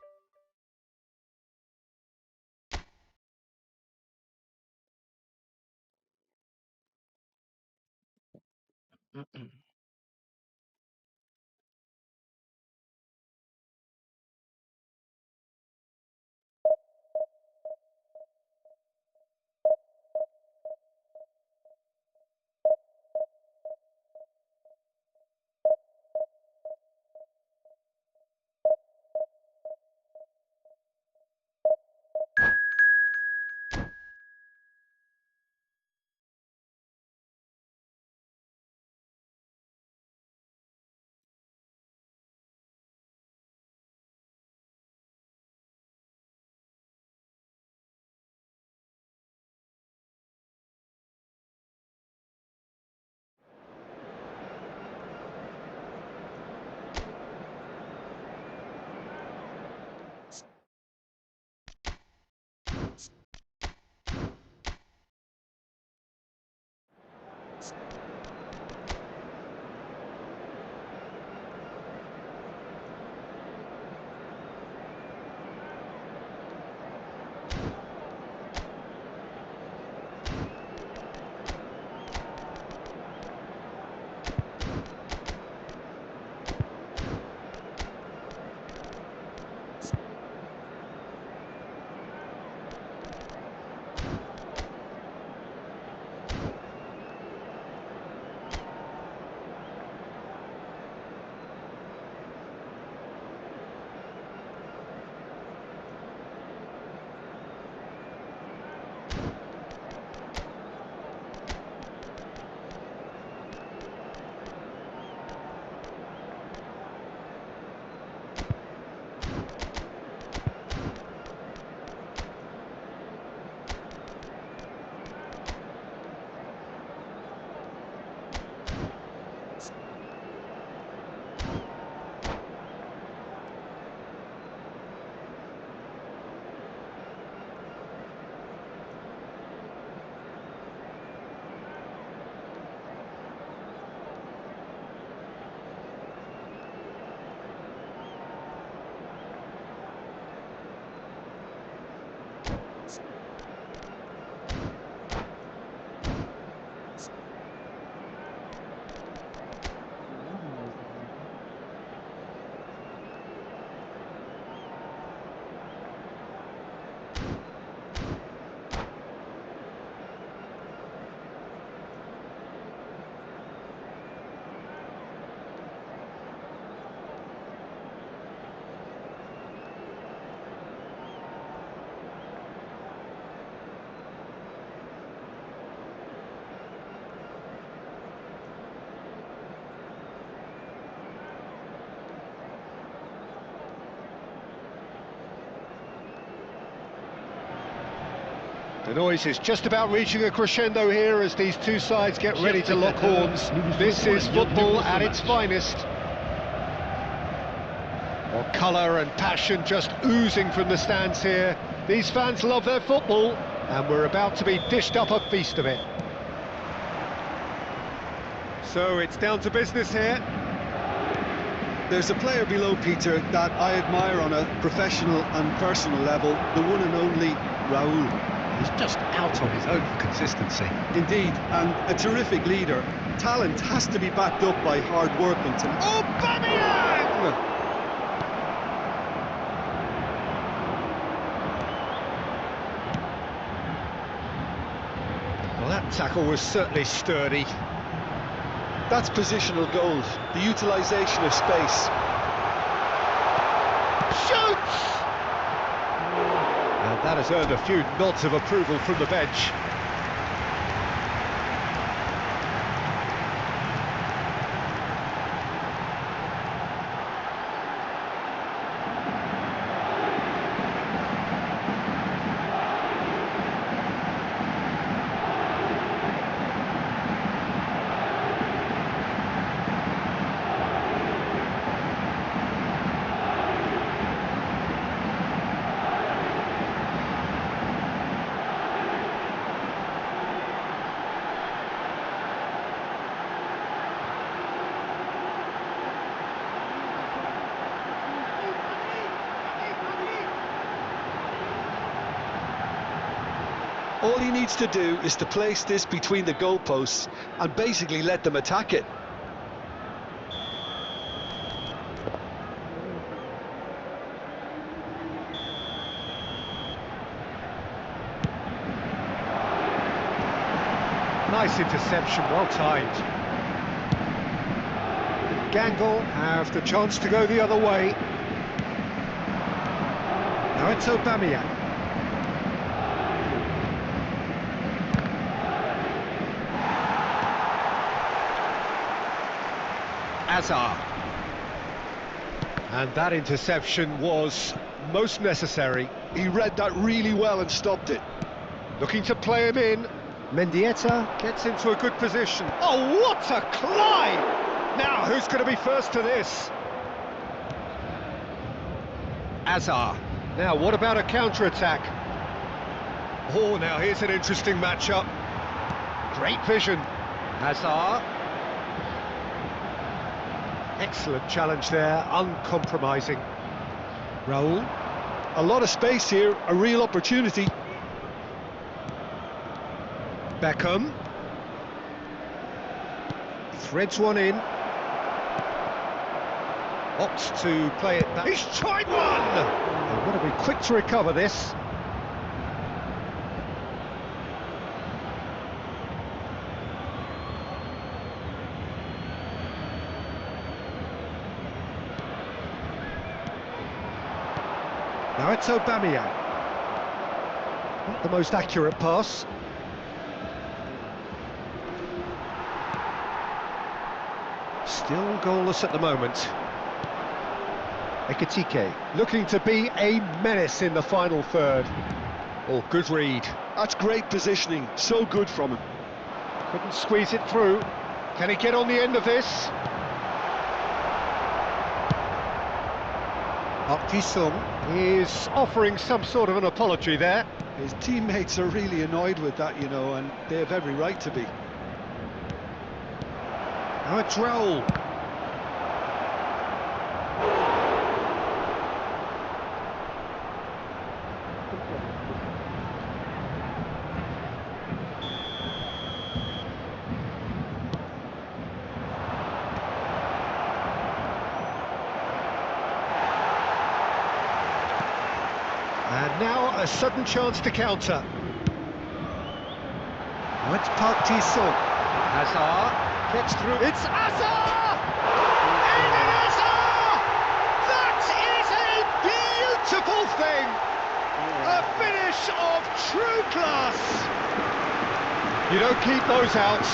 Gimana guys sekarang teh? The noise is just about reaching a crescendo here as these two sides get ready to lock horns. This is football at its finest. Well, colour and passion just oozing from the stands here. These fans love their football, and we're about to be dished up a feast of it. So it's down to business here. There's a player below, Peter, that I admire on a professional and personal level, the one and only Raul. He's just out on his own for consistency. Indeed, and a terrific leader. Talent has to be backed up by hard work and Aubameyang! Well, that tackle was certainly sturdy. That's positional goals, the utilisation of space. Shoots! And that has earned a few nods of approval from the bench. All he needs to do is to place this between the goalposts and basically let them attack it. Nice interception, well timed. Gangle have the chance to go the other way. Now it's Aubameyang. Hazard. And that interception was most necessary. He read that really well and stopped it. Looking to play him in. Mendieta gets into a good position. Oh, what a climb! Now, who's going to be first to this? Hazard. Now, what about a counter-attack? Oh, now here's an interesting matchup. Great vision. Hazard. Excellent challenge there, uncompromising. Raul. A lot of space here, a real opportunity. Beckham. Threads one in. Opts to play it back. He's tried one! They've got to be quick to recover this. Now it's Aubameyang. Not the most accurate pass. Still goalless at the moment. Ekitike looking to be a menace in the final third. Oh, good read. That's great positioning, so good from him. Couldn't squeeze it through. Can he get on the end of this? Park Ji-sung is offering some sort of an apology there. His teammates are really annoyed with that, you know, and they have every right to be. Now it's Raul. And now a sudden chance to counter. Now it's Park Ji-sung. Hazard gets through. It's Hazard! Eden Hazard! That is a beautiful thing! A finish of true class! You don't keep those out.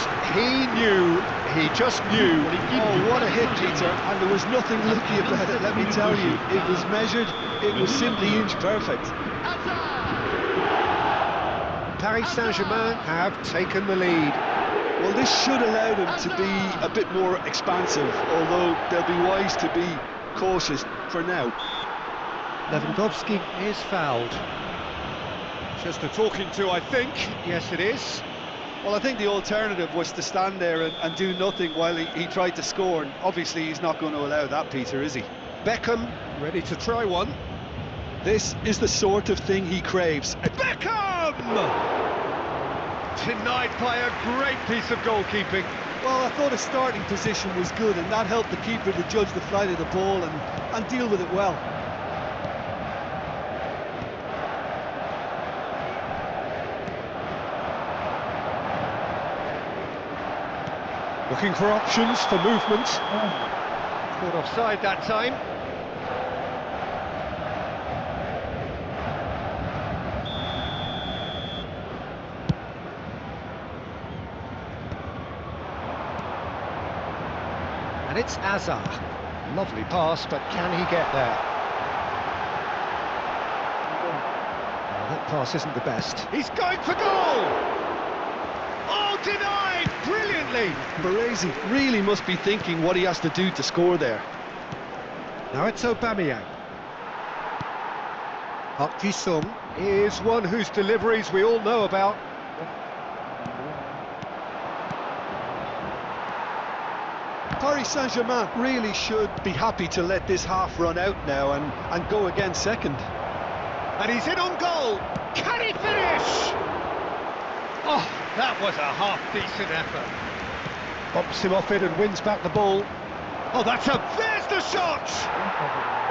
He just knew. Oh, what a hit, Peter, and there was nothing lucky about it, let me tell you. It was measured, it was simply inch perfect. Paris Saint-Germain have taken the lead. Well, this should allow them to be a bit more expansive, although they'll be wise to be cautious for now. Lewandowski is fouled. Just a talking to, I think. Yes, it is. Well, I think the alternative was to stand there and do nothing while he tried to score, and obviously he's not going to allow that, Peter, is he? Beckham ready to try one. This is the sort of thing he craves. Beckham! Denied by a great piece of goalkeeping. Well, I thought his starting position was good, and that helped the keeper to judge the flight of the ball and deal with it well. Looking for options for movement. Caught offside that time. And it's Hazard. Lovely pass, but can he get there? Oh, that pass isn't the best. He's going for goal! Oh, denied! Brilliantly! Baresi really must be thinking what he has to do to score there. Now it's Aubameyang. Park Ji-sung is one whose deliveries we all know about. Paris Saint-Germain really should be happy to let this half run out now and go again second. And he's in on goal. Can he finish? Oh, that was a half-decent effort. Bumps him off it and wins back the ball. Oh, there's the shot!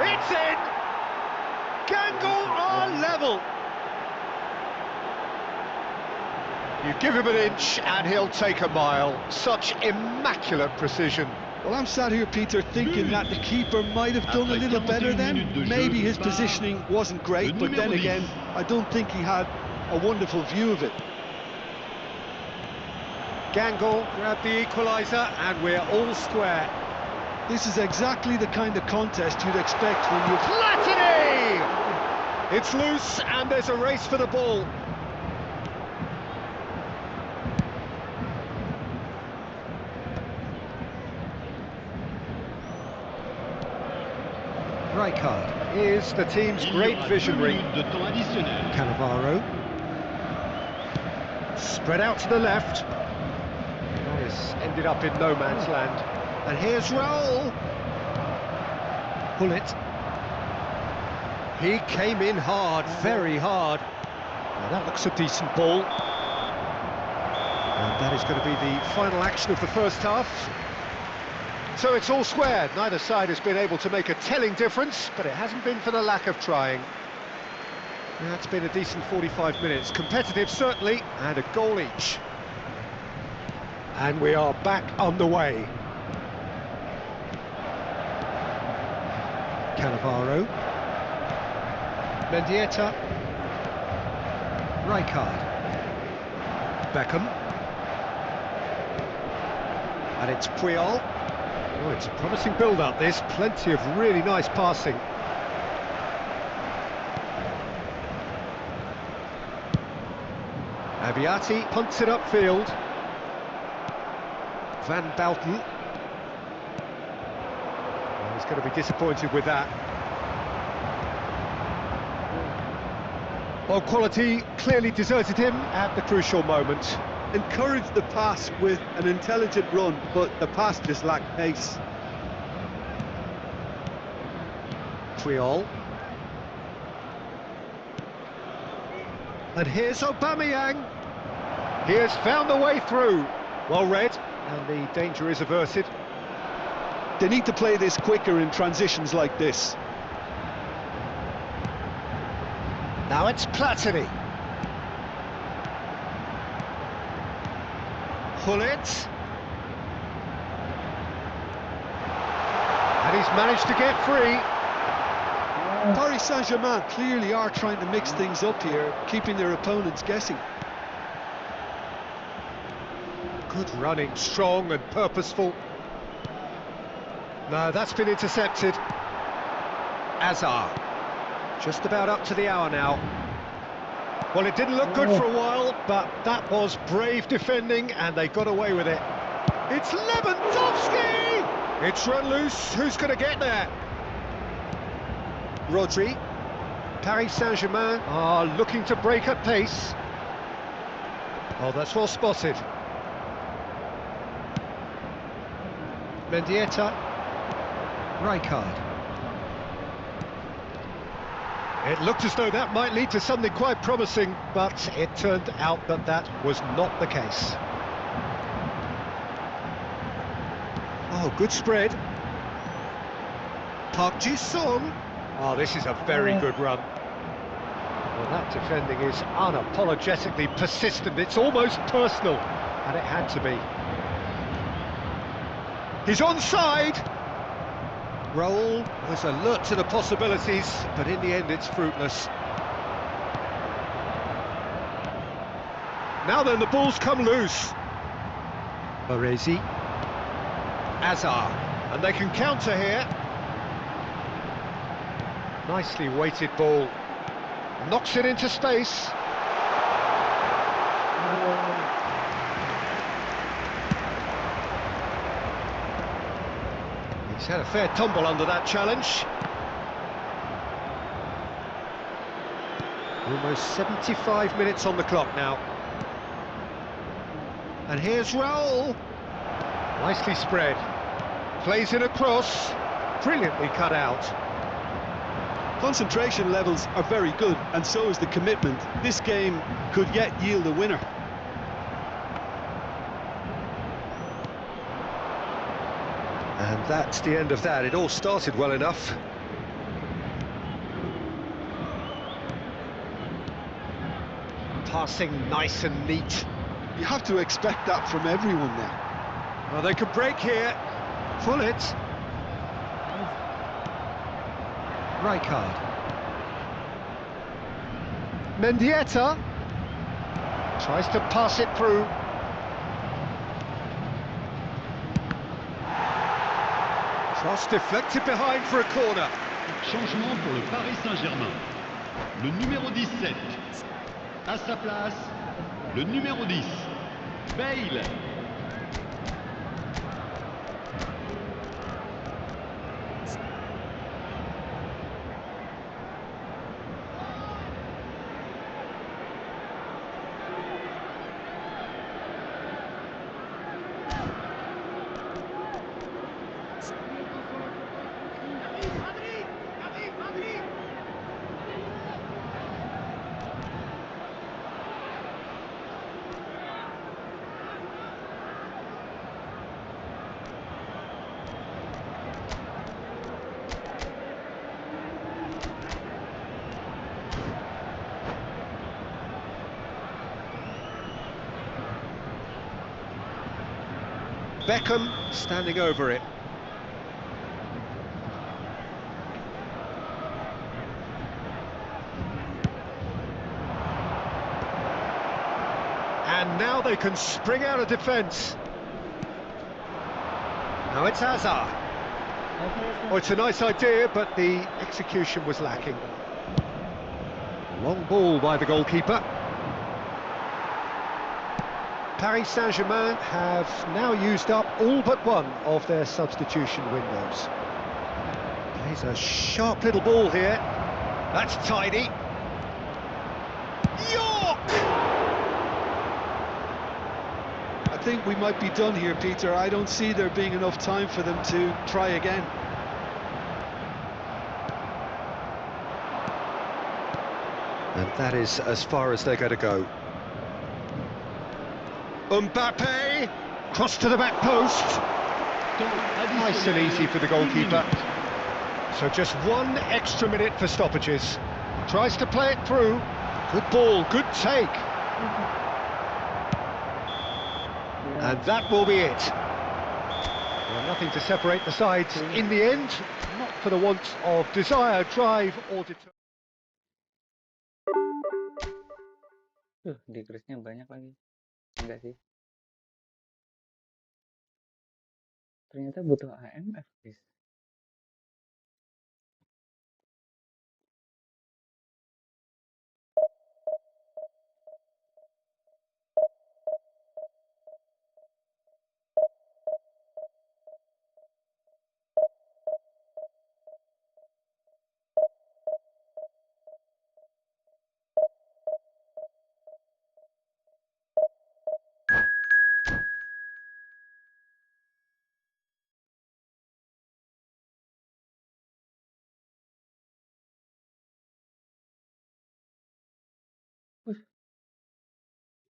It's in! Gangle are level! You give him an inch and he'll take a mile. Such immaculate precision. Well, I'm sat here, Peter, thinking that the keeper might have done a little better then. Maybe his positioning wasn't great, but then again, I don't think he had a wonderful view of it. Gangle grabbed the equaliser and we're all square. This is exactly the kind of contest you'd expect when you... Platini! It's loose and there's a race for the ball. Rijkaard is the team's great visionary. Cannavaro. Spread out to the left. That has ended up in no man's land. And here's Raul. Bullet. He came in hard, very hard. Now that looks a decent ball. And that is going to be the final action of the first half. So it's all square. Neither side has been able to make a telling difference, but it hasn't been for the lack of trying. That's been a decent 45 minutes. Competitive, certainly, and a goal each. And we are back underway. Cannavaro. Mendieta. Rijkaard. Beckham. And it's Puyol. Oh, it's a promising build-up, this. Plenty of really nice passing. Abiati punts it upfield. Van Bouten. Oh, he's going to be disappointed with that. Well, quality clearly deserted him at the crucial moment. Encouraged the pass with an intelligent run, but the pass just lacked pace. Puyol. And here's Aubameyang. He has found the way through. Well read, and the danger is averted. They need to play this quicker in transitions like this. Now it's Platini. Hullet. And he's managed to get free. Paris Saint-Germain clearly are trying to mix things up here, keeping their opponents guessing. Good running, strong and purposeful. No, that's been intercepted. Azar. Just about up to the hour now. Well, it didn't look good for a while, but that was brave defending, and they got away with it. It's Lewandowski! It's run loose. Who's going to get there? Rodri. Paris Saint-Germain are looking to break at pace. Oh, that's well spotted. Mendieta. Rijkaard. It looked as though that might lead to something quite promising, but it turned out that that was not the case. Oh, good spread. Park Ji-sung. Oh, this is a very good run. Well, that defending is unapologetically persistent. It's almost personal, and it had to be. He's onside. Raul was alert to the possibilities, but in the end it's fruitless. Now then, the ball's come loose. Baresi. Azar. And they can counter here. Nicely weighted ball. Knocks it into space. He's had a fair tumble under that challenge. Almost 75 minutes on the clock now. And here's Raul. Nicely spread. Plays in a cross. Brilliantly cut out. Concentration levels are very good, and so is the commitment. This game could yet yield a winner. And that's the end of that. It all started well enough. Passing nice and neat. You have to expect that from everyone now. Well, they could break here. Full it. Rijkaard. Mendieta tries to pass it through. Cross deflected behind for a corner. Changement pour le Paris Saint-Germain. Le numéro 17. À sa place, le numéro 10. Bale. Beckham standing over it. And now they can spring out of defence. Now it's Hazard. Oh, it's a nice idea, but the execution was lacking. Long ball by the goalkeeper. Paris Saint-Germain have now used up all but one of their substitution windows. Plays a sharp little ball here. That's tidy. York! I think we might be done here, Peter. I don't see there being enough time for them to try again. And that is as far as they're going to go. Mbappe, cross to the back post. Nice and easy for the goalkeeper. So just one extra minute for stoppages. Tries to play it through. Good ball, good take. And that will be it. Well, nothing to separate the sides in the end, not for the want of desire, drive or determination. Decrease-nya banyak lagi. Enggak sih. Ternyata butuh AMF, guys.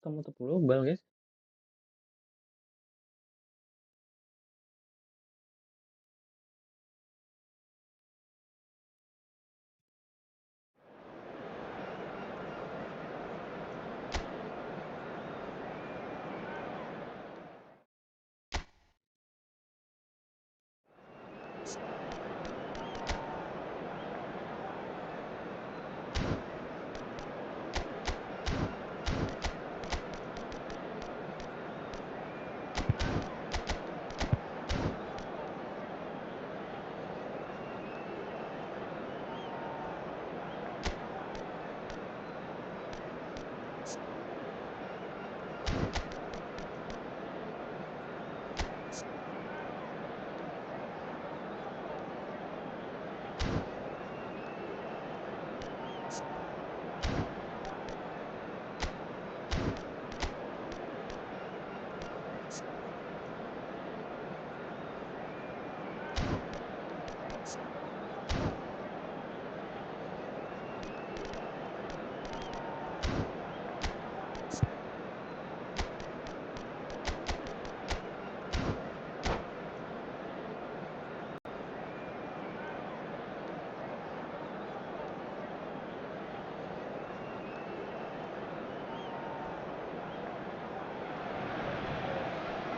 Kamu tuh global, guys.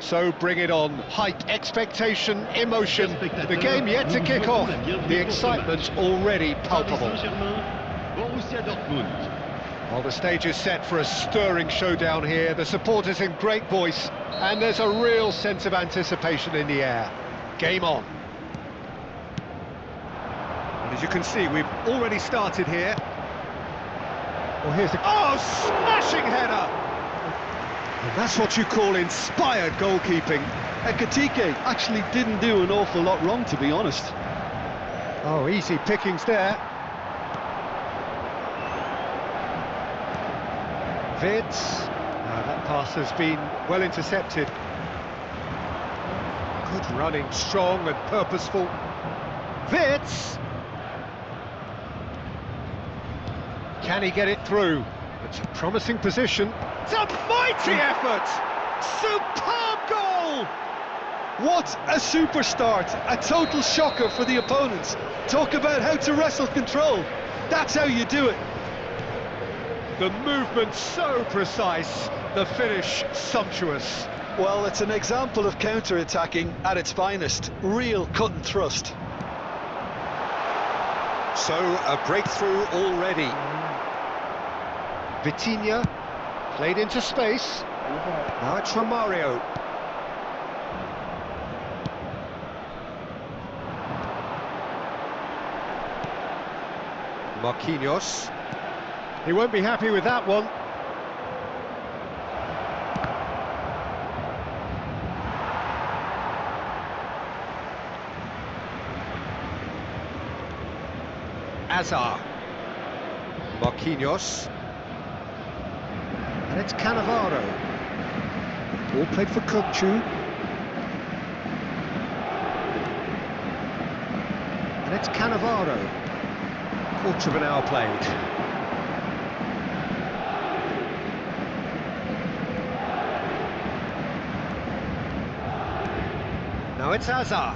So bring it on. Hype, expectation, emotion. The game yet to kick off. The excitement already palpable. Borussia Dortmund. Well, the stage is set for a stirring showdown here. The supporters in great voice, and there's a real sense of anticipation in the air. Game on. And as you can see, we've already started here. Well, here's the... Oh, smashing header! And that's what you call inspired goalkeeping. Ekitike actually didn't do an awful lot wrong, to be honest. Oh, easy pickings there. Vitz. Now that pass has been well intercepted. Good running, strong and purposeful. Vitz. Can he get it through? It's a promising position. It's a mighty effort! Superb goal! What a super start! A total shocker for the opponents. Talk about how to wrestle control. That's how you do it. The movement so precise, the finish sumptuous. Well, it's an example of counter-attacking at its finest. Real cut and thrust. So, a breakthrough already. Vitinha played into space. Now it's Romario. Marquinhos. He won't be happy with that one. Azar. Marquinhos. And it's Cannavaro. All played for Kukcu. And it's Cannavaro. Quarter of an hour played. Now it's Azar.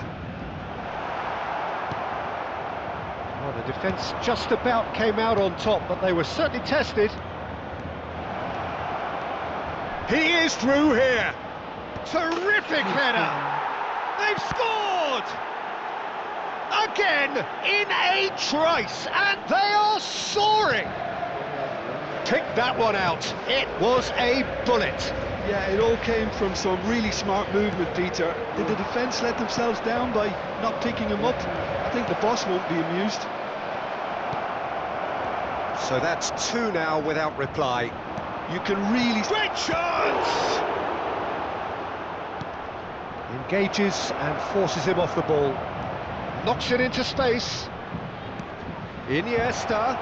Well, the defence just about came out on top, but they were certainly tested. He is through here. Terrific header. They've scored! Again, in a trice, and they are soaring! Pick that one out. It was a bullet. Yeah, it all came from some really smart movement, Peter. Did the defence let themselves down by not picking him up? I think the boss won't be amused. So that's two now without reply. You can really... Great chance! Engages and forces him off the ball. Knocks it into space. Iniesta.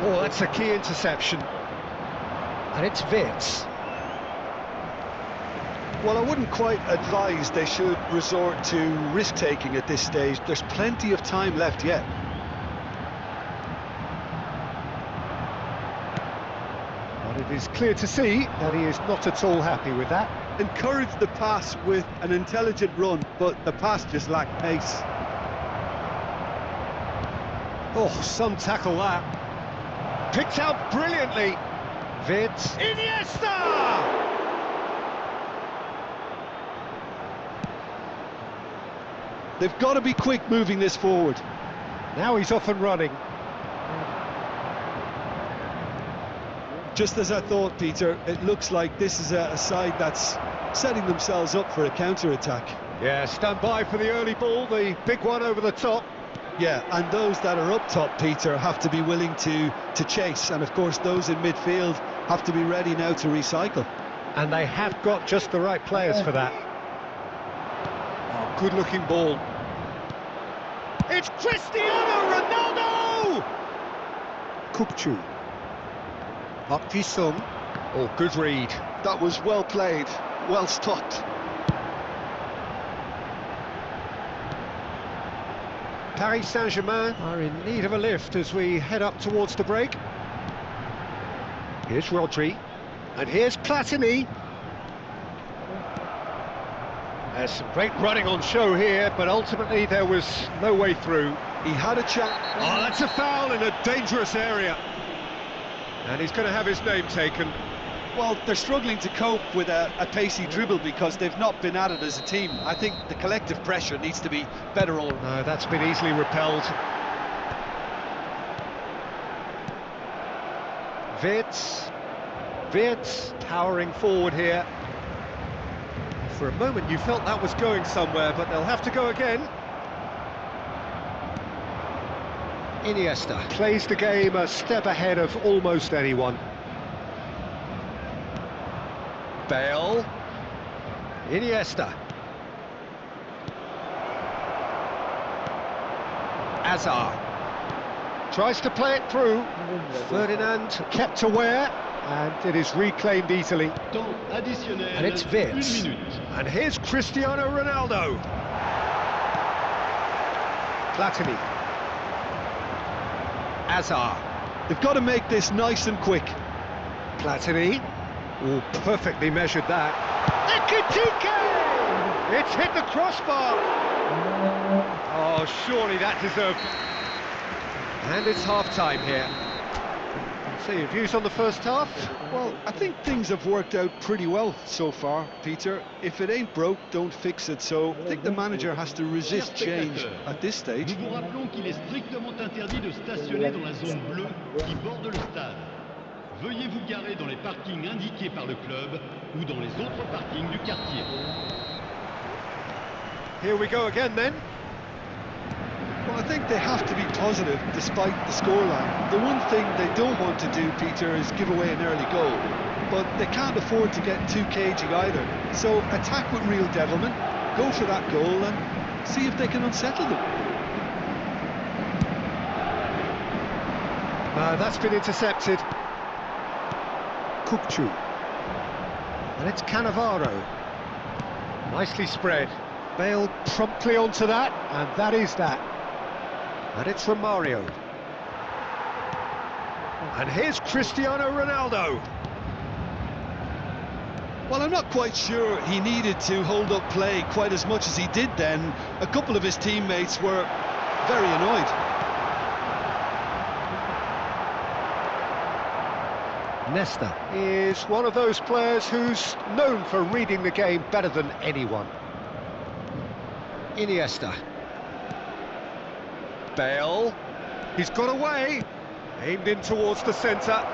Oh, that's a key interception. And it's Vitz. Well, I wouldn't quite advise they should resort to risk-taking at this stage. There's plenty of time left yet. But it is clear to see that he is not at all happy with that. Encourage the pass with an intelligent run, but the pass just lacked pace. Oh, some tackle that. Picked out brilliantly. Vitz. Iniesta! They've got to be quick moving this forward. Now he's off and running. Just as I thought, Peter, it looks like this is a side that's setting themselves up for a counter-attack. Yeah, stand by for the early ball, the big one over the top. Yeah, and those that are up top, Peter, have to be willing to chase. And, of course, those in midfield have to be ready now to recycle. And they have got just the right players for that. Oh, good-looking ball. It's Cristiano Ronaldo! Kukcu. Park Ji-sung. Oh, good read. That was well played, well stopped. Paris Saint-Germain are in need of a lift as we head up towards the break. Here's Rodri, and here's Platini. There's some great running on show here, but ultimately there was no way through. He had a chance. Oh, that's a foul in a dangerous area. And he's going to have his name taken. Well, they're struggling to cope with a pacey dribble because they've not been at it as a team. I think the collective pressure needs to be better all around. No, that's been easily repelled. Wirtz powering forward here. For a moment you felt that was going somewhere, but they'll have to go again. Iniesta plays the game a step ahead of almost anyone. Bale. Iniesta. Hazard. Tries to play it through. Ferdinand kept aware, and it is reclaimed easily. Temps additionnel, And it's Wirtz. 1 minute. And here's Cristiano Ronaldo. Platini. Hazard. They've got to make this nice and quick. Platini. Oh, perfectly measured that. Ekitike! It's hit the crossbar. Oh, surely that deserved. And it's half-time here. So your views on the first half? Well, I think things have worked out pretty well so far, Peter. If it ain't broke, don't fix it. So I think the manager has to resist change at this stage. Nous vous rappelons qu'il est strictement interdit de stationner dans la zone bleue qui borde le stade. Veuillez vous garer dans les parkings indiqués par le club ou dans les autres parkings du quartier. Here we go again then. Well, I think they have to be positive despite the scoreline. The one thing they don't want to do, Peter, is give away an early goal. But they can't afford to get too cagey either. So attack with real devilment, go for that goal and see if they can unsettle them. That's been intercepted. Kukcu. And it's Cannavaro. Nicely spread. Bale promptly onto that, and that is that. And it's Romario. And here's Cristiano Ronaldo. Well, I'm not quite sure he needed to hold up play quite as much as he did then. A couple of his teammates were very annoyed. Nesta is one of those players who's known for reading the game better than anyone. Iniesta. Bale. He's got away. Aimed in towards the centre.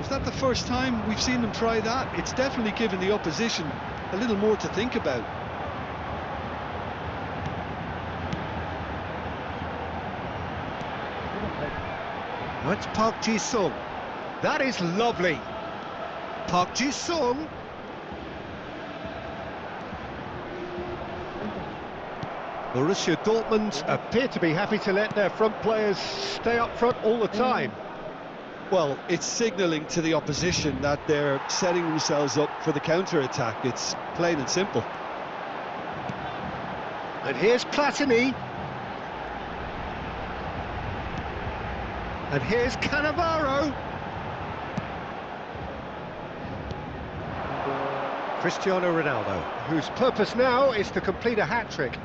Is that the first time we've seen them try that? It's definitely given the opposition a little more to think about. That's Park Ji-sung. That is lovely. Park Ji-sung. Borussia Dortmund appear to be happy to let their front players stay up front all the time. Well, it's signalling to the opposition that they're setting themselves up for the counter-attack. It's plain and simple. And here's Platini. And here's Cannavaro. Cristiano Ronaldo, whose purpose now is to complete a hat-trick.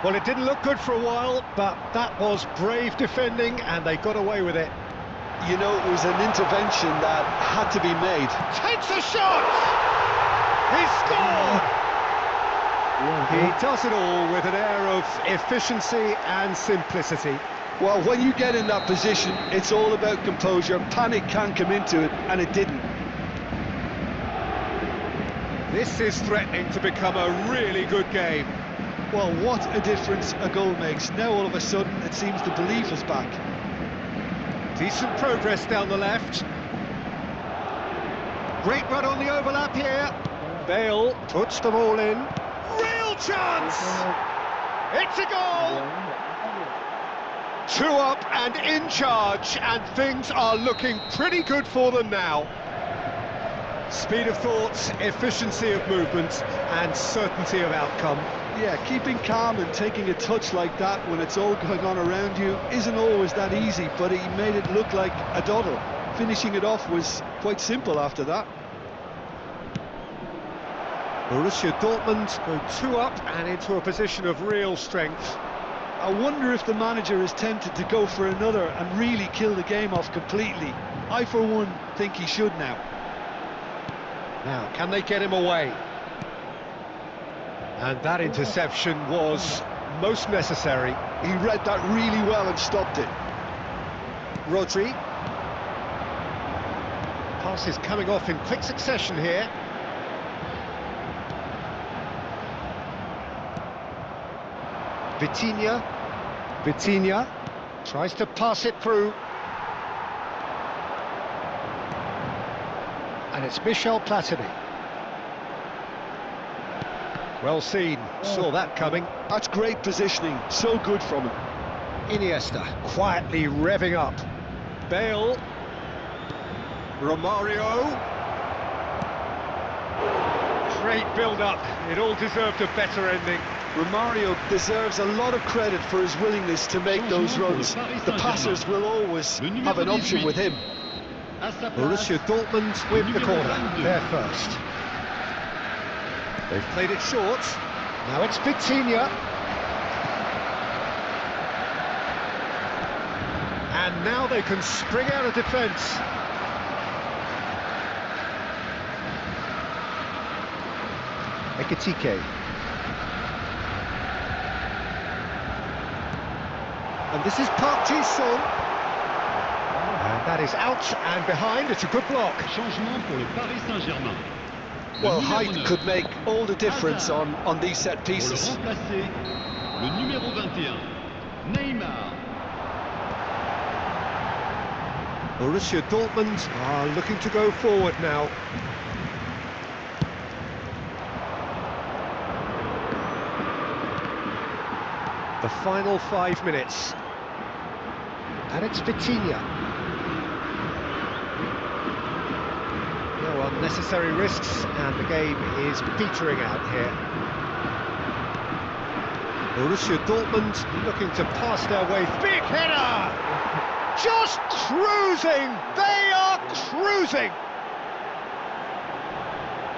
Well, it didn't look good for a while, but that was brave defending, and they got away with it. You know, it was an intervention that had to be made. Takes a shot! He scored! He does it all with an air of efficiency and simplicity. Well, when you get in that position, it's all about composure. Panic can come into it, and it didn't. This is threatening to become a really good game. Well, what a difference a goal makes. Now all of a sudden it seems the belief is back. Decent progress down the left. Great run on the overlap here. Bale puts them all in. Real chance! It's a goal! 2 up and in charge, and things are looking pretty good for them now. Speed of thought, efficiency of movement, and certainty of outcome. Yeah, keeping calm and taking a touch like that when it's all going on around you isn't always that easy, but he made it look like a doddle. Finishing it off was quite simple after that. Borussia Dortmund go 2 up and into a position of real strength. I wonder if the manager is tempted to go for another and really kill the game off completely. I, for one, think he should now. Now, can they get him away? And that interception was most necessary. He read that really well and stopped it. Rodri. Pass is coming off in quick succession here. Vitinha tries to pass it through. And it's Michel Platini. Well seen, saw that coming. That's great positioning, so good from him. Iniesta quietly revving up. Bale. Romario. Great build-up, it all deserved a better ending. Romario deserves a lot of credit for his willingness to make those runs. The passers will always have an option with him. Borussia Dortmund win the corner, they're first. They've played it short. Now it's Vitinha. And now they can spring out of defence. Ekitike. And this is Park Ji-sung. And that is out and behind. It's a good block. Changement pour le Paris Saint-Germain. Well, height could make all the difference on these set Pour le pieces. remplacer, le numéro 21, Neymar. Borussia Dortmund are looking to go forward now. The final 5 minutes. And it's Vitinha. No unnecessary risks, and the game is petering out here. Borussia Dortmund looking to pass their way. Big header! Just cruising! They are cruising!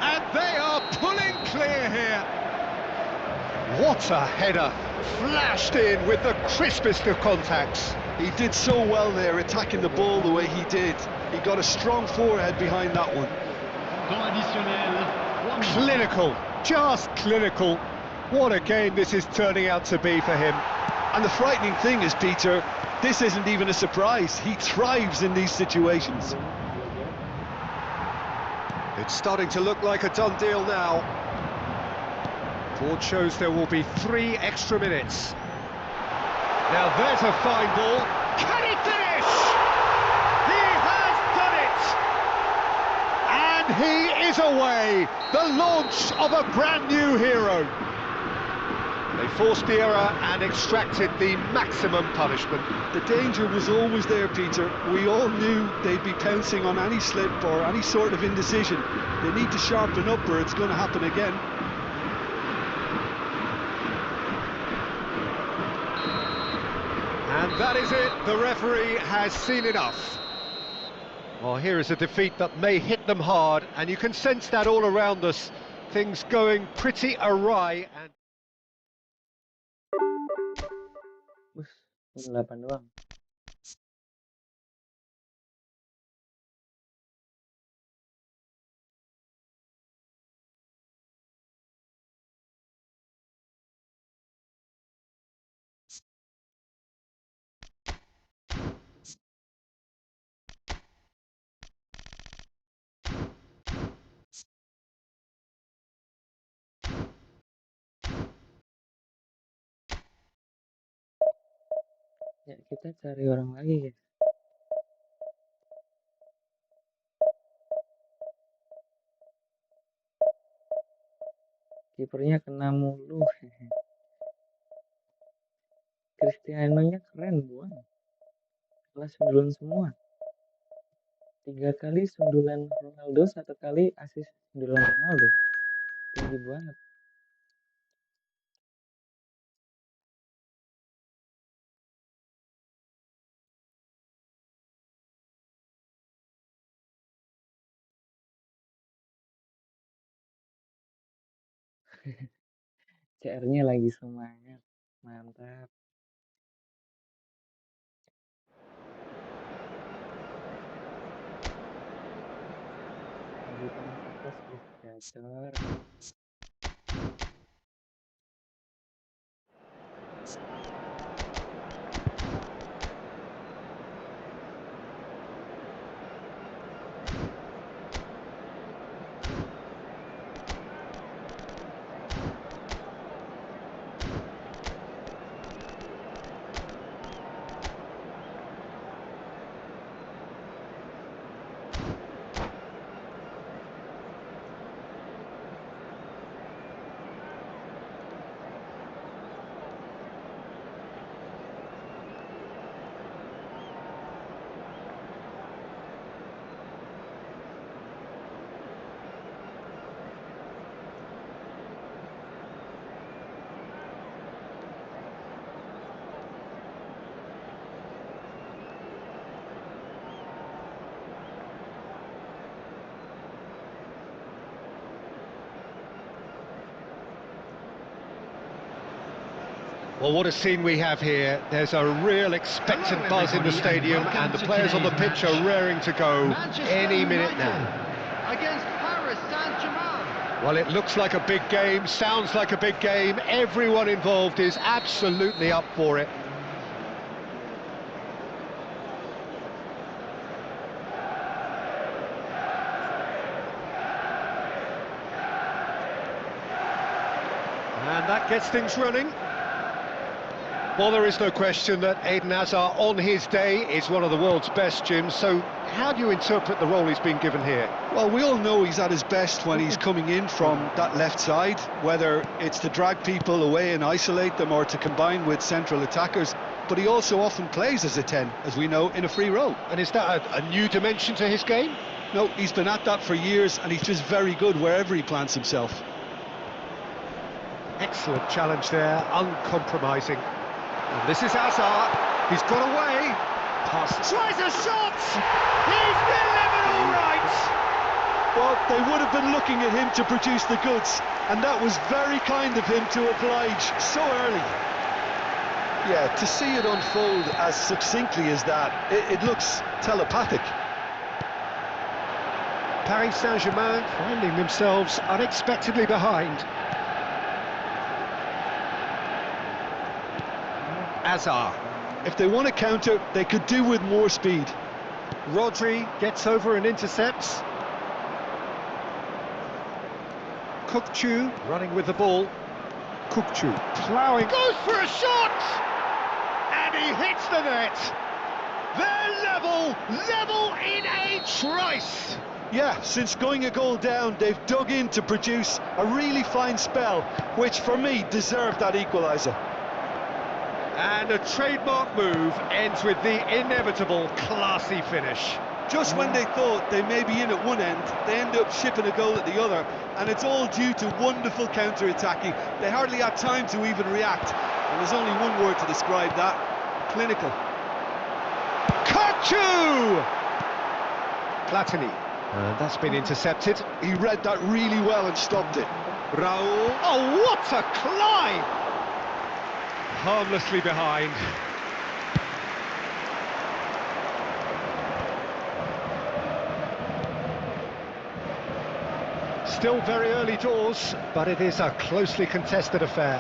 And they are pulling clear here. What a header! Flashed in with the crispest of contacts. He did so well there, attacking the ball the way he did. He got a strong forehead behind that one. Temps additionnel. Clinical, just clinical. What a game this is turning out to be for him. And the frightening thing is, Peter, this isn't even a surprise. He thrives in these situations. It's starting to look like a done deal now. Board shows there will be 3 extra minutes. Now there's a fine ball. Can he finish? He has done it! And he is away. The launch of a brand new hero. They forced the error and extracted the maximum punishment. The danger was always there, Peter. We all knew they'd be pouncing on any slip or any sort of indecision. They need to sharpen up or it's going to happen again. And that is it, the referee has seen enough. Well, here is a defeat that may hit them hard, and you can sense that all around us. Things going pretty awry. And Bus, 8 doang. Ya, kita cari orang lagi, guys. Kipernya kena mulu. Cristiano-nya keren, buang. Kelas sundulan semua. 3 kali sundulan Ronaldo, 1 kali asis sundulan Ronaldo. Tinggi banget. CR-nya lagi semangat. Mantap. di paling atas gitu gacor. Well, what a scene we have here. There's a real expectant Hello, buzz in the everybody, and stadium, welcome and the to players on the today's pitch match. are raring to go Manchester any minute United now. against Paris Saint-Germain. Well, it looks like a big game, sounds like a big game. Everyone involved is absolutely up for it. And that gets things running. Well, there is no question that Eden Hazard on his day is one of the world's best, Jim. So how do you interpret the role he's been given here? Well, we all know he's at his best when he's coming in from that left side, whether it's to drag people away and isolate them or to combine with central attackers. But he also often plays as a 10, as we know, in a free role. And is that a new dimension to his game? No, he's been at that for years, and he's just very good wherever he plants himself. Excellent challenge there, uncompromising. And this is Hazard. He's got away. Pass. Tries a shot. He's delivered all right. Well, they would have been looking at him to produce the goods, and that was very kind of him to oblige so early. Yeah, to see it unfold as succinctly as that, it looks telepathic. Paris Saint-Germain finding themselves unexpectedly behind. Hazard. If they want to counter, they could do with more speed. Rodri gets over and intercepts. Kukçu running with the ball. Kukçu ploughing, goes for a shot! And he hits the net! They're level in a trice! Yeah, since going a goal down, they've dug in to produce a really fine spell, which for me deserved that equaliser. And a trademark move ends with the inevitable classy finish. Just when they thought they may be in at one end, they end up shipping a goal at the other, and it's all due to wonderful counter-attacking. They hardly had time to even react, and there's only one word to describe that: clinical. Kukçu! Platini. And that's been intercepted. He read that really well and stopped it. Raul. Oh, what a climb! Harmlessly behind. Still very early doors, but it is a closely contested affair.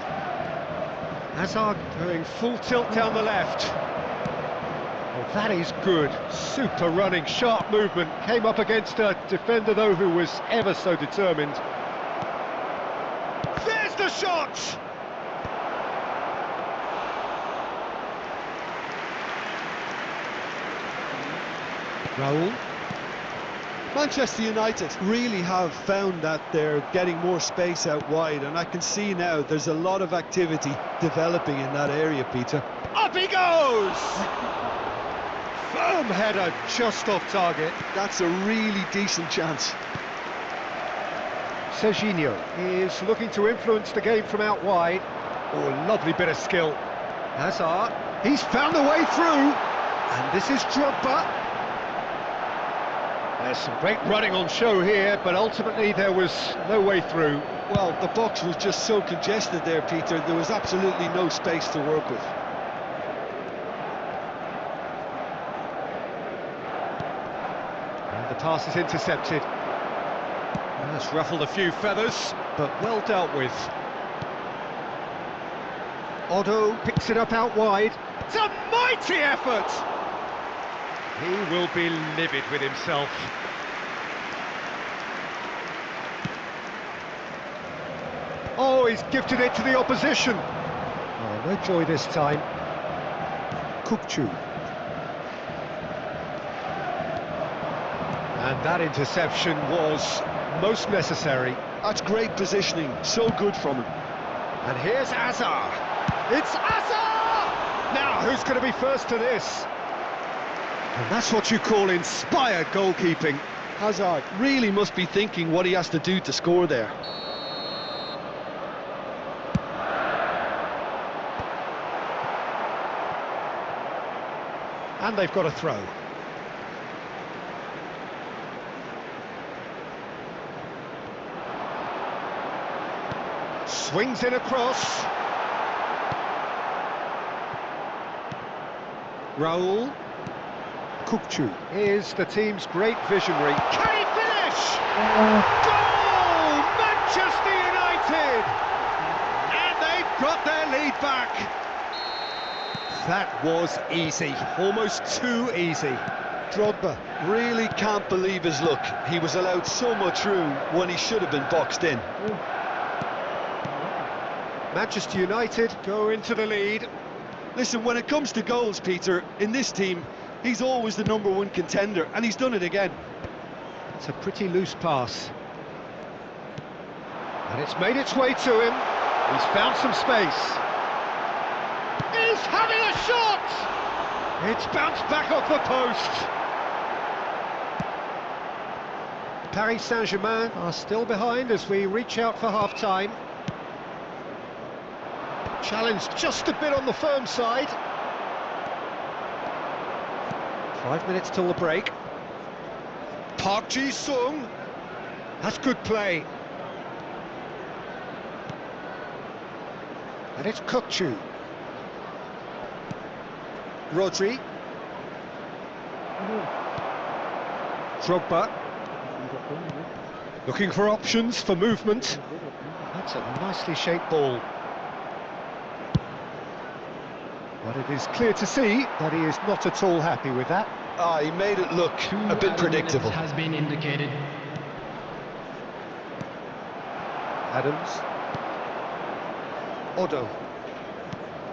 Hazard going full tilt down the left. Oh, that is good. Super running, sharp movement. Came up against a defender, though, who was ever so determined. There's the shot! Raul. Manchester United really have found that they're getting more space out wide, and I can see now there's a lot of activity developing in that area, Peter. Up he goes! Firm header, just off target. That's a really decent chance. Serginho is looking to influence the game from out wide. Oh, lovely bit of skill. Hazard, he's found a way through. And this is Drogba. There's some great running on show here, but ultimately there was no way through. Well, the box was just so congested there, Peter. There was absolutely no space to work with. And the pass is intercepted. That's ruffled a few feathers, but well dealt with. Otto picks it up out wide. It's a mighty effort! He will be livid with himself. Oh, he's gifted it to the opposition. Oh, no joy this time. Kukcu. And that interception was most necessary. That's great positioning, so good from him. And here's Azar. It's Azar! Now, who's going to be first to this? And that's what you call inspired goalkeeping. Hazard really must be thinking what he has to do to score there. And they've got a throw. Swings in across. Raul. Kukcu is the team's great visionary. Can he finish? Goal! Manchester United! And they've got their lead back. That was easy, almost too easy. Drogba really can't believe his luck. He was allowed so much room when he should have been boxed in. Manchester United go into the lead. Listen, when it comes to goals, Peter, in this team, he's always the #1 contender, and he's done it again. It's a pretty loose pass. And it's made its way to him. He's found some space. He's having a shot! It's bounced back off the post. Paris Saint-Germain are still behind as we reach out for half-time. Challenged just a bit on the firm side. 5 minutes till the break. Park Ji-sung. That's good play. And it's Kukcu. Rodri. Drogba. Looking for options for movement. That's a nicely shaped ball. But it is clear to see that he is not at all happy with that. He made it look a bit predictable. Has been indicated. Adams. Otto.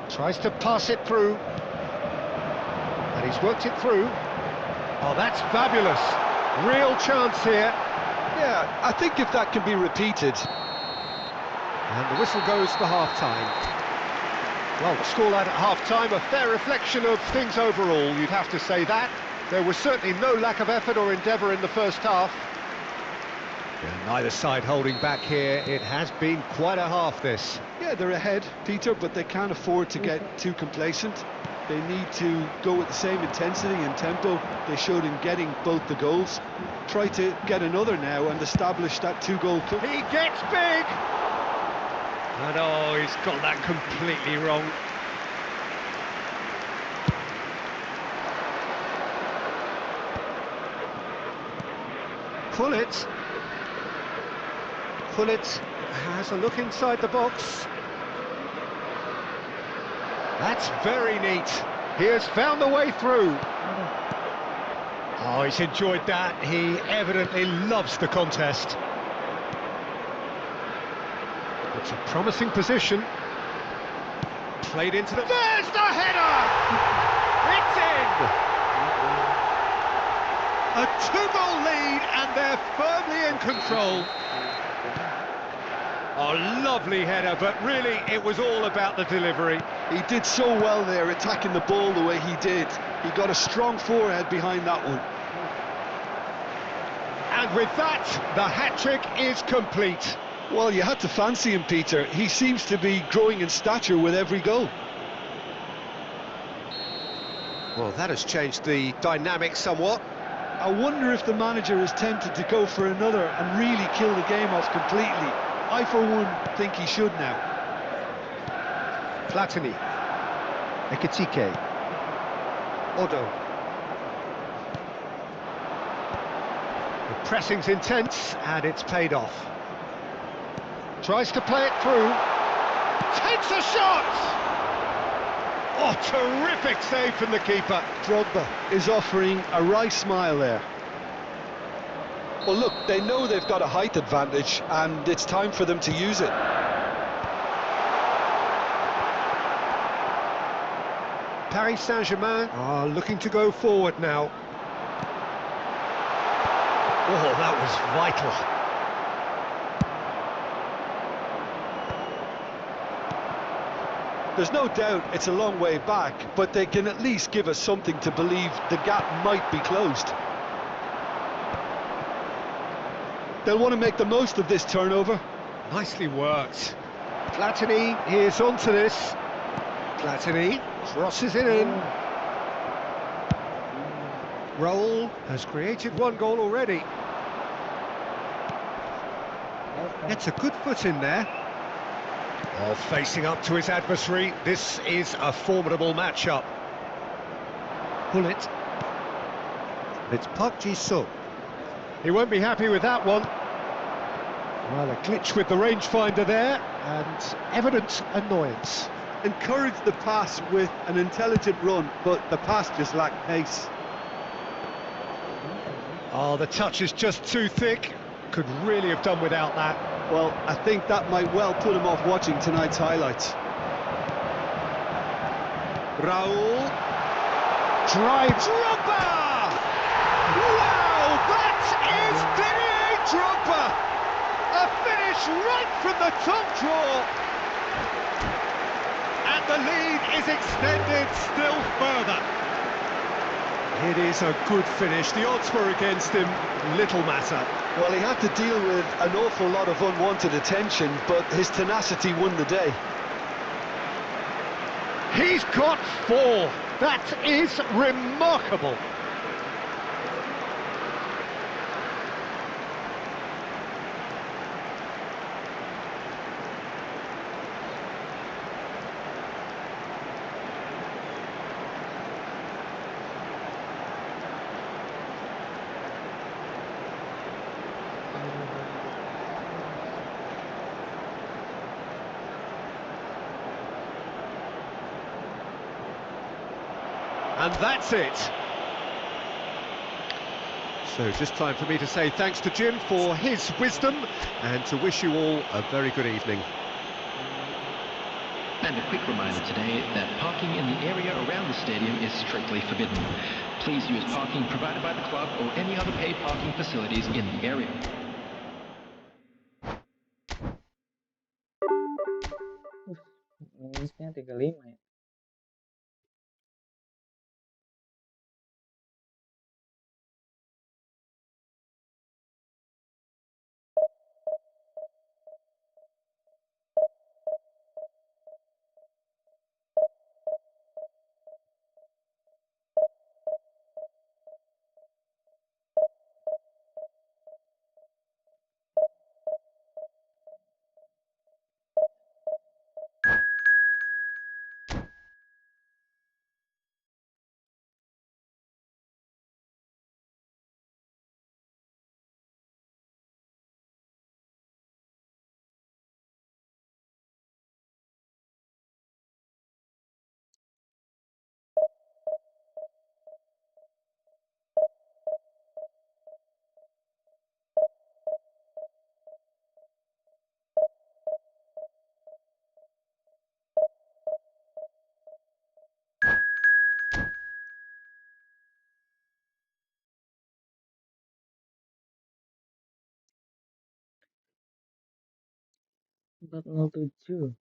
Tries to pass it through. And he's worked it through. Oh, that's fabulous. Real chance here. Yeah, I think if that can be repeated. And the whistle goes for half-time. Well, the scoreline at half-time, a fair reflection of things overall, you'd have to say that. There was certainly no lack of effort or endeavour in the first half. Yeah, neither side holding back here. It has been quite a half, this. Yeah, they're ahead, Peter, but they can't afford to get too complacent. They need to go with the same intensity and tempo they showed in getting both the goals. Try to get another now and establish that two-goal club. He gets big! And oh, he's got that completely wrong. Pullet has a look inside the box. That's very neat. He has found the way through. Oh, he's enjoyed that. He evidently loves the contest. It's a promising position. Played into the... There's the header! It's in! A 2-goal lead and they're firmly in control. Oh, lovely header, but really it was all about the delivery. He did so well there, attacking the ball the way he did. He got a strong forehead behind that one. And with that, the hat-trick is complete. Well, you had to fancy him, Peter. He seems to be growing in stature with every goal. Well, that has changed the dynamic somewhat. I wonder if the manager is tempted to go for another and really kill the game off completely. I, for one, think he should now. Platini. Ekitike. Odo. The pressing's intense, and it's paid off. Tries to play it through. Takes a shot! Oh, terrific save from the keeper. Drogba is offering a wry smile there. Well, look, they know they've got a height advantage, and it's time for them to use it. Paris Saint-Germain are looking to go forward now. Oh, that was vital. There's no doubt it's a long way back, but they can at least give us something to believe the gap might be closed. They'll want to make the most of this turnover. Nicely worked. Platini is onto this. Platini crosses it in. Raul has created one goal already. Gets a good foot in there. Oh, facing up to his adversary. This is a formidable matchup. Pull it. It's Park Ji-sung. He won't be happy with that one. Well, a glitch with the rangefinder there, and evident annoyance. Encouraged the pass with an intelligent run, but the pass just lacked pace. Oh, the touch is just too thick. Could really have done without that. Well, I think that might well put him off watching tonight's highlights. Raul drives Drogba! Wow, that is Didier Drogba! A finish right from the top draw! And the lead is extended still further. It is a good finish. The odds were against him, little matter. Well, he had to deal with an awful lot of unwanted attention, but his tenacity won the day. He's got 4. That is remarkable. And that's it. So just time for me to say thanks to Jim for his wisdom and to wish you all a very good evening. And a quick reminder today that parking in the area around the stadium is strictly forbidden. Please use parking provided by the club or any other paid parking facilities in the area. Minusnya 35 ya. Empat nol tujuh.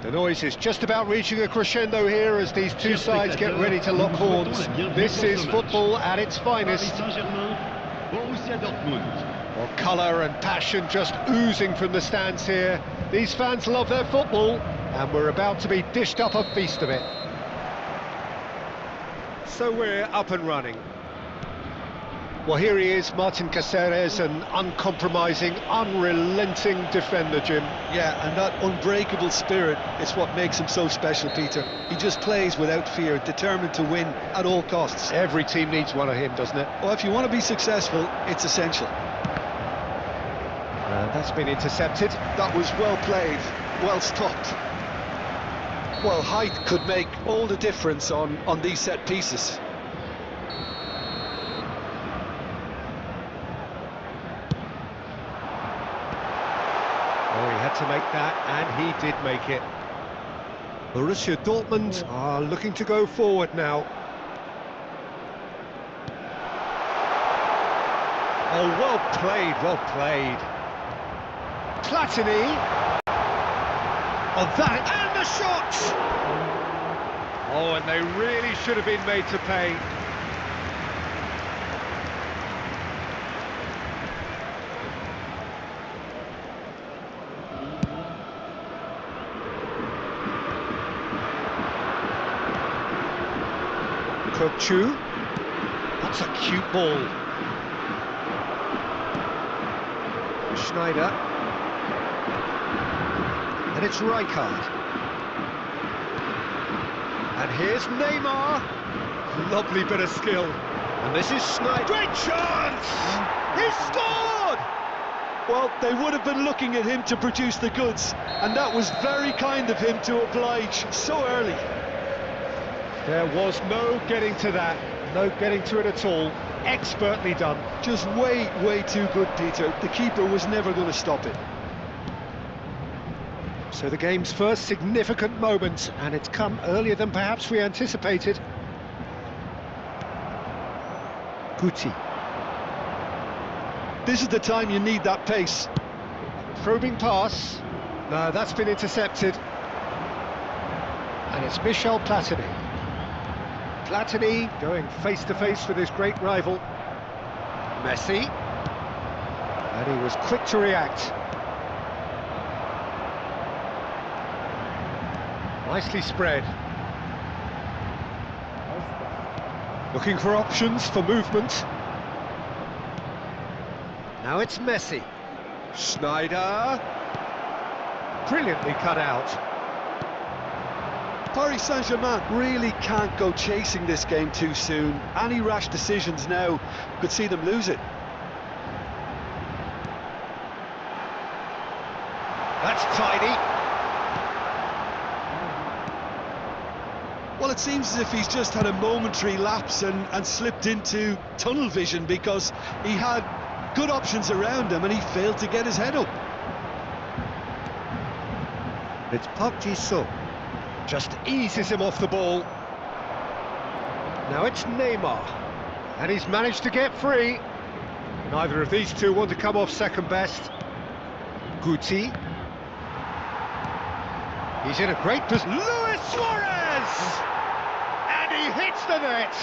The noise is just about reaching a crescendo here as these two sides get ready to lock horns. This is football at its finest. Paris Saint-Germain, Borussia Dortmund. Well, colour and passion just oozing from the stands here. These fans love their football, and we're about to be dished up a feast of it. So we're up and running. Well, here he is, Martin Caceres, an uncompromising, unrelenting defender, Jim. Yeah, and that unbreakable spirit is what makes him so special, Peter. He just plays without fear, determined to win at all costs. Every team needs one of him, doesn't it? Well, if you want to be successful, it's essential. That's been intercepted. That was well played, well stopped. Well, height could make all the difference on these set pieces. Oh, he had to make that, and he did make it. Borussia Dortmund are looking to go forward now. Oh, well played, well played. Platini. Oh, that, and the shot! Oh, and they really should have been made to pay. Chu. That's a cute ball. Schneider. And it's Rijkaard. And here's Neymar. Lovely bit of skill. And this is Schneider. Great chance! He scored! Well, they would have been looking at him to produce the goods, and that was very kind of him to oblige so early. There was no getting to that, no getting to it at all. Expertly done. Just way too good, Peter. The keeper was never going to stop it. So the game's first significant moment, and it's come earlier than perhaps we anticipated. GUE. This is the time you need that pace. Probing pass. No, that's been intercepted. And it's Michel Platini. Platini going face-to-face with his great rival, Messi. And he was quick to react. Nicely spread. Looking for options for movement. Now it's Messi. Schneider. Brilliantly cut out. Paris Saint-Germain really can't go chasing this game too soon. Any rash decisions now could see them lose it. That's tidy. Well, it seems as if he's just had a momentary lapse and slipped into tunnel vision, because he had good options around him and he failed to get his head up. It's Park Ji-sung. Just eases him off the ball. Now it's Neymar. And he's managed to get free. Neither of these two want to come off second best. GUE. He's in a great position. Luis Suarez! And he hits the net.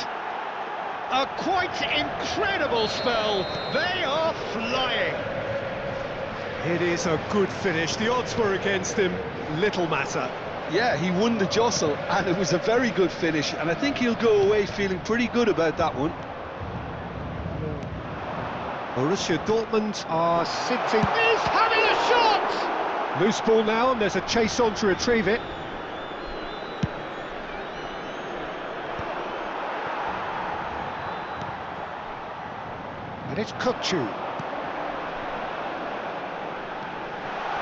A quite incredible spell. They are flying. It is a good finish. The odds were against him. Little matter. Yeah, he won the jostle, and it was a very good finish, and I think he'll go away feeling pretty good about that one. Borussia Dortmund are sitting. He's having a shot! Loose ball now, and there's a chase on to retrieve it. And it's GUE.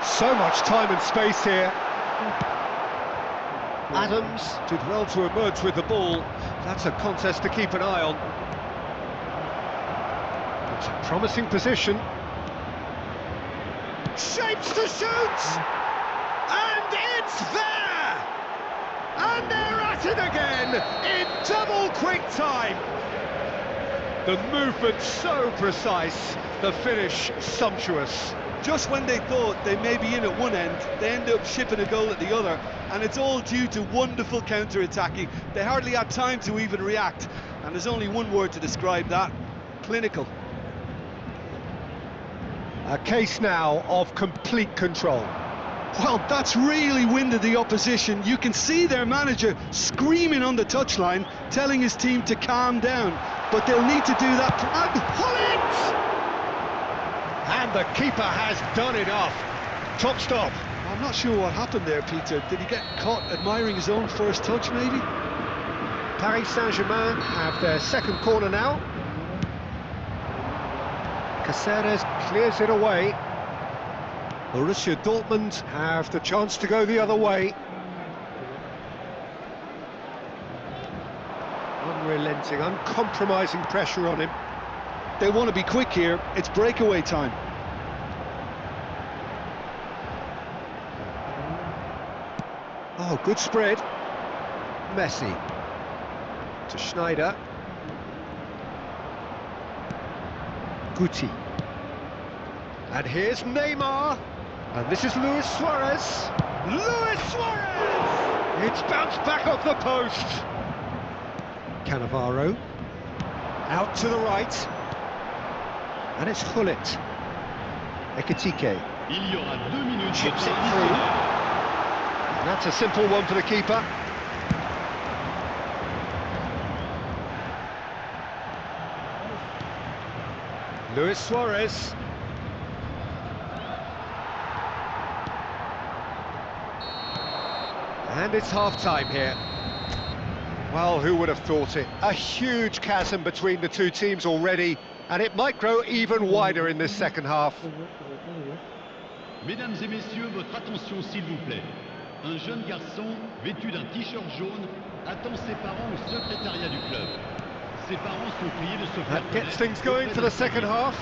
So much time and space here. Adams did well to emerge with the ball. That's a contest to keep an eye on. It's a promising position. Shapes to shoot! And it's there! And they're at it again in double quick time. The movement so precise, the finish sumptuous. just when they thought they may be in at one end, they end up shipping a goal at the other, and it's all due to wonderful counter-attacking. They hardly had time to even react, and there's only one word to describe that: clinical. A case now of complete control. Well, that's really winded the opposition. You can see their manager screaming on the touchline, telling his team to calm down, but they'll need to do that. And And the keeper has done enough. Top stop. I'm not sure what happened there, Peter. Did he get caught admiring his own first touch, maybe? Paris Saint-Germain have their second corner now. Caceres clears it away. Borussia Dortmund have the chance to go the other way. Unrelenting, uncompromising pressure on him. They want to be quick here. It's breakaway time. Oh, good spread. Messi to Schneider. GUE. And here's Neymar. And this is Luis Suarez. Luis Suarez! It's bounced back off the post. Cannavaro. Out to the right. And it's Hullet. Ekitike. Il y aura 2 minutes de Chips temps it through. additionnel. And that's a simple one for the keeper. Luis Suarez. And it's half-time here. Well, who would have thought it? A huge chasm between the two teams already, and it might grow even wider in this second half. Mesdames et messieurs, votre attention s'il vous plaît. Un jeune garçon vêtu d'un t-shirt jaune attend ses parents au secrétariat du club. Ses parents sont priés de se faire That gets connaître things going auprès for the d'un second half.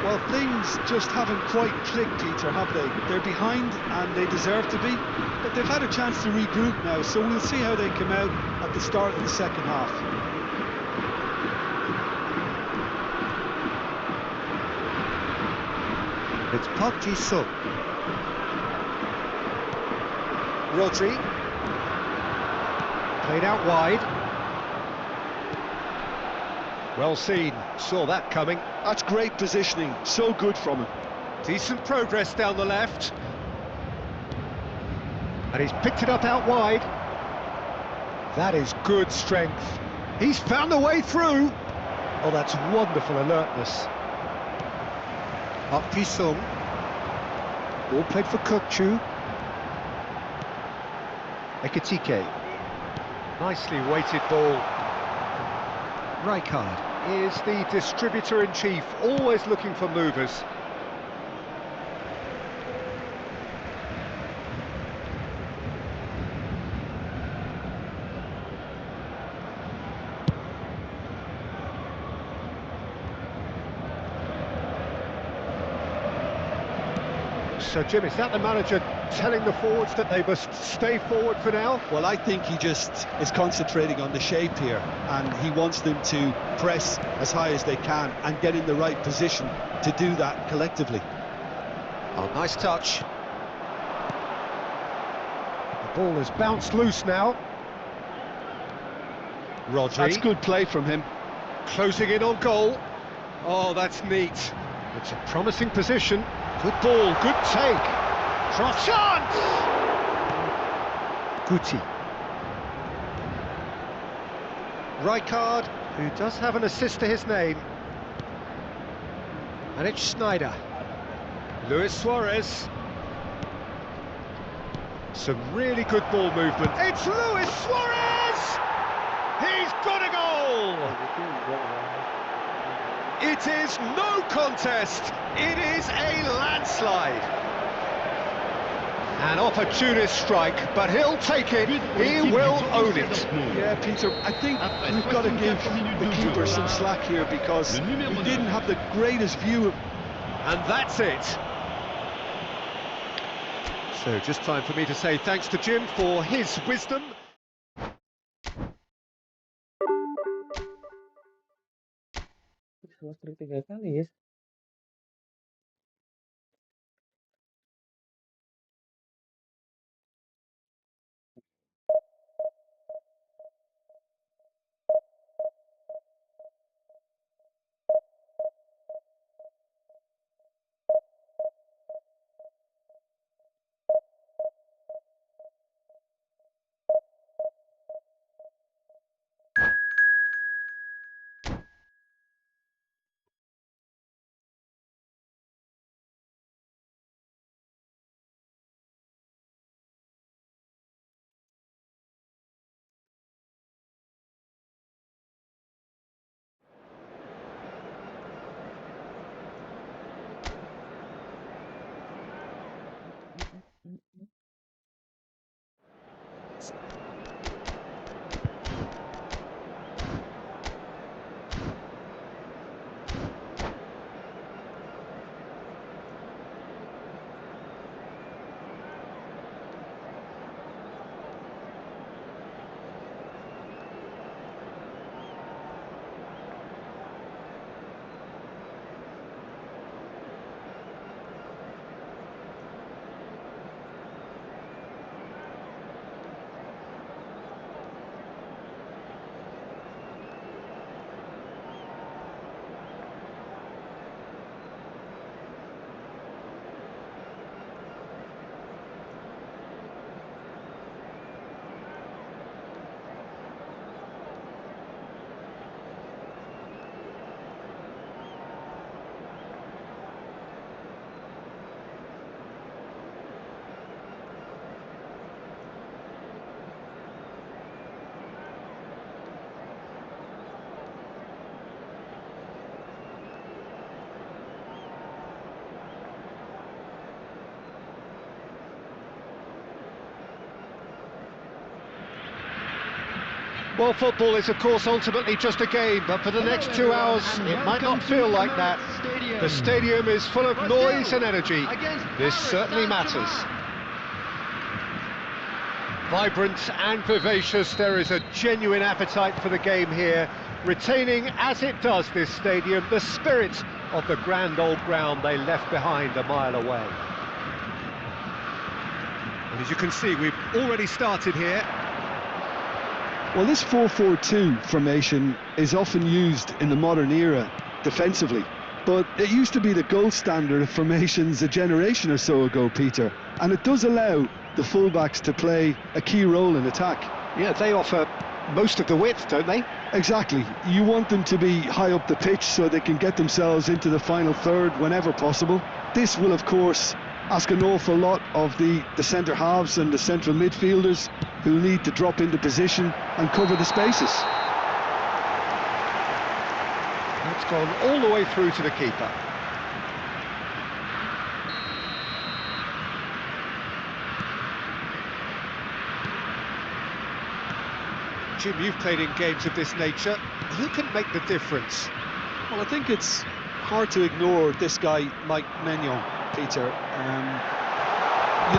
Well, things just haven't quite clicked, Peter, have they? They're behind and they deserve to be, but they've had a chance to regroup now, so we'll see how they come out at the start of the second half. It's Park Ji-sung. Rodri. Played out wide. Well seen, saw that coming. That's great positioning, so good from him. Decent progress down the left. And he's picked it up out wide. That is good strength. He's found a way through. Oh, that's wonderful alertness. Park Ji-sung. Ball played for Kukçu. Ekitike. Nicely weighted ball. Rijkaard is the distributor-in-chief, always looking for movers. So, Jim, is that the manager telling the forwards that they must stay forward for now? Well, I think he just is concentrating on the shape here, and he wants them to press as high as they can and get in the right position to do that collectively. Oh, nice touch. The ball has bounced loose now. Rodri. That's good play from him. Closing in on goal. Oh, that's neat. It's a promising position. Good ball, good take. Cross chance! GUE. Rijkaard, who does have an assist to his name. And it's Schneider. Luis Suarez. Some really good ball movement. It's Luis Suarez! He's got a goal! It is no contest. It is a landslide. An opportunist strike, but he'll take it. He will own it. Yeah, Peter, I think we've got to give the keeper some slack here because he didn't have the greatest view of... And that's it. So just time for me to say thanks to Jim for his wisdom. Terus 3 kali ya. Well, football is, of course, ultimately just a game, but for the next 2 hours, it might not feel like that. The stadium is full of noise and energy. This certainly matters. Vibrant and vivacious, there is a genuine appetite for the game here, retaining, as it does this stadium, the spirit of the grand old ground they left behind a mile away. And as you can see, we've already started here. Well, this 4-4-2 formation is often used in the modern era defensively, but it used to be the gold standard of formations a generation or so ago, Peter, and it does allow the fullbacks to play a key role in attack. Yeah, they offer most of the width, don't they? Exactly. You want them to be high up the pitch so they can get themselves into the final third whenever possible. This will, of course, ask an awful lot of the centre halves and the central midfielders, who need to drop into position and cover the spaces. That's gone all the way through to the keeper. Jim, you've played in games of this nature. Who can make the difference? Well, I think it's hard to ignore this guy, Mike Maignan, Peter.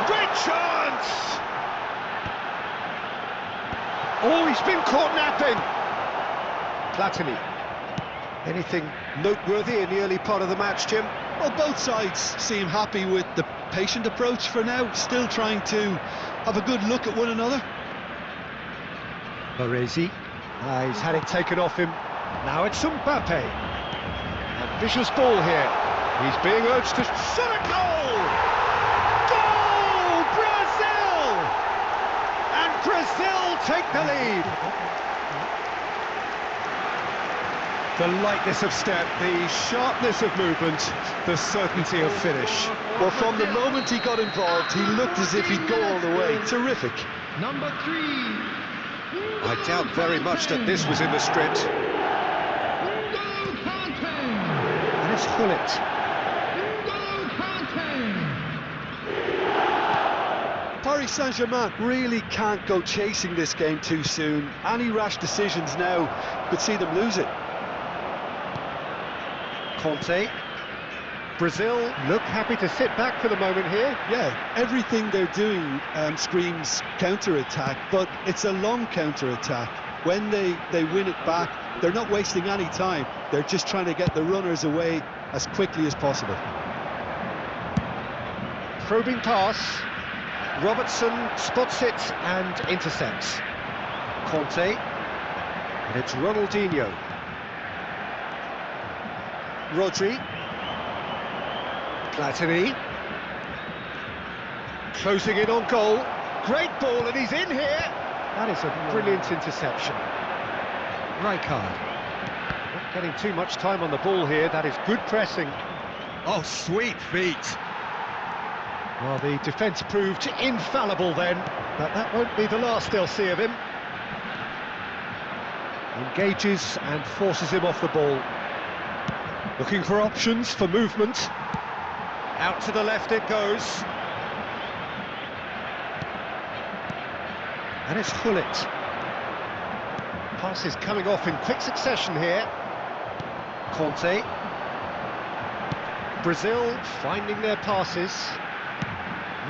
Great chance! Oh, he's been caught napping! Platini. Anything noteworthy in the early part of the match, Jim? Well, both sides seem happy with the patient approach for now, still trying to have a good look at one another. Baresi. He's had it taken off him. Now it's Mbappe. Ambitious ball here. He's being urged to shot at goal! Goal! Brazil! And Brazil take the lead. The lightness of step, the sharpness of movement, the certainty of finish. Well, from the moment he got involved, he looked as if he'd go all the way. Terrific. Number 3. I doubt very much that this was in the script. And it's Hullet. Paris Saint-Germain really can't go chasing this game too soon. Any rash decisions now could see them lose it. Conte. Brazil look happy to sit back for the moment here. Yeah, everything they're doing screams counter-attack, but it's a long counter-attack. When they win it back, they're not wasting any time. They're just trying to get the runners away as quickly as possible. Probing pass. Robertson spots it and intercepts. Conte. And it's Ronaldinho. Rodri. Platini. Closing in on goal. Great ball, and he's in here. That is a brilliant interception. Rijkaard. Not getting too much time on the ball here. That is good pressing. Oh, sweet feet. Well, the defence proved infallible then, but that won't be the last they'll see of him. Engages and forces him off the ball. Looking for options for movement. Out to the left it goes. And it's Hullet. Passes coming off in quick succession here. Conte. Brazil finding their passes.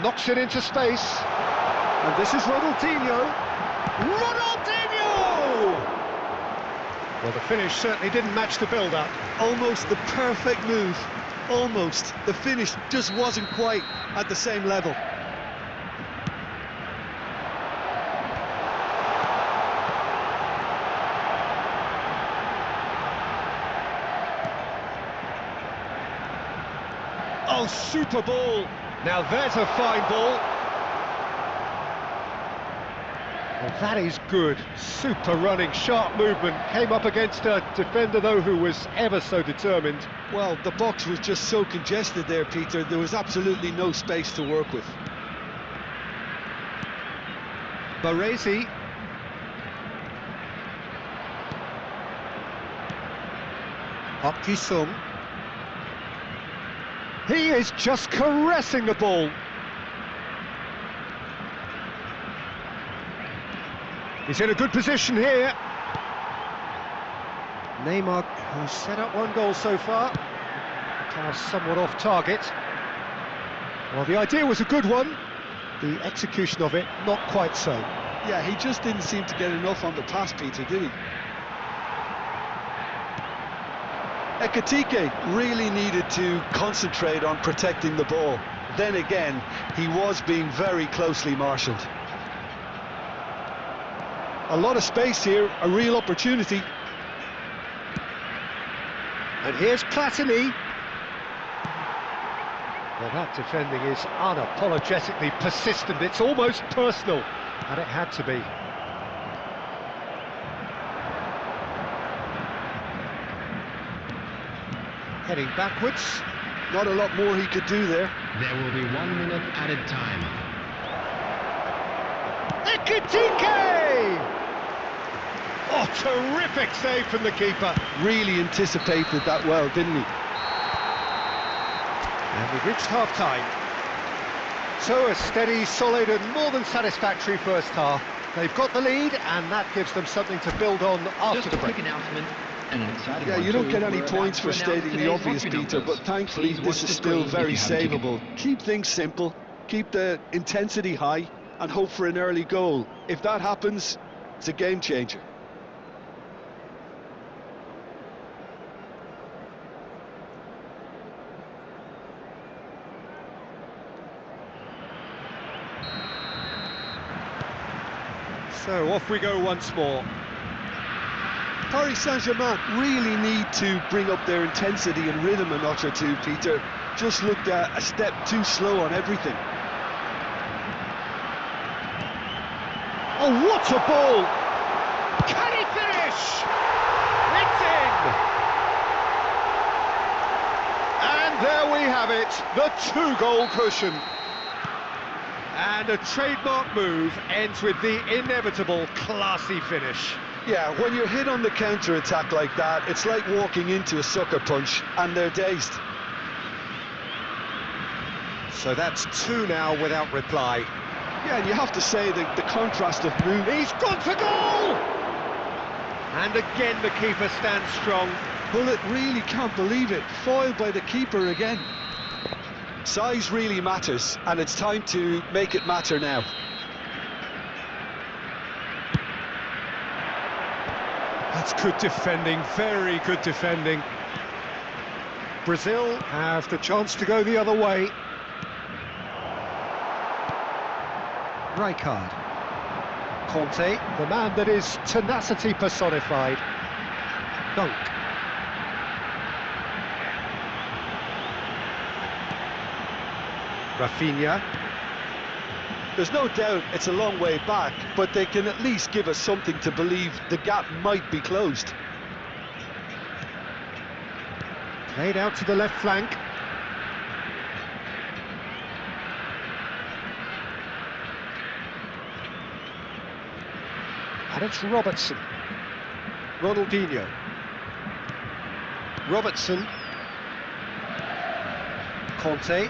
Knocks it into space. And this is Ronaldinho. Ronaldinho! Well, the finish certainly didn't match the build-up. Almost the perfect move. Almost. The finish just wasn't quite at the same level. Oh, super ball. Now there's a fine ball. Well, that is good. Super running, sharp movement. Came up against a defender, though, who was ever so determined. Well, the box was just so congested there, Peter. There was absolutely no space to work with. Baresi. Sung. He is just caressing the ball. He's in a good position here. Neymar, who's set up one goal so far. Pass somewhat off target. Well, the idea was a good one. The execution of it, not quite so. Yeah, he just didn't seem to get enough on the pass, Peter, did he? Ekitike really needed to concentrate on protecting the ball. Then again, he was being very closely marshalled. A lot of space here, a real opportunity. And here's Platini. Well, that defending is unapologetically persistent. It's almost personal, and it had to be. Heading backwards. Not a lot more he could do there. There will be 1 minute added time. Ekitike! Oh, terrific save from the keeper. Really anticipated that well, didn't he? And we've reached half-time. So a steady, solid and more than satisfactory first half. They've got the lead and that gives them something to build on after Just the a break. quick announcement and an exciting Yeah, one you don't too. get any We're points about for to announce stating the today's obvious, lottery Peter, numbers. but thankfully Please watch this the is still screen if very you haven't taken savable. Keep things simple, keep the intensity high and hope for an early goal. If that happens, it's a game changer. So off we go once more. Paris Saint-Germain really need to bring up their intensity and rhythm a notch or two, Peter. Just looked a step too slow on everything. Oh, what a ball! Can he finish? It's in! And there we have it, the 2-goal cushion. And a trademark move ends with the inevitable classy finish. Yeah, when you're hit on the counter-attack like that, it's like walking into a sucker punch and they're dazed. So that's 2 now without reply. Yeah, and you have to say that the contrast of mood. He's gone for goal! And again the keeper stands strong. Bullet really can't believe it, foiled by the keeper again. Size really matters, and it's time to make it matter now. That's good defending, very good defending. Brazil have the chance to go the other way. Rijkaard. Conte, the man that is tenacity personified. Dunk. Rafinha. There's no doubt it's a long way back, but they can at least give us something to believe the gap might be closed. Played out to the left flank. And it's Robertson. Ronaldinho. Robertson. Conte.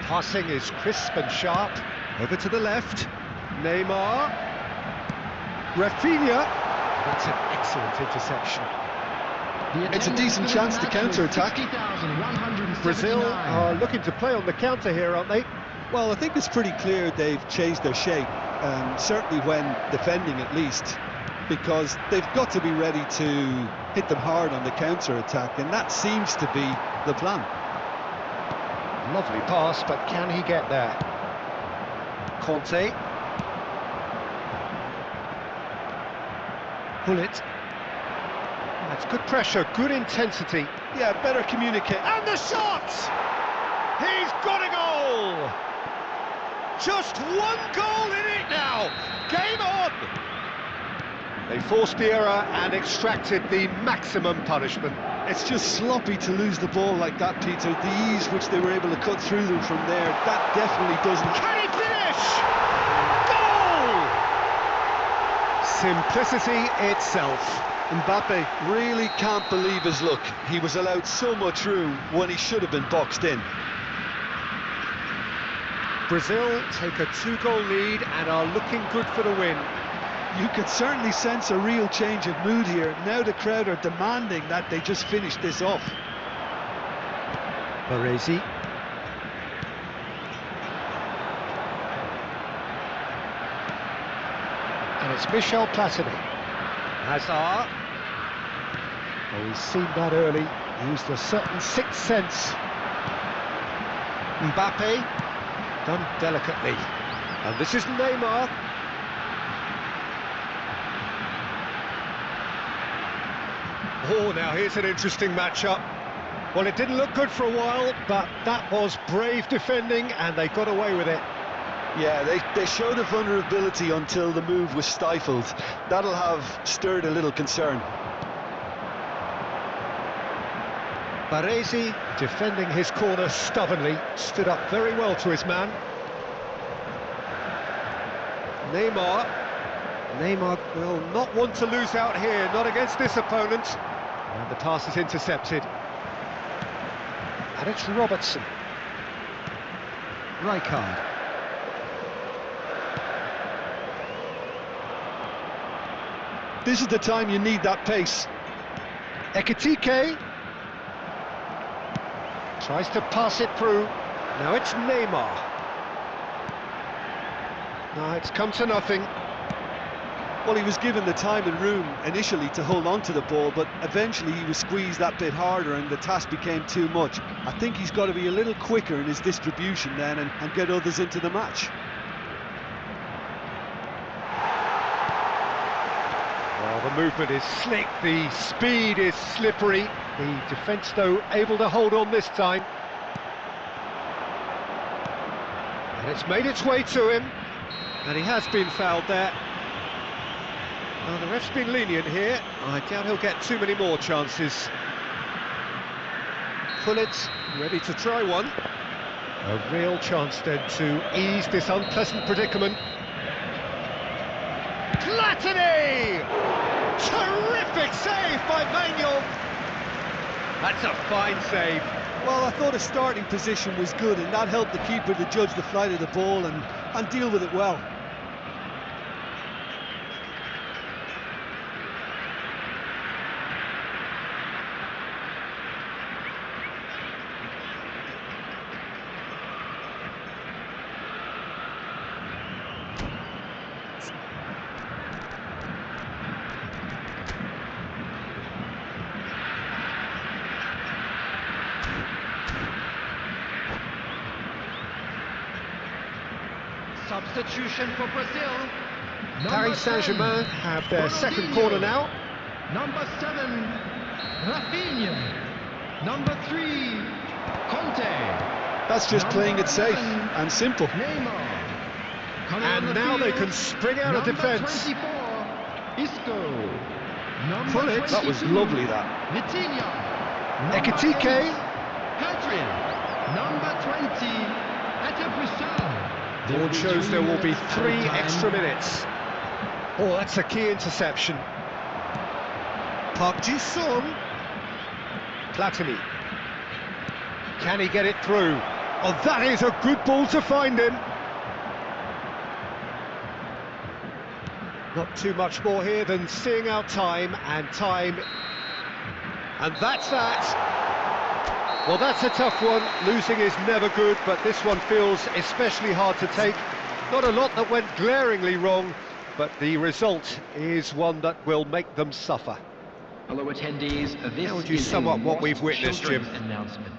Passing is crisp and sharp. Over to the left. Neymar. Rafinha. That's an excellent interception. It's a decent chance to counter-attack. Brazil are looking to play on the counter here, aren't they? Well, I think it's pretty clear they've changed their shape, certainly when defending at least, because they've got to be ready to hit them hard on the counter-attack, and that seems to be the plan. Lovely pass, but can he get there? Conte. Bullet. That's good pressure, good intensity. Yeah, better communicate. And the shot! He's got a goal! Just 1 goal in it now! Game on! They forced the error and extracted the maximum punishment. It's just sloppy to lose the ball like that, Peter. The ease which they were able to cut through them from there, that definitely doesn't... Can he finish? Goal! Simplicity itself. Mbappe really can't believe his luck. He was allowed so much room when he should have been boxed in. Brazil take a 2-goal lead and are looking good for the win. You could certainly sense a real change of mood here. Now the crowd are demanding that they just finish this off. Baresi. And it's Michel Platini. Hazard. Oh, he's seen that early. Used a certain sixth sense. Mbappe. Done delicately. And this is Neymar. Oh, now here's an interesting matchup. Well, it didn't look good for a while, but that was brave defending, and they got away with it. Yeah, they showed a vulnerability until the move was stifled. That'll have stirred a little concern. Baresi defending his corner stubbornly, stood up very well to his man. Neymar will not want to lose out here, not against this opponent. And the pass is intercepted. And it's Robertson. Rijkaard. This is the time you need that pace. Ekitike. Tries to pass it through. Now it's Neymar. No, it's come to nothing. Well, he was given the time and room initially to hold on to the ball, but eventually he was squeezed that bit harder and the task became too much. I think he's got to be a little quicker in his distribution then and get others into the match. Well, the movement is slick, the speed is slippery. The defence, though, able to hold on this time. And it's made its way to him. And he has been fouled there. Well, the ref's been lenient here. I doubt he'll get too many more chances. Pullet ready to try one. A real chance then to ease this unpleasant predicament. Platini! Terrific save by Manuel. That's a fine save. Well, I thought his starting position was good and that helped the keeper to judge the flight of the ball and deal with it well. Substitution for Brazil. Paris Saint-Germain have their second corner now. Number 7, Rafinha. Number 3, Conte. That's just playing it safe 11, and simple. Neymar. And now they can spring out of defence. 24, Isco. Number Pullet. That was 22, lovely, that. Vitinha. Ekitike. Pedri. Number 20, Etebrisson. Board shows there will be 3 extra minutes. Oh, that's a key interception. Park Ji-sung. Platini. Can he get it through? Oh, that is a good ball to find him. Not too much more here than seeing out time. And that's that. Well, that's a tough one. Losing is never good, but this one feels especially hard to take. Not a lot that went glaringly wrong, but the result is one that will make them suffer. Hello attendees, this How would you is sum a up what we've Lost witnessed, Jim? Children announcement.